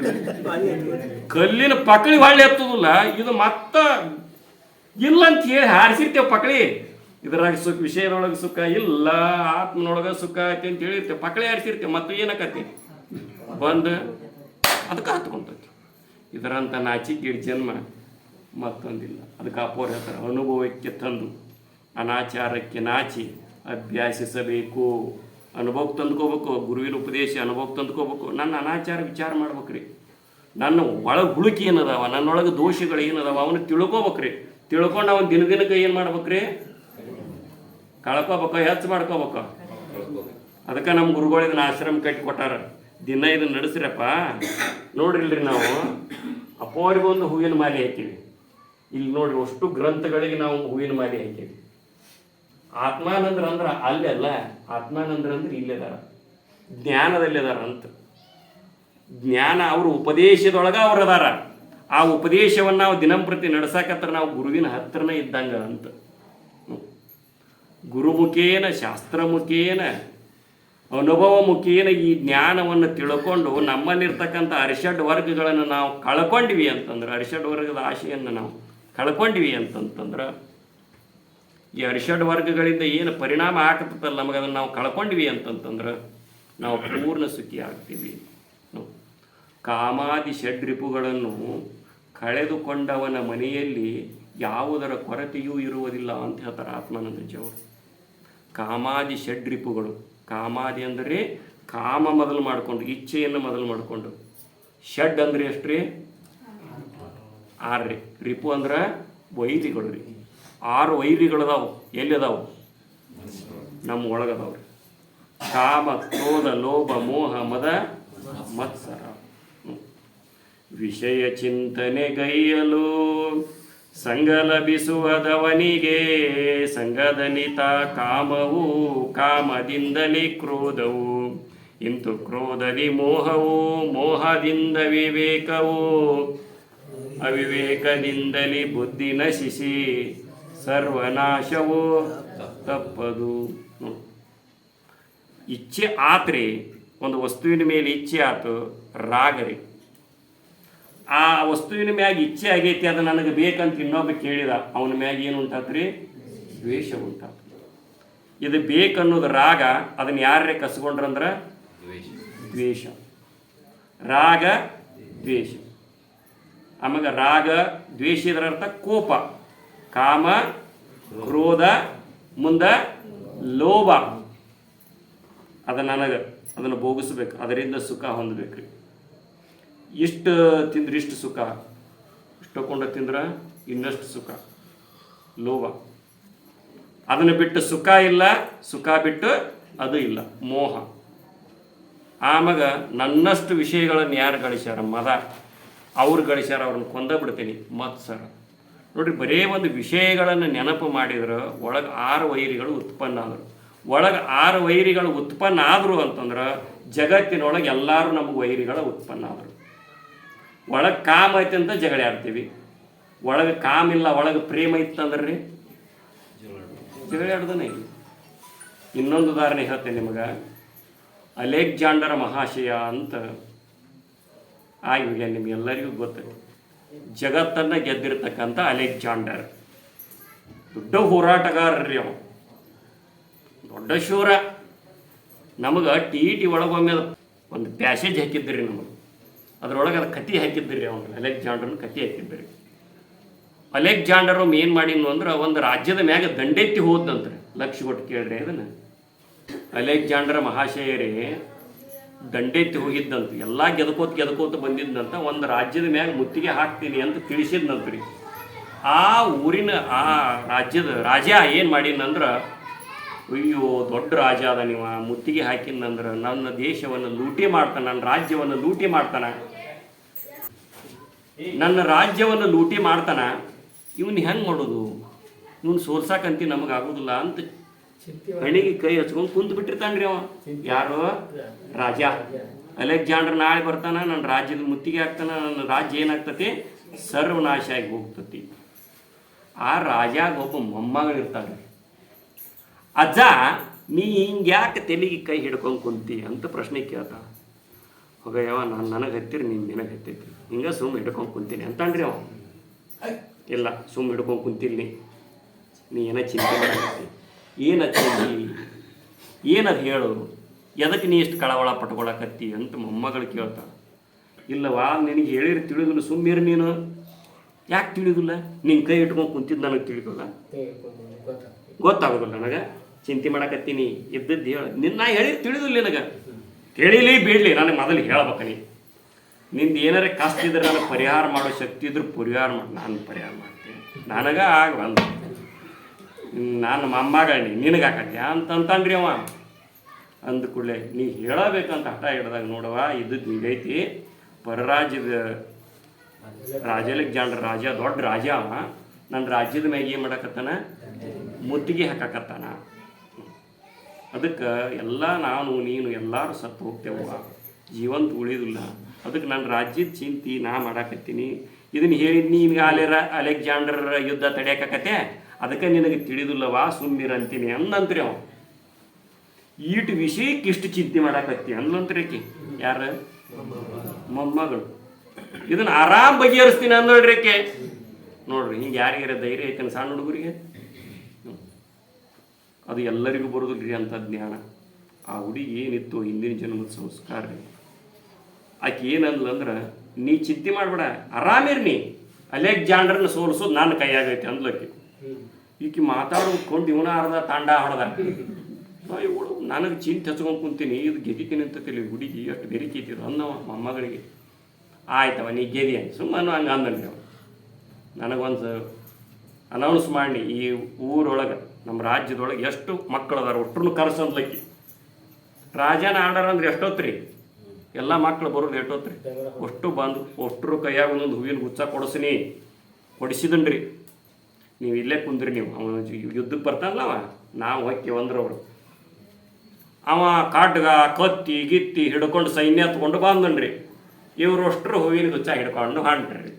A: ಕಲ್ಲಿನ ಪಕಳಿ ಹೊಳ್ಳಿ ಹತ್ತದಿಲ್ಲ, ಇದು ಮತ್ತ ಇಲ್ಲ ಅಂತ ಹೇಳಿ ಹಾರಿಸಿರ್ತೇವೆ ಪಕಳಿ. ಇದ್ರಾಗ ಸುಖ, ವಿಷಯದೊಳಗೆ ಸುಖ ಇಲ್ಲ, ಆತ್ಮನೊಳಗೆ ಸುಖ ಐತಿ ಅಂತ ಹೇಳಿರ್ತೇವೆ, ಪಕಳಿ ಹಾರಿಸಿರ್ತೇವೆ, ಮತ್ತು ಏನಾಕತಿ ಬಂದು ಅದಕ್ಕೆ ಹತ್ಕೊಂತತಿ. ಇದರಂತ ನಾಚಿಕೆ ಜನ್ಮ ಮತ್ತೊಂದಿಲ್ಲ. ಅದಕ್ಕೆ ಅಪೋರ್ ಹೇಳ್ತಾರೆ, ಅನುಭವಕ್ಕೆ ತಂದು ಅನಾಚಾರಕ್ಕೆ ನಾಚಿ ಅಭ್ಯಾಸಿಸಬೇಕು. ಅನುಭವಕ್ಕೆ ತಂದ್ಕೋಬೇಕು, ಗುರುವಿನ ಉಪದೇಶ ಅನುಭವಕ್ಕೆ ತಂದ್ಕೋಬೇಕು. ನನ್ನ ಅನಾಚಾರ ವಿಚಾರ ಮಾಡ್ಬೇಕ್ರಿ, ನನ್ನ ಒಳಗೆ ಹುಳುಕಿ ಏನದಾವ, ನನ್ನೊಳಗೆ ದೋಷಗಳು ಏನದಾವ ಅವನು ತಿಳ್ಕೊಬೇಕ್ರಿ. ತಿಳ್ಕೊಂಡು ಅವನು ದಿನಕ್ಕೆ ಏನು ಮಾಡ್ಬೇಕ್ರಿ, ಕಳ್ಕೊಬೇಕು, ಹೆಚ್ಚು ಮಾಡ್ಕೋಬೇಕು. ಅದಕ್ಕೆ ನಮ್ಮ ಗುರುಗಳು ಇದನ್ನ ಆಶ್ರಮ ಕಟ್ಟಿ ಕೊಟ್ಟಾರ, ದಿನ ಇದನ್ನು ನಡೆಸ್ರಪ್ಪ. ನೋಡ್ರಿಲ್ರಿ, ನಾವು ಅಪೋರಿಗೊಂದು ಹೂವಿನ ಮಾಲೆ ಹಾಕೀವಿ, ಇಲ್ಲಿ ನೋಡ್ರಿ ಅಷ್ಟು ಗ್ರಂಥಗಳಿಗೆ ನಾವು ಹೂವಿನ ಮಾಲೆ ಹಾಕೀವಿ. ಆತ್ಮಾನಂದ್ರ ಅಂದ್ರೆ ಅಲ್ಲಿ ಅಲ್ಲ, ಆತ್ಮಾನಂದ್ರ ಅಂದ್ರೆ ಇಲ್ಲಿದಾರ, ಜ್ಞಾನದಲ್ಲಿದಾರ ಅಂತ. ಜ್ಞಾನ ಅವ್ರ ಉಪದೇಶದೊಳಗೆ ಅವ್ರು ಅದಾರ. ಆ ಉಪದೇಶವನ್ನು ನಾವು ದಿನಂಪ್ರತಿ ನಡೆಸಾಕತ್ರ ನಾವು ಗುರುವಿನ ಹತ್ರನೇ ಇದ್ದಂಗೆ ಅಂತ. ಗುರುಮುಖೇನ ಶಾಸ್ತ್ರಮುಖೇನ ಅನುಭವ ಮುಖೇನ ಈ ಜ್ಞಾನವನ್ನು ತಿಳ್ಕೊಂಡು ನಮ್ಮಲ್ಲಿರ್ತಕ್ಕಂಥ ಅರಿಷಡ್ ವರ್ಗಗಳನ್ನು ನಾವು ಕಳ್ಕೊಂಡಿವಿ ಅಂತಂದ್ರೆ, ಅರಿಷಡ್ ವರ್ಗದ ಆಶೆಯನ್ನು ನಾವು ಕಳ್ಕೊಂಡಿವಿ ಅಂತಂತಂದ್ರೆ, ಈ ಅರಿಷಡ್ ವರ್ಗಗಳಿಂದ ಏನು ಪರಿಣಾಮ ಆಗ್ತದಲ್ಲ ನಮಗೆ, ಅದನ್ನು ನಾವು ಕಳ್ಕೊಂಡಿವಿ ಅಂತಂತಂದ್ರೆ ನಾವು ಪೂರ್ಣ ಸುಖಿ ಆಗ್ತೀವಿ. ಕಾಮಾದಿ ಷಡ್ರಿಪುಗಳನ್ನು ಕಳೆದುಕೊಂಡವನ ಮನೆಯಲ್ಲಿ ಯಾವುದರ ಕೊರತೆಯೂ ಇರುವುದಿಲ್ಲ ಅಂತ ಹೇಳ್ತಾರೆ ಆತ್ಮಾನಂದಜಿಯವರು. ಕಾಮಾದಿ ಷಡ್ರಿಪುಗಳು, ಕಾಮಾದಿ ಅಂದರೆ ಕಾಮ ಮೊದಲು ಮಾಡಿಕೊಂಡು, ಇಚ್ಛೆಯನ್ನು ಮೊದಲು ಮಾಡಿಕೊಂಡು. ಷಡ್ ಅಂದ್ರೆ ಎಷ್ಟು ರೀ? 6 ರೀ. ರಿಪು ಅಂದ್ರೆ ವೈರಿಗಳು ರೀ. 6 ವೈರಿಗಳದಾವು. ಎಲ್ಲಿದಾವು? ನಮ್ಮ ಒಳಗದಾವ್ರಿ. ಕಾಮ, ಕ್ರೋಧ, ಲೋಭ, ಮೋಹ, ಮದ, ಮತ್ಸರ. ವಿಷಯ ಚಿಂತನೆಗೈಯಲು ಸಂಗ ಲಭಿಸುವುದವನಿಗೆ, ಸಂಗದನಿತ ಕಾಮವು, ಕಾಮದಿಂದಲೇ ಕ್ರೋಧವು, ಇಂತು ಕ್ರೋಧದಿ ಮೋಹವು, ಮೋಹದಿಂದ ವಿವೇಕವು, ಅವಿವೇಕದಿಂದಲೇ ಬುದ್ಧಿ ನಶಿಸಿ ಸರ್ವನಾಶವು ತಪ್ಪದು. ಇಚ್ಛೆ ಆತ್ರಿ, ಒಂದು ವಸ್ತುವಿನ ಮೇಲೆ ಇಚ್ಛೆ ಆತು, ರಾಗರಿ. ಆ ವಸ್ತುವಿನ ಮ್ಯಾಗ ಇಚ್ಛೆ ಆಗೈತಿ, ಅದು ನನಗೆ ಬೇಕಂತ ಇನ್ನೊಬ್ಬ ಕೇಳಿದ, ಅವನ ಮ್ಯಾಗ ಏನು ಉಂಟಾತ್ರಿ? ದ್ವೇಷ ಉಂಟಾತು. ಇದು ಬೇಕನ್ನೋದು ರಾಗ. ಅದನ್ನು ಯಾರೇ ಕಸ್ಕೊಂಡ್ರಂದ್ರೆ ದ್ವೇಷ. ರಾಗ ದ್ವೇಷ. ಆಮೇಲೆ ರಾಗ ದ್ವೇಷ ಇದರ ಅರ್ಥ ಕೋಪ, ಕಾಮ, ಕ್ರೋಧ, ಮುಂದೆ ಲೋಭ. ಅದನ್ನು ಭೋಗಿಸ್ಬೇಕು, ಅದರಿಂದ ಸುಖ ಹೊಂದಬೇಕ್ರಿ. ಇಷ್ಟು ತಿಂದ್ರೆ ಇಷ್ಟು ಸುಖ, ಇಷ್ಟಕೊಂಡ ತಿಂದ್ರೆ ಇನ್ನಷ್ಟು ಸುಖ, ಲೋಭ. ಅದನ್ನು ಬಿಟ್ಟು ಸುಖ ಇಲ್ಲ, ಸುಖ ಬಿಟ್ಟು ಅದು ಇಲ್ಲ, ಮೋಹ. ಆವಾಗ ನನ್ನಷ್ಟು ವಿಷಯಗಳನ್ನು ಯಾರು ಗಳಿಸ್ಯಾರ? ಮದ. ಅವ್ರು ಗಳಿಸ್ಯಾರ, ಅವ್ರನ್ನ ಕೊಂದ ಬಿಡ್ತೀನಿ, ಮತ್ಸರ. ನೋಡ್ರಿ, ಬರೇ ಒಂದು ವಿಷಯಗಳನ್ನು ನೆನಪು ಮಾಡಿದ್ರೆ ಒಳಗೆ 6 ವೈರಿಗಳು ಉತ್ಪನ್ನ ಆದರು. ಒಳಗೆ 6 ವೈರಿಗಳು ಉತ್ಪನ್ನ ಆದರು ಅಂತಂದ್ರೆ ಜಗತ್ತಿನೊಳಗೆ ಎಲ್ಲರೂ ನಮಗೆ ವೈರಿಗಳ ಉತ್ಪನ್ನ ಆದರು. ಒಳಗೆ ಕಾಮ ಐತೆ ಅಂತ ಜಗಳ ಆಡ್ತೀವಿ, ಒಳಗೆ ಕಾಮ ಇಲ್ಲ, ಒಳಗೆ ಪ್ರೇಮ ಇತ್ತಂದ್ರೆ ರೀ ಜಗಳ ಆಡ್ದನೇ ಇಲ್ಲ. ಇನ್ನೊಂದು ಉದಾಹರಣೆ ಹೇಳ್ತೇನೆ ನಿಮಗೆ. ಅಲೆಕ್ಸಾಂಡರ್ ಮಹಾಶಯ ಅಂತ ಇವಾಗ ನಿಮಗೆಲ್ಲರಿಗೂ ಗೊತ್ತು. ಜಗತ್ತನ್ನು ಗೆದ್ದಿರ್ತಕ್ಕಂಥ ಅಲೆಕ್ಸಾಂಡರ್ ದೊಡ್ಡ ಹೋರಾಟಗಾರರಿ. ಅವ ದೊಡ್ಡ ಶೂರ. ನಮಗೆ ಟಿ ಒಳಗೊಮ್ಮೆ ಒಂದು ಪ್ಯಾಸೇಜ್ ಹಾಕಿದ್ರಿ ನಮಗೆ, ಅದರೊಳಗೆ ಅದು ಕತೆ ಹಾಕಿದ್ರಿ. ಅವನು ಅಲೆಕ್ಸಾಂಡರ್ನ ಕತೆ ಹಾಕಿದ್ರಿ. ಅಲೆಕ್ಸಾಂಡರ್ ಏನು ಮಾಡಿದ್ನು ಅಂದ್ರೆ ಒಂದು ರಾಜ್ಯದ ಮ್ಯಾಗ ದಂಡೆತ್ತಿ ಹೋದಂತ್ರಿ. ಲಕ್ಷ ಕೊಟ್ಟು ಕೇಳ್ರಿ ಅದನ್ನು. ಅಲೆಕ್ಸಾಂಡರ್ ಮಹಾಶಯರೇ ದಂಡೆತ್ತಿ ಹೋಗಿದ್ದಂತ, ಎಲ್ಲ ಗೆದ್ಕೋತ ಬಂದಿದ್ದಂತ. ಒಂದು ರಾಜ್ಯದ ಮ್ಯಾಗ ಮುತ್ತಿಗೆ ಹಾಕ್ತೀನಿ ಅಂತ ತಿಳಿಸಿದ್ನಂತ್ರಿ. ಆ ಊರಿನ ಆ ರಾಜ್ಯದ ರಾಜ ಏನು ಮಾಡಿದ್ನಂದ್ರೆ, ಅಯ್ಯೋ ದೊಡ್ಡ ರಾಜ ಅದ, ನೀವು ಮುತ್ತಿಗೆ ಹಾಕಿದ್ನಂದ್ರೆ ನನ್ನ ದೇಶವನ್ನು ಲೂಟಿ ಮಾಡ್ತಾನೆ, ನನ್ನ ರಾಜ್ಯವನ್ನು ಲೂಟಿ ಮಾಡ್ತಾನೆ, ನನ್ನ ರಾಜ್ಯವನ್ನು ಲೂಟಿ ಮಾಡ್ತಾನೆ, ಇವನು ಹೆಂಗೆ ಮಾಡೋದು? ಇವನು ಸೋಲ್ಸಾಕಂತಿ ನಮಗಾಗೋದಿಲ್ಲ ಅಂತ ಹಣಿಗೆ ಕೈ ಹಚ್ಕೊಂಡು ಕುಂತು ಬಿಟ್ಟಿರ್ತಾನ್ರಿ ಅವ. ಯಾರು? ರಾಜ. ಅಲೆಕ್ಸಾಂಡರ್ ನಾಳೆ ಬರ್ತಾನ, ನನ್ನ ರಾಜ್ಯದ ಮುತ್ತಿಗೆ ಹಾಕ್ತಾನ, ನನ್ನ ರಾಜ್ಯ ಏನಾಗ್ತತಿ? ಸರ್ವನಾಶ ಆಗಿ ಹೋಗ್ತತಿ. ಆ ರಾಜಾಗ ಒಬ್ಬ ಮೊಮ್ಮಗಳಿರ್ತಾನೆ. ಅಜ್ಜ, ನೀ ಹಿಂಗೆ ಯಾಕೆ ತೆಲಿಗೆ ಕೈ ಹಿಡ್ಕೊಂಡು ಕುಂತಿ ಅಂತ ಪ್ರಶ್ನೆ ಕೇಳ್ತಾ. ಹೋಗಯ್ಯವ, ನಾನು ನನಗೆ ಹತ್ತಿರಿ, ನೀನು ನಿನಗೆ ಹತ್ತೈತಿ, ಹಿಂಗೆ ಸುಮ್ಮ ಹಿಡ್ಕೊಂಡು ಕುಂತೀನಿ ಅಂತಂದ್ರಿ ಅವ. ಇಲ್ಲ, ಸುಮ್ಮ ಹಿಡ್ಕೊಂಡು ಕುಂತಿಲ್ಲಿ, ನೀ ಏನೋ ಚಿಂತೆ ಮಾಡಕತ್ತಿ, ಏನದು ಹೇಳು, ಎದಕ್ಕೆ ನೀ ಎಷ್ಟು ಕಳವಳ ಪಟ್ಕೊಳಕತ್ತಿ ಅಂತ ಮೊಮ್ಮಗಳು ಕೇಳ್ತಾ. ಇಲ್ಲವಾ, ನಿನಗೆ ಹೇಳಿರಿ ತಿಳಿದಿಲ್ಲ, ಸುಮ್ಮಿರಿ ನೀನು. ಯಾಕೆ ತಿಳಿದಿಲ್ಲ? ನಿನ್ನ ಕೈ ಇಟ್ಕೊಂಡು ಕುಂತಿದ್ದು ನನಗೆ ತಿಳಿದಿಲ್ಲ, ಗೊತ್ತಾಗೋದಿಲ್ಲ ನನಗೆ. ಚಿಂತೆ ಮಾಡಕತ್ತೀನಿ, ಇದ್ದದ್ದು ಹೇಳು. ನಾ ಹೇಳಿ ತಿಳಿದಿಲ್ಲ ನಿನಗೆ. ತಿಳಿಲಿ ಬಿಡಲಿ, ನನಗೆ ಮೊದಲು ಹೇಳ್ಬೇಕ. ನಿಂದು ಏನಾರ ಕಷ್ಟ ಇದ್ರೆ ನನಗೆ ಪರಿಹಾರ ಮಾಡೋ ಶಕ್ತಿ ಇದ್ರೆ ಪರಿಹಾರ ಮಾಡಿ, ನಾನು ಪರಿಹಾರ ಮಾಡ್ತೀನಿ. ನನಗೆ ಆಗಲ್ಲ, ನಾನು ಮೊಮ್ಮಗಣಿ ನಿನಗೆ ಹಾಕತ್ಯ ಅಂತಂತಾನ್ರಿ ಅವ. ಅಂದ ಕೂಡಲೇ ನೀ ಹೇಳಬೇಕಂತ ಹಠ ಹಿಡ್ದಾಗ, ನೋಡವ ಇದ್ದದ್ದು ಹಿಂಗೈತಿ, ಪರರಾಜ್ಯದ ರಾಜ ಅಲೆಕ್ಸಾಂಡರ್ ರಾಜ, ದೊಡ್ಡ ರಾಜ ಅವ, ನನ್ನ ರಾಜ್ಯದ ಮ್ಯಾಗ ಏನು ಮಾಡಕತ್ತಾನ? ಮುತ್ತಿಗೆ ಹಾಕಕತ್ತಾನ. ಅದಕ್ಕೆ ಎಲ್ಲ ನಾನು ನೀನು ಎಲ್ಲರೂ ಸತ್ತು ಹೋಗ್ತೇವ, ಜೀವಂತ ಉಳಿದಿಲ್ಲ. ಅದಕ್ಕೆ ನಾನು ರಾಜ್ಯದ ಚಿಂತೆ ನಾ ಮಾಡಾಕತ್ತೀನಿ. ಇದನ್ನು ಹೇಳಿದ್ ನೀನು ಅಲೆಕ್ಸಾಂಡರ್ ಯುದ್ಧ ತಡೆಯಕತ್ತೆ, ಅದಕ್ಕೆ ನಿನಗೆ ತಿಳಿದಿಲ್ಲವಾ ಸುಮ್ಮಿರ ಅಂತೀನಿ ಅಂದಂತ್ರಿ ಅವ. ಈಟು ವಿಷಯಕ್ಕೆ ಇಷ್ಟು ಚಿಂತೆ ಮಾಡಾಕತ್ತಿ ಅಂದ್ಲಂತ್ರಿಕಿ. ಯಾರು? ಮೊಮ್ಮಗಳು. ಇದನ್ನು ಆರಾಮ್ ಬಗೆಹರಿಸ್ತೀನಿ ಅಂದೋಳ್ರಿಕೆ. ನೋಡ್ರಿ, ಹಿಂಗೆ ಯಾರಿಗಾರ ಧೈರ್ಯ ಐತೇನೆ ಸಣ್ಣ ಹುಡುಗರಿಗೆ? ಅದು ಎಲ್ಲರಿಗೂ ಬರೋದಿಲ್ರಿ ಅಂಥ ಜ್ಞಾನ. ಆ ಹುಡುಗಿ ಏನಿತ್ತು ಹಿಂದಿನ ಜನ್ಮದ ಸಂಸ್ಕಾರ ರೀ. ಆಕೆ ಏನಂದ್ಲಂದ್ರೆ, ನೀ ಚಿಂತೆ ಮಾಡಬೇಡ, ಆರಾಮಿರಿ, ನೀ ಅಲೆಕ್ಸಾಂಡರ್ನ ಸೋಲಿಸೋದು ನನ್ನ ಕೈಯಾಗೈತೆ ಅಂದ್ಲಕ್ಕಿ. ಈಕೆ ಮಾತಾಡ್ಕೊಂಡು ಇವನ ಅರ್ಧ ತಾಂಡ ಹೊಡೆದ. ಇವಳು ನನಗೆ ಚಿಂತೆ ಹಚ್ಕೊಂಡು ಕುಂತೀನಿ, ಇದು ಗೆದಿತೀನಿ ಅಂತ ತಿಳಿ ಹುಡುಗಿ ಅಷ್ಟು ಬೆರಿಕೈತಿದ್ರು ಅನ್ನವ ಮೊಮ್ಮಗಳಿಗೆ. ಆಯ್ತವ ನೀ ಗೆದಿ ಅಂತ ಸುಮ್ಮನೆ ಹಂಗೆ ಅಂದನ್ರಿ ಅವ. ನನಗೊಂದು ಅನೌನ್ಸ್ ಮಾಡಿ, ಈ ಊರೊಳಗೆ ನಮ್ಮ ರಾಜ್ಯದೊಳಗೆ ಎಷ್ಟು ಮಕ್ಕಳು ಅದಾರ ಒಟ್ಟರು ಕರ್ಸಂದ್ಲಕ್ಕಿ. ರಾಜನ ಆರ್ಡರ್ ಅಂದ್ರೆ ಎಷ್ಟೊತ್ರಿ? ಎಲ್ಲ ಮಕ್ಕಳು ಬರೋದು ಎಷ್ಟೊತ್ರಿ? ಅಷ್ಟು ಬಂದು ಅಷ್ಟರು ಕೈಯಾಗ ಒಂದೊಂದು ಹೂವಿನ ಗುಚ್ಚ ಕೊಡಿಸಿದನ್ರಿ. ನೀವು ಇಲ್ಲೇ ಕುಂದ್ರಿ, ನೀವು ಅವನ ಯುದ್ಧಕ್ಕೆ ಬರ್ತಾನಲ್ಲ ನಾವು ಹೊಕ್ಕಿವಂದ್ರವ್ರು. ಅವ ಕಾಡ್ಗ ಕತ್ತಿ ಗಿತ್ತಿ ಹಿಡ್ಕೊಂಡು ಸೈನ್ಯ ಎತ್ಕೊಂಡು ಬಂದನ್ರಿ. ಇವರು ಅಷ್ಟರು ಹೂವಿನ ಗುಚ್ಚ ಹಿಡ್ಕೊಂಡು ಹೊಂಟ್ರಿ.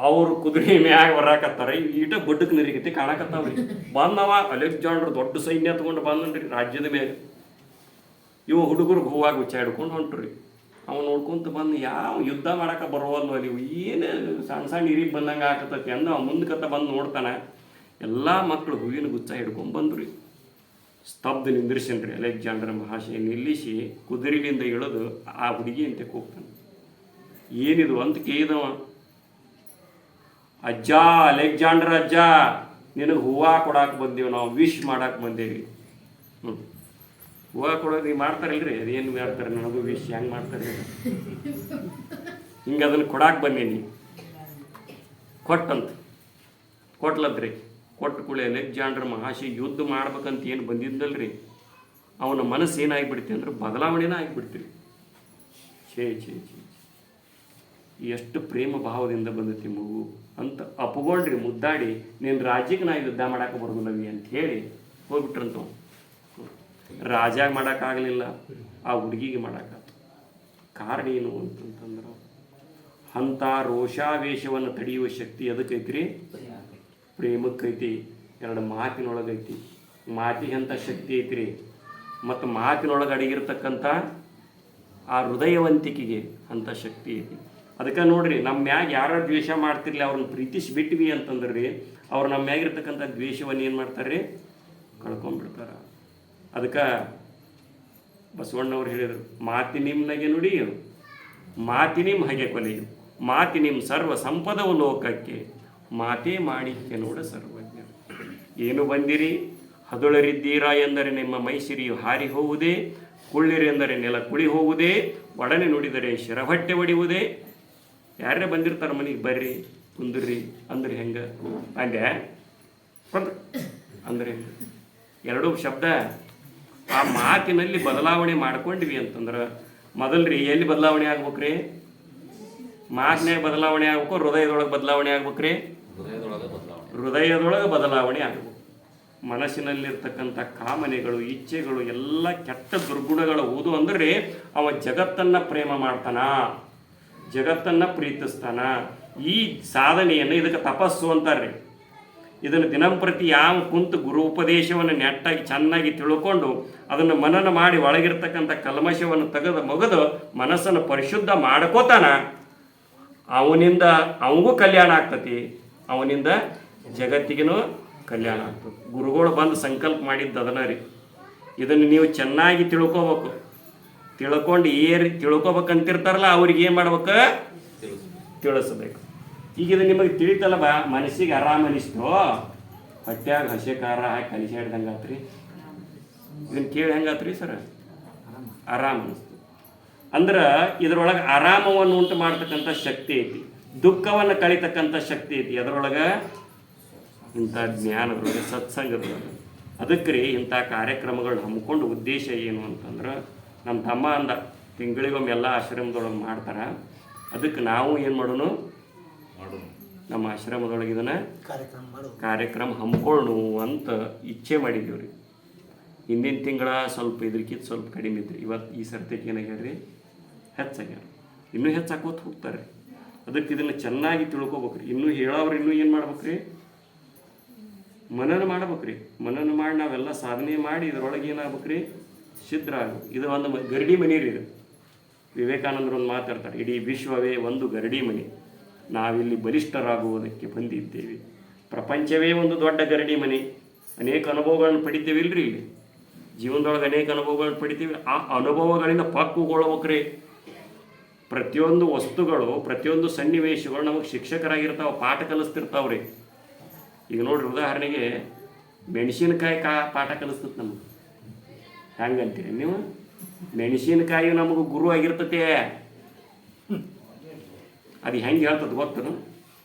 A: ಅವ್ರು ಕುದುರೆ ಮ್ಯಾಗ ಬರಾಕತ್ತಾರ, ಈಟ ಬಡ್ಡಕ್ಕೆ ನರಿಗತಿ ಕಾಣಕತ್ತಾವ್ರಿ. ಬಂದವ ಅಲೆಕ್ಸಾಂಡರ್ ದೊಡ್ಡ ಸೈನ್ಯ ಎತ್ಕೊಂಡು ಬಂದನ್ರಿ ರಾಜ್ಯದ ಮೇಲೆ. ಇವು ಹುಡುಗರಿಗೆ ಹೂವಾಗಿ ಗುಚ್ಚ ಹಿಡ್ಕೊಂಡು ಹೊಂಟ್ರಿ. ಅವ ನೋಡ್ಕೊಂತ ಬಂದು, ಯಾವ ಯುದ್ಧ ಮಾಡಕ್ಕೆ ಬರೋವಲ್ವ ನೀವು, ಏನು ಸಣ್ಣ ಸಣ್ಣ ಹಿರಿಗೆ ಬಂದಂಗೆ ಆಗತ್ತೈತಿ ಅಂದ. ಅವ ಮುಂದಕತ್ತ ಬಂದು ನೋಡ್ತಾನೆ, ಎಲ್ಲ ಮಕ್ಕಳು ಹೂವಿನ ಗುಚ್ಚ ಹಿಡ್ಕೊಂಡು ಬಂದ್ರಿ. ಸ್ತಬ್ಧ ನಿಂದ್ರಿಸನ್ರಿ ಅಲೆಕ್ಸಾಂಡರ್ ಮಹಾಶಯ. ನಿಲ್ಲಿಸಿ ಕುದುರೆಲಿಂದ ಇಳಿದು ಆ ಹುಡುಗಿ ಅಂತ ಹೋಗ್ತಾನೆ. ಏನಿದು ಅಂತ ಕೇಳಿದವ. ಅಜ್ಜ, ಅಲೆಕ್ಸಾಂಡರ್ ಅಜ್ಜ, ನಿನಗೆ ಹೂವು ಕೊಡಾಕೆ ಬಂದೀವಿ ನಾವು, ವಿಶ್ ಮಾಡಕ್ಕೆ ಬಂದೇವಿ. ಹೂವು ಕೊಡೋದು ಮಾಡ್ತಾರಲ್ರಿ, ಅದೇನು ಮಾಡ್ತಾರೆ ನನಗೂ ವಿಶ್ ಹೆಂಗೆ ಮಾಡ್ತಾರೆ ಹಿಂಗೆ ಅದನ್ನು ಕೊಡಾಕೆ ಬಂದೀನಿ. ಕೊಟ್ಲದ್ರಿ. ಕೊಟ್ಟು ಕೂಡಲೇ ಅಲೆಕ್ಸಾಂಡರ್ ಮಹಾಶಯ ಯುದ್ಧ ಮಾಡ್ಬೇಕಂತ ಏನು ಬಂದಿದ್ದಲ್ರಿ, ಅವನ ಮನಸ್ಸು ಏನಾಗಿಬಿಡ್ತಿ ಅಂದ್ರೆ ಬದಲಾವಣೆನ ಆಗಿಬಿಡ್ತೀರಿ. ಛೇ ಛೇ ಛೇ ಎಷ್ಟು ಪ್ರೇಮ ಭಾವದಿಂದ ಬಂದತಿ ಮಗು ಅಂತ ಅಪ್ಕೊಂಡ್ರಿ. ಮುದ್ದಾಡಿ, ನೀನು ರಾಜ್ಯಕ್ಕೆ ನಾ ಯುದ್ಧ ಮಾಡಕ್ಕೆ ಬರೋದಿಲ್ಲವಿ ಅಂತ ಹೇಳಿ ಹೋಗ್ಬಿಟ್ರಂತ. ರಾಜಾಗ ಮಾಡೋಕ್ಕಾಗಲಿಲ್ಲ, ಆ ಹುಡುಗಿಗೆ ಮಾಡೋಕ್ಕಾಗ್ತದೆ. ಕಾರಣ ಏನು ಅಂತಂತಂದ್ರೆ, ಅಂಥ ರೋಷಾವೇಶವನ್ನು ತಡೆಯುವ ಶಕ್ತಿ ಅದಕ್ಕೈತ್ರಿ, ಪ್ರೇಮಕ್ಕೈತಿ. ಎರಡು ಮಾತಿನೊಳಗೈತಿ. ಮಾತಿಗೆ ಅಂಥ ಶಕ್ತಿ ಐತ್ರಿ. ಮತ್ತು ಮಾತಿನೊಳಗೆ ಅಡಗಿರ್ತಕ್ಕಂಥ ಆ ಹೃದಯವಂತಿಕೆಗೆ ಅಂಥ ಶಕ್ತಿ ಐತಿ. ಅದಕ್ಕೆ ನೋಡ್ರಿ, ನಮ್ಮ ಮ್ಯಾಗ ಯಾರು ದ್ವೇಷ ಮಾಡ್ತಿರ್ಲಿ ಅವ್ರನ್ನ ಪ್ರೀತಿಸಿ ಬಿಟ್ವಿ ಅಂತಂದ್ರಿ, ಅವ್ರು ನಮ್ಮ ಮ್ಯಾಗಿರ್ತಕ್ಕಂಥ ದ್ವೇಷವನ್ನು ಏನು ಮಾಡ್ತಾರೆ ರೀ, ಕಳ್ಕೊಂಡ್ಬಿಡ್ತಾರೆ. ಅದಕ್ಕೆ ಬಸವಣ್ಣವ್ರು ಹೇಳಿದರು, ಮಾತಿನಿಮ್ನಗೆ ನುಡಿಯು, ಮಾತಿನಿಮ್ ಹಗೆ ಕೊಲೆಯು, ಮಾತಿನಿಮ್ ಸರ್ವ ಸಂಪದವು ಲೋಕಕ್ಕೆ, ಮಾತೇ ಮಾಡಿಕೆ ನೋಡ ಸರ್ವಜ್ಞ. ಏನು ಬಂದಿರಿ ಹದುಳರಿದ್ದೀರಾ ಎಂದರೆ ನಿಮ್ಮ ಮೈಸಿರಿಯು ಹಾರಿ ಹೋಗುವುದೇ, ಕುಳ್ಳಿರೆಂದರೆ ನೆಲ ಕುಳಿ ಹೋಗುವುದೇ, ಒಡನೆ ನುಡಿದರೆ ಶಿರಭಟ್ಟೆ ಒಡೆಯುವುದೇ. ಯಾರೇ ಬಂದಿರ್ತಾರೆ ಮನೆಗೆ, ಬರ್ರಿ ಕುಂದ್ರಿ ಅಂದ್ರೆ ಹೆಂಗೆ ಅಂದೆ ಅಂದರೆ ಎರಡೂ ಶಬ್ದ ಆ ಮಾತಿನಲ್ಲಿ ಬದಲಾವಣೆ ಮಾಡ್ಕೊಂಡ್ವಿ ಅಂತಂದ್ರೆ, ಮೊದಲ್ರಿ ಎಲ್ಲಿ ಬದಲಾವಣೆ ಆಗ್ಬೇಕ್ರಿ? ಮಾತಿನಾಗ ಬದಲಾವಣೆ ಆಗ್ಬೇಕು, ಹೃದಯದೊಳಗೆ ಬದಲಾವಣೆ ಆಗ್ಬೇಕ್ರಿ. ಹೃದಯದೊಳಗೆ ಬದಲಾವಣೆ ಆಗಬೇಕು. ಮನಸ್ಸಿನಲ್ಲಿರ್ತಕ್ಕಂಥ ಕಾಮನೆಗಳು, ಇಚ್ಛೆಗಳು ಎಲ್ಲ ಕೆಟ್ಟ ದುರ್ಗುಣಗಳ ಓದು ಅಂದ್ರೆ ಅವ ಜಗತ್ತನ್ನು ಪ್ರೇಮ ಮಾಡ್ತಾನ, ಜಗತ್ತನ್ನು ಪ್ರೀತಿಸ್ತಾನ. ಈ ಸಾಧನೆಯನ್ನು ಇದಕ್ಕೆ ತಪಸ್ಸು ಅಂತಾರ್ರಿ. ಇದನ್ನು ದಿನಂಪ್ರತಿ ಯಾವ ಕುಂತು ಗುರು ಉಪದೇಶವನ್ನು ನೆಟ್ಟಾಗಿ ಚೆನ್ನಾಗಿ ತಿಳ್ಕೊಂಡು ಅದನ್ನು ಮನನ ಮಾಡಿ ಒಳಗಿರ್ತಕ್ಕಂಥ ಕಲ್ಮಶವನ್ನು ಮುಗಿದು ಮನಸ್ಸನ್ನು ಪರಿಶುದ್ಧ ಮಾಡ್ಕೋತಾನ, ಅವನಿಂದ ಅವನಿಗೂ ಕಲ್ಯಾಣ ಆಗ್ತತಿ, ಅವನಿಂದ ಜಗತ್ತಿಗೂ ಕಲ್ಯಾಣ ಆಗ್ತದೆ. ಗುರುಗಳು ಬಂದು ಸಂಕಲ್ಪ ಮಾಡಿದ್ದು ಅದನ್ನ ರೀ. ಇದನ್ನು ನೀವು ಚೆನ್ನಾಗಿ ತಿಳ್ಕೊಬೇಕು. ತಿಳ್ಕೊಂಡು ತಿಳ್ಕೊಬೇಕಂತಿರ್ತಾರಲ್ಲ ಅವ್ರಿಗೆ ಏನು ಮಾಡ್ಬೇಕು? ತಿಳಿಸ್ಬೇಕು. ಈಗ ಇದು ನಿಮಗೆ ತಿಳಿತಲ್ಲ ಮನಸ್ಸಿಗೆ ಆರಾಮ ಅನಿಸ್ತು, ಹೊಟ್ಯಾಗ ಹಸಿ ಖಾರ ಹಾಕಿ ಕಲಿಸಾಡ್ದಂಗೆ ಆತ್ರಿ. ಇದನ್ನು ಕೇಳಿ ಹೆಂಗಾತ್ರಿ ಸರ್? ಆರಾಮ ಅನಿಸ್ತು ಅಂದ್ರೆ ಇದರೊಳಗೆ ಆರಾಮವನ್ನು ಉಂಟು ಮಾಡ್ತಕ್ಕಂಥ ಶಕ್ತಿ ಐತಿ, ದುಃಖವನ್ನು ಕಳಿತಕ್ಕಂಥ ಶಕ್ತಿ ಐತಿ ಅದರೊಳಗೆ, ಇಂಥ ಜ್ಞಾನದೊಳಗೆ, ಸತ್ಸಂಗದೊಳಗೆ. ಅದಕ್ಕೆ ರೀ ಇಂಥ ಕಾರ್ಯಕ್ರಮಗಳನ್ನ ಹಮ್ಮಿಕೊಂಡು ಉದ್ದೇಶ ಏನು ಅಂತಂದ್ರೆ, ನಮ್ಮ ತಮ್ಮ ಅಂದ ತಿಂಗಳಿಗೊಮ್ಮೆ ಎಲ್ಲ ಆಶ್ರಮದೊಳಗೆ ಮಾಡ್ತಾರೆ. ಅದಕ್ಕೆ ನಾವು ಏನು ಮಾಡೋಣ? ನಮ್ಮ ಆಶ್ರಮದೊಳಗೆ ಇದನ್ನು
B: ಕಾರ್ಯಕ್ರಮ ಮಾಡೋದು
A: ಕಾರ್ಯಕ್ರಮ ಹಮ್ಕೊಳ್ಳು ಅಂತ ಇಚ್ಛೆ ಮಾಡಿದ್ದೀವಿ ರೀ. ಹಿಂದಿನ ತಿಂಗಳ ಸ್ವಲ್ಪ ಇದಕ್ಕಿಂತ ಸ್ವಲ್ಪ ಕಡಿಮೆ ಇದ್ರಿ. ಇವತ್ತು ಈ ಸರ್ತಿಗೆ ಏನಾಗ್ಯಾರ ರೀ, ಹೆಚ್ಚಾಗ್ಯಾರ. ಇನ್ನೂ ಹೆಚ್ಚಾಕೋತ ಹೋಗ್ತಾರೆ. ಅದಕ್ಕೆ ಇದನ್ನು ಚೆನ್ನಾಗಿ ತಿಳ್ಕೊಬೇಕ್ರಿ. ಇನ್ನೂ ಹೇಳೋರು ಇನ್ನೂ ಏನು ಮಾಡ್ಬೇಕ್ರಿ, ಮನನ ಮಾಡ್ಬೇಕ್ರಿ. ಮನನ ಮಾಡಿ ನಾವೆಲ್ಲ ಸಾಧನೆ ಮಾಡಿ ಇದರೊಳಗೆ ಏನಾಗ್ಬೇಕ್ರಿ, ಸಿದ್ಧ ಆಗಬೇಕು. ಇದು ಒಂದು ಗರಡಿ ಮನೆ ರೀ. ಇದು ವಿವೇಕಾನಂದರು ಒಂದು ಮಾತಾಡ್ತಾರೆ, ಇಡೀ ವಿಶ್ವವೇ ಒಂದು ಗರಡಿ ಮನೆ, ನಾವಿಲ್ಲಿ ಬಲಿಷ್ಠರಾಗುವುದಕ್ಕೆ ಬಂದಿದ್ದೇವೆ. ಪ್ರಪಂಚವೇ ಒಂದು ದೊಡ್ಡ ಗರಡಿ ಮನೆ. ಅನೇಕ ಅನುಭವಗಳನ್ನು ಪಡಿತೇವೆ ಇಲ್ರಿ. ಇಲ್ಲಿ ಜೀವನದೊಳಗೆ ಅನೇಕ ಅನುಭವಗಳನ್ನು ಪಡಿತೀವಿ. ಆ ಅನುಭವಗಳಿಂದ ಪಕ್ವಗೊಳ್ಬೇಕ್ರಿ. ಪ್ರತಿಯೊಂದು ವಸ್ತುಗಳು, ಪ್ರತಿಯೊಂದು ಸನ್ನಿವೇಶಗಳು ನಮಗೆ ಶಿಕ್ಷಕರಾಗಿರ್ತಾವೆ, ಪಾಠ ಕಲಿಸ್ತಿರ್ತಾವ್ರಿ. ಈಗ ನೋಡ್ರಿ, ಉದಾಹರಣೆಗೆ ಮೆಣಸಿನಕಾಯಿ ಪಾಠ ಕಲಿಸ್ತದೆ ನಮಗೆ. ಹೆಂಗಂತೀರಿ ನೀವು? ಮೆಣಸಿನಕಾಯಿ ನಮಗೆ ಗುರು ಆಗಿರ್ತತೆ. ಅದು ಹೆಂಗೆ ಹೇಳ್ತದೆ ಗೊತ್ತನು?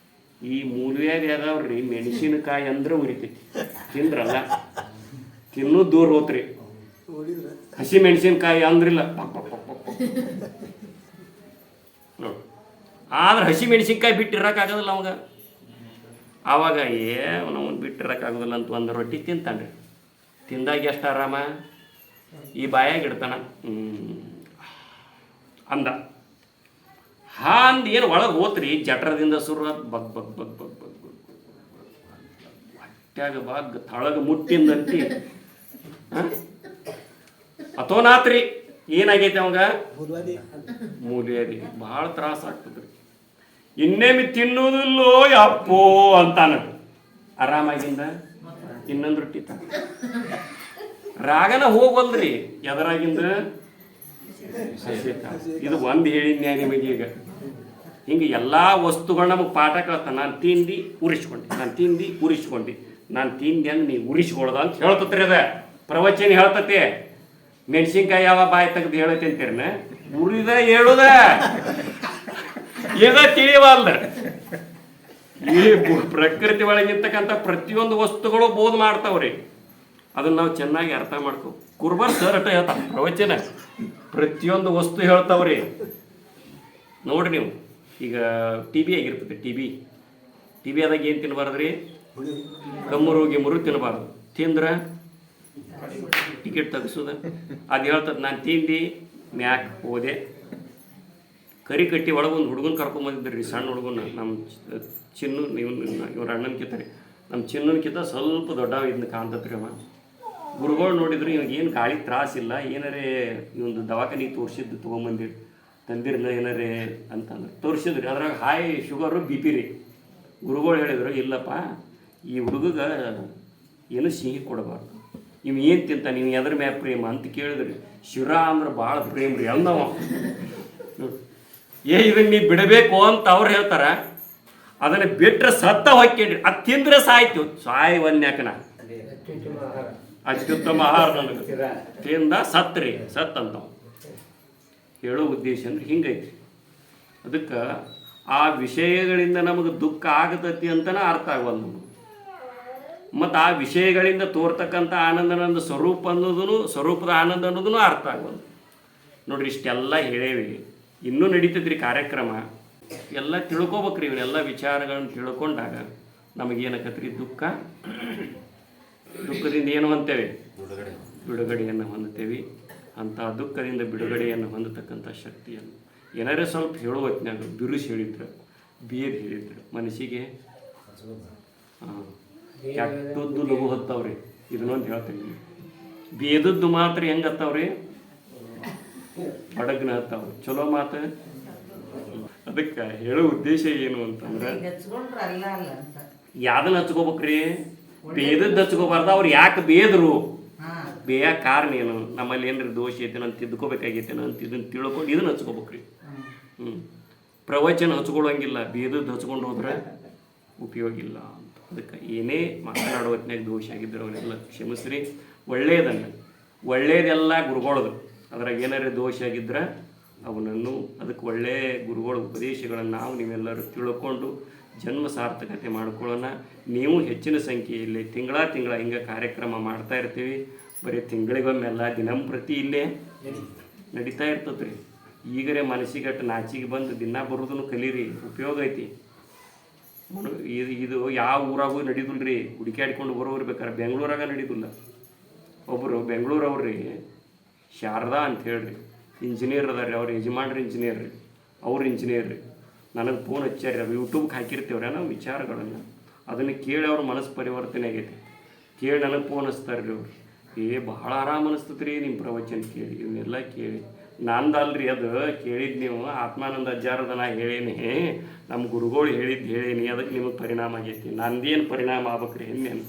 A: ಈ ಮೂಲ್ಯಾಗ ಯಾವ್ದಾವ್ರಿ ಮೆಣಸಿನಕಾಯಿ ಅಂದ್ರೆ ಉರಿತೈತಿ, ತಿಂದ್ರಲ್ಲ ತಿನ್ನೋದು ದೂರ ಹೋತ್ರಿ. ಹಸಿ ಮೆಣಸಿನಕಾಯಿ ಅಂದ್ರಿಲ್ಲ ನೋಡಿ. ಆದ್ರೆ ಹಸಿ ಮೆಣಸಿನ್ಕಾಯಿ ಬಿಟ್ಟಿರೋಕ್ಕಾಗೋದಿಲ್ಲ ಅವಾಗ. ಆವಾಗ ನಾವು ಬಿಟ್ಟಿರೋಕ್ಕಾಗೋದಿಲ್ಲ ಅಂತ ಒಂದು ರೊಟ್ಟಿ ತಿಂತಾನ್ರಿ. ತಿಂದಾಗ ಎಷ್ಟು ಆರಾಮ, ಈ ಬಾಯಾಗ ಇಡ್ತಾನ ಅಂದ. ಅಂದ ಏನು ಒಳಗೆ ಹೋತ್ರಿ, ಜಠರದಿಂದ ಸುರ ಬಗ್ ಬಗ್ ಬಗ್ ಬಗ್ ಬಗ್ ಬಗ್ ಹೊಟ್ಯಾಗ ಬಾಗ್ ತಳಗ ಮುಟ್ಟಿಂದಂತಿ ಅಥೋನಾತ್ರಿ. ಏನಾಗೈತೆ ಅವಾಗ? ಮೂಲ್ಯಾದಿ. ಭಾಳ ತ್ರಾಸ ಆಗ್ತದ್ರಿ. ಇನ್ನೇಮಿ ತಿನ್ನುವುದಿಲ್ಲೋ ಅಪ್ಪೋ ಅಂತಾನ. ಆರಾಮಾಗಿಂದ ಇನ್ನೊಂದು ರೊಟ್ಟಿ ತ ರಾಗನ ಹೋಗಲ್ರಿ. ಎದರಾಗಿಂದ ಇದು ಒಂದು ಹೇಳಿದ್ನ್ಯಾ ನಿಮಗೆ. ಈಗ ಹಿಂಗೆ ಎಲ್ಲ ವಸ್ತುಗಳು ನಮಗೆ ಪಾಠ ಕಳ್ತಾನೆ. ನಾನು ತಿಂದು ಉರಿಸ್ಕೊಂಡೆ, ನಾನು ತಿಂದು ಉರಿಸ್ಕೊಂಡೆ, ನಾನು ತಿಂದೆ ಅಂದ್ರೆ ನೀವು ಉರಿಸ್ಕೊಳ್ದ ಅಂತ ಹೇಳ್ತತ್ರಿ. ಅದ ಪ್ರವಚನ ಹೇಳ್ತತೆ. ಮೆಣಸಿನ್ಕಾಯಿ ಯಾವ ಬಾಯಿ ತೆಗೆದು ಹೇಳತ್ತೆ ಅಂತೀರನ, ಉರಿದ ಹೇಳುದ ಏನ ತಿಳಿಯವಲ್ದ. ಈ ಪ್ರಕೃತಿ ಒಳಗಿರ್ತಕ್ಕಂಥ ಪ್ರತಿಯೊಂದು ವಸ್ತುಗಳು ಬೋಧ ಮಾಡ್ತಾವ್ರಿ. ಅದನ್ನು ನಾವು ಚೆನ್ನಾಗಿ ಅರ್ಥ ಮಾಡ್ಕೊ. ಕುರ್ಬಾರ್ ಸರ್ ಅಟ ಹೇಳ್ತಾವ ಪ್ರವಚನ, ಪ್ರತಿಯೊಂದು ವಸ್ತು ಹೇಳ್ತಾವ್ರಿ. ನೋಡ್ರಿ ನೀವು, ಈಗ ಟಿ ಬಿ ಆಗಿರ್ತದೆ. ಟಿ ಬಿ ಆದಾಗ ಏನು ತಿನ್ನಬಾರ್ದ್ರಿ, ಕಮ್ಮರು ಗಿಮ್ಮರು ತಿನ್ನಬಾರ್ದು. ತಿಂದ್ರೆ ಟಿಕೆಟ್ ತೆಗಿಸೋದ. ಅದು ಹೇಳ್ತದೆ, ನಾನು ತಿಂದು ಮ್ಯಾಕ್ ಹೋದೆ. ಕರಿ ಕಟ್ಟಿ ಒಳಗೆ ಒಂದು ಹುಡುಗನ ಕರ್ಕೊಂಬಂದಿದ್ರಿ, ಸಣ್ಣ ಹುಡುಗನ. ನಮ್ಮ ಚಿನ್ನು, ಇವ್ರ ಅಣ್ಣನಕಿತ್ತ ರೀ, ನಮ್ಮ ಚಿನ್ನನಕಿಂತ ಸ್ವಲ್ಪ ದೊಡ್ಡ ಇದನ್ನ ಕಾಣ್ತತ್ರಿ ಅವ. ಗುರುಗಳು ನೋಡಿದ್ರು ಇವಾಗೇನು ಗಾಳಿ ತ್ರಾಸಿಲ್ಲ, ಏನಾರೇ ಇವೊಂದು ದವಾಖಾನಿಗೆ ತೋರಿಸಿದ್ದು ತೊಗೊಂಬಂದಿರಿ ತಂದಿರಲ್ಲ ಏನಾರೇ ಅಂತಂದ್ರೆ ತೋರಿಸಿದ್ರಿ. ಅದ್ರಾಗ ಹಾಯ್ ಶುಗರು ಬಿ ಪಿ ರೀ. ಗುರುಗಳು ಹೇಳಿದ್ರು, ಇಲ್ಲಪ್ಪ ಈ ಹುಡುಗಗ ಏನು ಸಿಹಿ ಕೊಡಬಾರ್ದು, ಇವು ಏನು ತಿಂತ, ನೀವು ಎದ್ರ ಮ್ಯಾಗ ಪ್ರೇಮ ಅಂತ ಕೇಳಿದ್ರಿ. ಶಿರಾ ಅಂದ್ರೆ ಭಾಳ ಪ್ರೇಮ ರೀ ಅಂದವ. ಇದನ್ನ ನೀವು ಬಿಡಬೇಕು ಅಂತ ಅವ್ರು ಹೇಳ್ತಾರ. ಅದನ್ನು ಬಿಟ್ಟರೆ ಸತ್ತ ಹೊಕ್ಕೇಳ್ರಿ. ಅದು ತಿಂದ್ರೆ ಸಾಯ್ತು, ಸಾಯಿ ಒಂದ್ಯಾಕನ ಅತ್ಯುತ್ತಮ ಆಹಾರ ನನಗೆ ತಿಂದ ಸತ್ರಿ ಸತ್ತಂತ ಹೇಳೋ ಉದ್ದೇಶ ಅಂದ್ರೆ ಹಿಂಗೈತಿ. ಅದಕ್ಕೆ ಆ ವಿಷಯಗಳಿಂದ ನಮಗೆ ದುಃಖ ಆಗತೈತಿ ಅಂತನ ಅರ್ಥ ಆಗವಲ್ಲ ನಮಗೆ. ಮತ್ತು ಆ ವಿಷಯಗಳಿಂದ ತೋರ್ತಕ್ಕಂಥ ಆನಂದನಂದ ಸ್ವರೂಪ ಅನ್ನೋದೂ, ಸ್ವರೂಪದ ಆನಂದ ಅನ್ನೋದೂ ಅರ್ಥ ಆಗವಲ್ಲ ನೋಡ್ರಿ. ಇಷ್ಟೆಲ್ಲ ಹೇಳೇವಿ, ಇನ್ನೂ ನಡೀತದ್ರಿ ಕಾರ್ಯಕ್ರಮ. ಎಲ್ಲ ತಿಳ್ಕೊಬೇಕ್ರಿ. ಇವನ್ನೆಲ್ಲ ವಿಚಾರಗಳನ್ನು ತಿಳ್ಕೊಂಡಾಗ ನಮಗೇನಾಕತ್ರಿ, ದುಃಖದಿಂದ ಏನು ಹೊಂತೇವೆ, ಬಿಡುಗಡೆಯನ್ನು ಹೊಂದುತ್ತೇವೆ. ಅಂಥ ದುಃಖದಿಂದ ಬಿಡುಗಡೆಯನ್ನು ಹೊಂದತಕ್ಕಂಥ ಶಕ್ತಿಯನ್ನು ಏನಾರೇ ಸ್ವಲ್ಪ ಹೇಳೋ ಹೊತ್ತಿನಾಗ ಬಿರುಸು ಹೇಳಿದ್ರು, ಬೇದ್ ಹೇಳಿದ್ರು, ಮನಸ್ಸಿಗೆ ಕೆಟ್ಟದ್ದು ಲಘು ಹತ್ತವ್ರಿ. ಇದನ್ನೊಂದು ಹೇಳ್ತೀನಿ, ಬೇದದ್ದು ಮಾತ್ರ ಹೆಂಗೆ ಹತ್ತವ್ರಿ, ಬಡಗ್ನ ಹತ್ತಾವ. ಚಲೋ ಮಾತು. ಅದಕ್ಕೆ ಹೇಳೋ ಉದ್ದೇಶ ಏನು ಅಂತಂದ್ರೆ, ಯಾವ್ದನ್ನ ಹಚ್ಕೋಬೇಕ್ರಿ, ಬೇದದ್ದು ಹಚ್ಕೋಬಾರ್ದು. ಅವ್ರು ಯಾಕೆ ಬೇದರು, ಬೇಯ ಕಾರಣ ಏನು, ನಮ್ಮಲ್ಲಿ ಏನ್ರಿ ದೋಷ ಐತೇನೋ ಅಂತ ತಿದ್ಕೋಬೇಕಾಗೈತೇನೋ ಅಂತ ಇದನ್ನು ತಿಳ್ಕೊಂಡು ಇದನ್ನು ಹಚ್ಕೋಬೇಕ್ರಿ. ಪ್ರವಚನ ಹಚ್ಕೊಳ್ಳೋಂಗಿಲ್ಲ, ಬೇದದ್ದು ಹಚ್ಕೊಂಡು ಹೋದ್ರೆ ಉಪಯೋಗ ಇಲ್ಲ ಅಂತ. ಅದಕ್ಕೆ ಏನೇ ಮಾತನಾಡೋ ಹೊತ್ತಿನಾಗ ದೋಷ ಆಗಿದ್ದರು ಅವನ್ನೆಲ್ಲ ಕ್ಷಮಿಸ್ರಿ. ಒಳ್ಳೇದೆಲ್ಲ ಗುರುಗಳದು. ಅದ್ರಾಗ ಏನಾರೇ ದೋಷ ಆಗಿದ್ರೆ ಅವನನ್ನು, ಅದಕ್ಕೆ ಒಳ್ಳೆಯ ಗುರುಗಳ ಉಪದೇಶಗಳನ್ನು ನೀವೆಲ್ಲರೂ ತಿಳ್ಕೊಂಡು ಜನ್ಮ ಸಾರ್ಥಕತೆ ಮಾಡ್ಕೊಳ್ಳೋಣ. ನೀವು ಹೆಚ್ಚಿನ ಸಂಖ್ಯೆಯಲ್ಲಿ ತಿಂಗಳ ಹಿಂಗೆ ಕಾರ್ಯಕ್ರಮ ಮಾಡ್ತಾ ಇರ್ತೀವಿ. ಬರೀ ತಿಂಗಳಿಗೊಮ್ಮೆಲ್ಲ ದಿನಂಪ್ರತಿ ಇಲ್ಲೇ ನಡೀತಾ ಇರ್ತದೆ ರೀ. ಈಗರೇ ಮನಸ್ಸಿಗಟ್ಟು ನಾಚಿಗೆ ಬಂದು ದಿನ ಬರೋದನ್ನು ಕಲೀರಿ, ಉಪಯೋಗ ಐತಿ. ಇದು ಯಾವ ಊರಾಗೂ ನಡೀದಿಲ್ಲ ರೀ. ಹುಡುಕ್ಯಾಡ್ಕೊಂಡು ಬರೋರು ಬೇಕಾರೆ ಬೆಂಗಳೂರಾಗ ನಡೀದಿಲ್ಲ. ಒಬ್ಬರು ಬೆಂಗಳೂರವ್ರಿ ಶಾರದಾ ಅಂತ ಹೇಳ್ರಿ, ಇಂಜಿನಿಯರ್ ಅದಾರ ರೀ. ಅವ್ರ ಯಜಮಾನ್ರಿ ಇಂಜಿನಿಯರ್ ರೀ, ಅವ್ರು ಇಂಜಿನಿಯರ್ ರೀ. ನನಗೆ ಫೋನ್ ಹಚ್ಚಾರಿ. ಅದು ಯೂಟ್ಯೂಬ್ಗೆ ಹಾಕಿರ್ತೀವ್ರಿ ನಾವು ವಿಚಾರಗಳನ್ನು. ಅದನ್ನು ಕೇಳಿ ಅವ್ರ ಮನಸ್ಸು ಪರಿವರ್ತನೆ ಆಗೈತಿ. ಕೇಳಿ ನನಗೆ ಫೋನ್ ಹಚ್ತಾರೆ ರೀ ಅವ್ರು. ಭಾಳ ಆರಾಮ ಅನಿಸ್ತತ್ರಿ ನಿಮ್ಮ ಪ್ರವಚನ ಕೇಳಿ. ಇವನ್ನೆಲ್ಲ ಕೇಳಿ ನಂದಲ್ರಿ ಅದು ಕೇಳಿದ್ದು. ನೀವು ಆತ್ಮಾನಂದ ಅಜ್ಜಾರದ ನಾ ಹೇಳೀನಿ, ನಮ್ಮ ಗುರುಗಳು ಹೇಳೀನಿ, ಅದಕ್ಕೆ ನಿಮಗೆ ಪರಿಣಾಮ ಆಗೈತಿ. ನಂದೇನು ಪರಿಣಾಮ ಆಗ್ಬೇಕ್ರಿ ಇನ್ನೇನು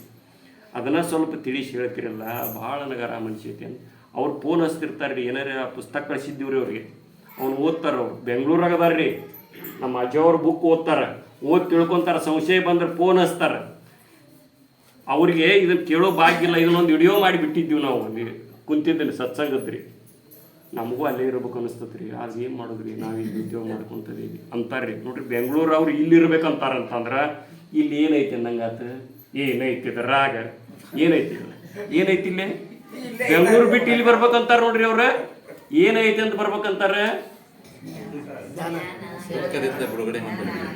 A: ಅದನ್ನು ಸ್ವಲ್ಪ ತಿಳಿಸಿ ಹೇಳ್ತಿರಲ್ಲ, ಭಾಳ ನನಗೆ ಆರಾಮ ಅನಿಸೈತಿ ಅಂತ. ಅವ್ರು ಫೋನ್ ಹಚ್ತಿರ್ತಾರೆ ರೀ. ಏನಾರ ಪುಸ್ತಕ ಕಳಿಸಿದ್ದೀವ್ರಿ ಅವ್ರಿಗೆ, ಅವ್ನು ಓದ್ತಾರೆ. ಅವ್ರು ಬೆಂಗಳೂರಾಗ ಅದಾರ ರೀ. ನಮ್ಮ ಅಜ್ಜವ್ರ ಬುಕ್ ಓದ್ತಾರೆ, ಓದಿ ತಿಳ್ಕೊತಾರೆ. ಸಂಶಯ ಬಂದ್ರೆ ಫೋನ್ ಹಚ್ತಾರೆ. ಅವ್ರಿಗೆ ಇದನ್ನು ಕೇಳೋ ಭಾಗ್ಯಿಲ್ಲ. ಇದನ್ನೊಂದು ವಿಡಿಯೋ ಮಾಡಿ ಬಿಟ್ಟಿದ್ದೀವಿ ನಾವು. ಅಲ್ಲಿ ಕುಂತಿದ್ದೀನಿ ಸತ್ಸಂಗದ್ರಿ. ನಮಗೂ ಅಲ್ಲೇ ಇರ್ಬೇಕು ಅನಿಸ್ತತ್ರಿ. ಆಗ ಏನು ಮಾಡೋದ್ರಿ, ನಾವು ಇಲ್ಲಿ ಉದ್ಯೋಗ ಮಾಡ್ಕೊತಿದ್ದೀವಿ ಅಂತಾರೆ ರೀ. ನೋಡ್ರಿ ಬೆಂಗಳೂರು ಅವ್ರು ಇಲ್ಲಿ ಇರ್ಬೇಕಂತಾರಂತಂದ್ರೆ ಇಲ್ಲಿ ಏನೈತಿ ಅನ್ನಂಗಾತ? ಏನೈತಿ ರಾಗ? ಏನೈತಿ ಏನೈತಿ ಇಲ್ಲಿ? ಬೆಂಗಳೂರು ಬಿಟ್ಟು ಇಲ್ಲಿ ಬರ್ಬೇಕಂತಾರೆ ನೋಡ್ರಿ ಅವ್ರ. ಏನೈತಿ ಅಂತ ಬರ್ಬೇಕಂತಾರೆ?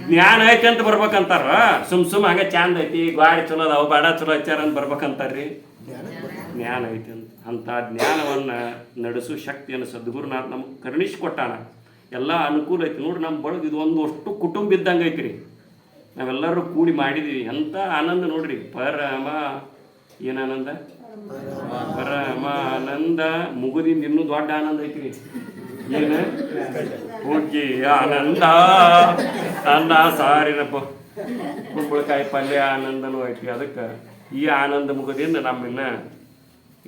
A: ಜ್ಞಾನ ಐತಿ ಅಂತ ಬರ್ಬೇಕಂತಾರ. ಸುಮ್ ಹಂಗೆ ಚಂದ ಐತಿ, ಗಾಡಿ ಚಲೋ ಅದಾವ, ಬಾಡ ಚಲೋ ಹಚ್ಚಾರ ಅಂತ ಬರ್ಬೇಕಂತಾರ್ರಿ. ಜ್ಞಾನ ಐತಿ ಅಂತ ಜ್ಞಾನವನ್ನು ನಡೆಸೋ ಶಕ್ತಿಯನ್ನು ಸದ್ಗುರುನಾಥ ನಮ್ಗೆ ಕರುಣಿಸ್ಕೊಟ್ಟಾನ. ಎಲ್ಲ ಅನುಕೂಲ ಐತಿ ನೋಡ್ರಿ. ನಮ್ಮ ಬಳಗ ಇದು ಒಂದು ಅಷ್ಟು ಕುಟುಂಬ ಇದ್ದಂಗೆ ಐತಿ ರೀ. ನಾವೆಲ್ಲರೂ ಕೂಡಿ ಮಾಡಿದ್ದೀವಿ. ಎಂಥ ಆನಂದ ನೋಡ್ರಿ. ಪರಮ ಏನು ಆನಂದ? ಪರಮ ಆನಂದ. ಮುಗುದಿಂದ ಇನ್ನೂ ದೊಡ್ಡ ಆನಂದ ಐತಿ ರೀ. ಏನು? ಹುಗ್ಗಿ ಆನಂದ, ಅನ್ನ ಸಾರಿನಪ್ಪ, ಕುಂಬಳಕಾಯಿ ಪಲ್ಯ ಆನಂದನೂ ಐತಿ. ಅದಕ್ಕೆ ಈ ಆನಂದ ಮುಖದಿಂದ ನಮ್ಮನ್ನ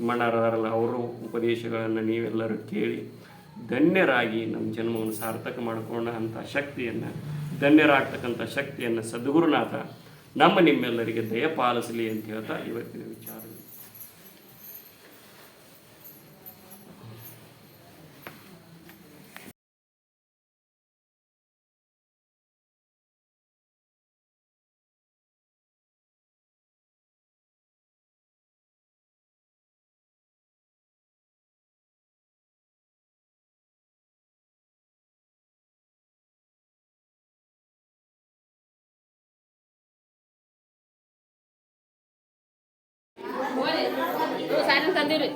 A: ಮಣ್ಣಾರದಾರಲ್ಲ ಅವರು ಉಪದೇಶಗಳನ್ನು ನೀವೆಲ್ಲರೂ ಕೇಳಿ ಧನ್ಯರಾಗಿ ನಮ್ಮ ಜನ್ಮವನ್ನು ಸಾರ್ಥಕ ಮಾಡಿಕೊಂಡ ಅಂಥ ಶಕ್ತಿಯನ್ನು, ಧನ್ಯರಾಗ್ತಕ್ಕಂಥ ಶಕ್ತಿಯನ್ನು ಸದ್ಗುರುನಾಥ ನಮ್ಮ ನಿಮ್ಮೆಲ್ಲರಿಗೆ ದಯಪಾಲಿಸಲಿ ಅಂತ ಹೇಳ್ತಾ ಇವತ್ತಿನ ವಿಚಾರ.
C: ತಂದಿರಿ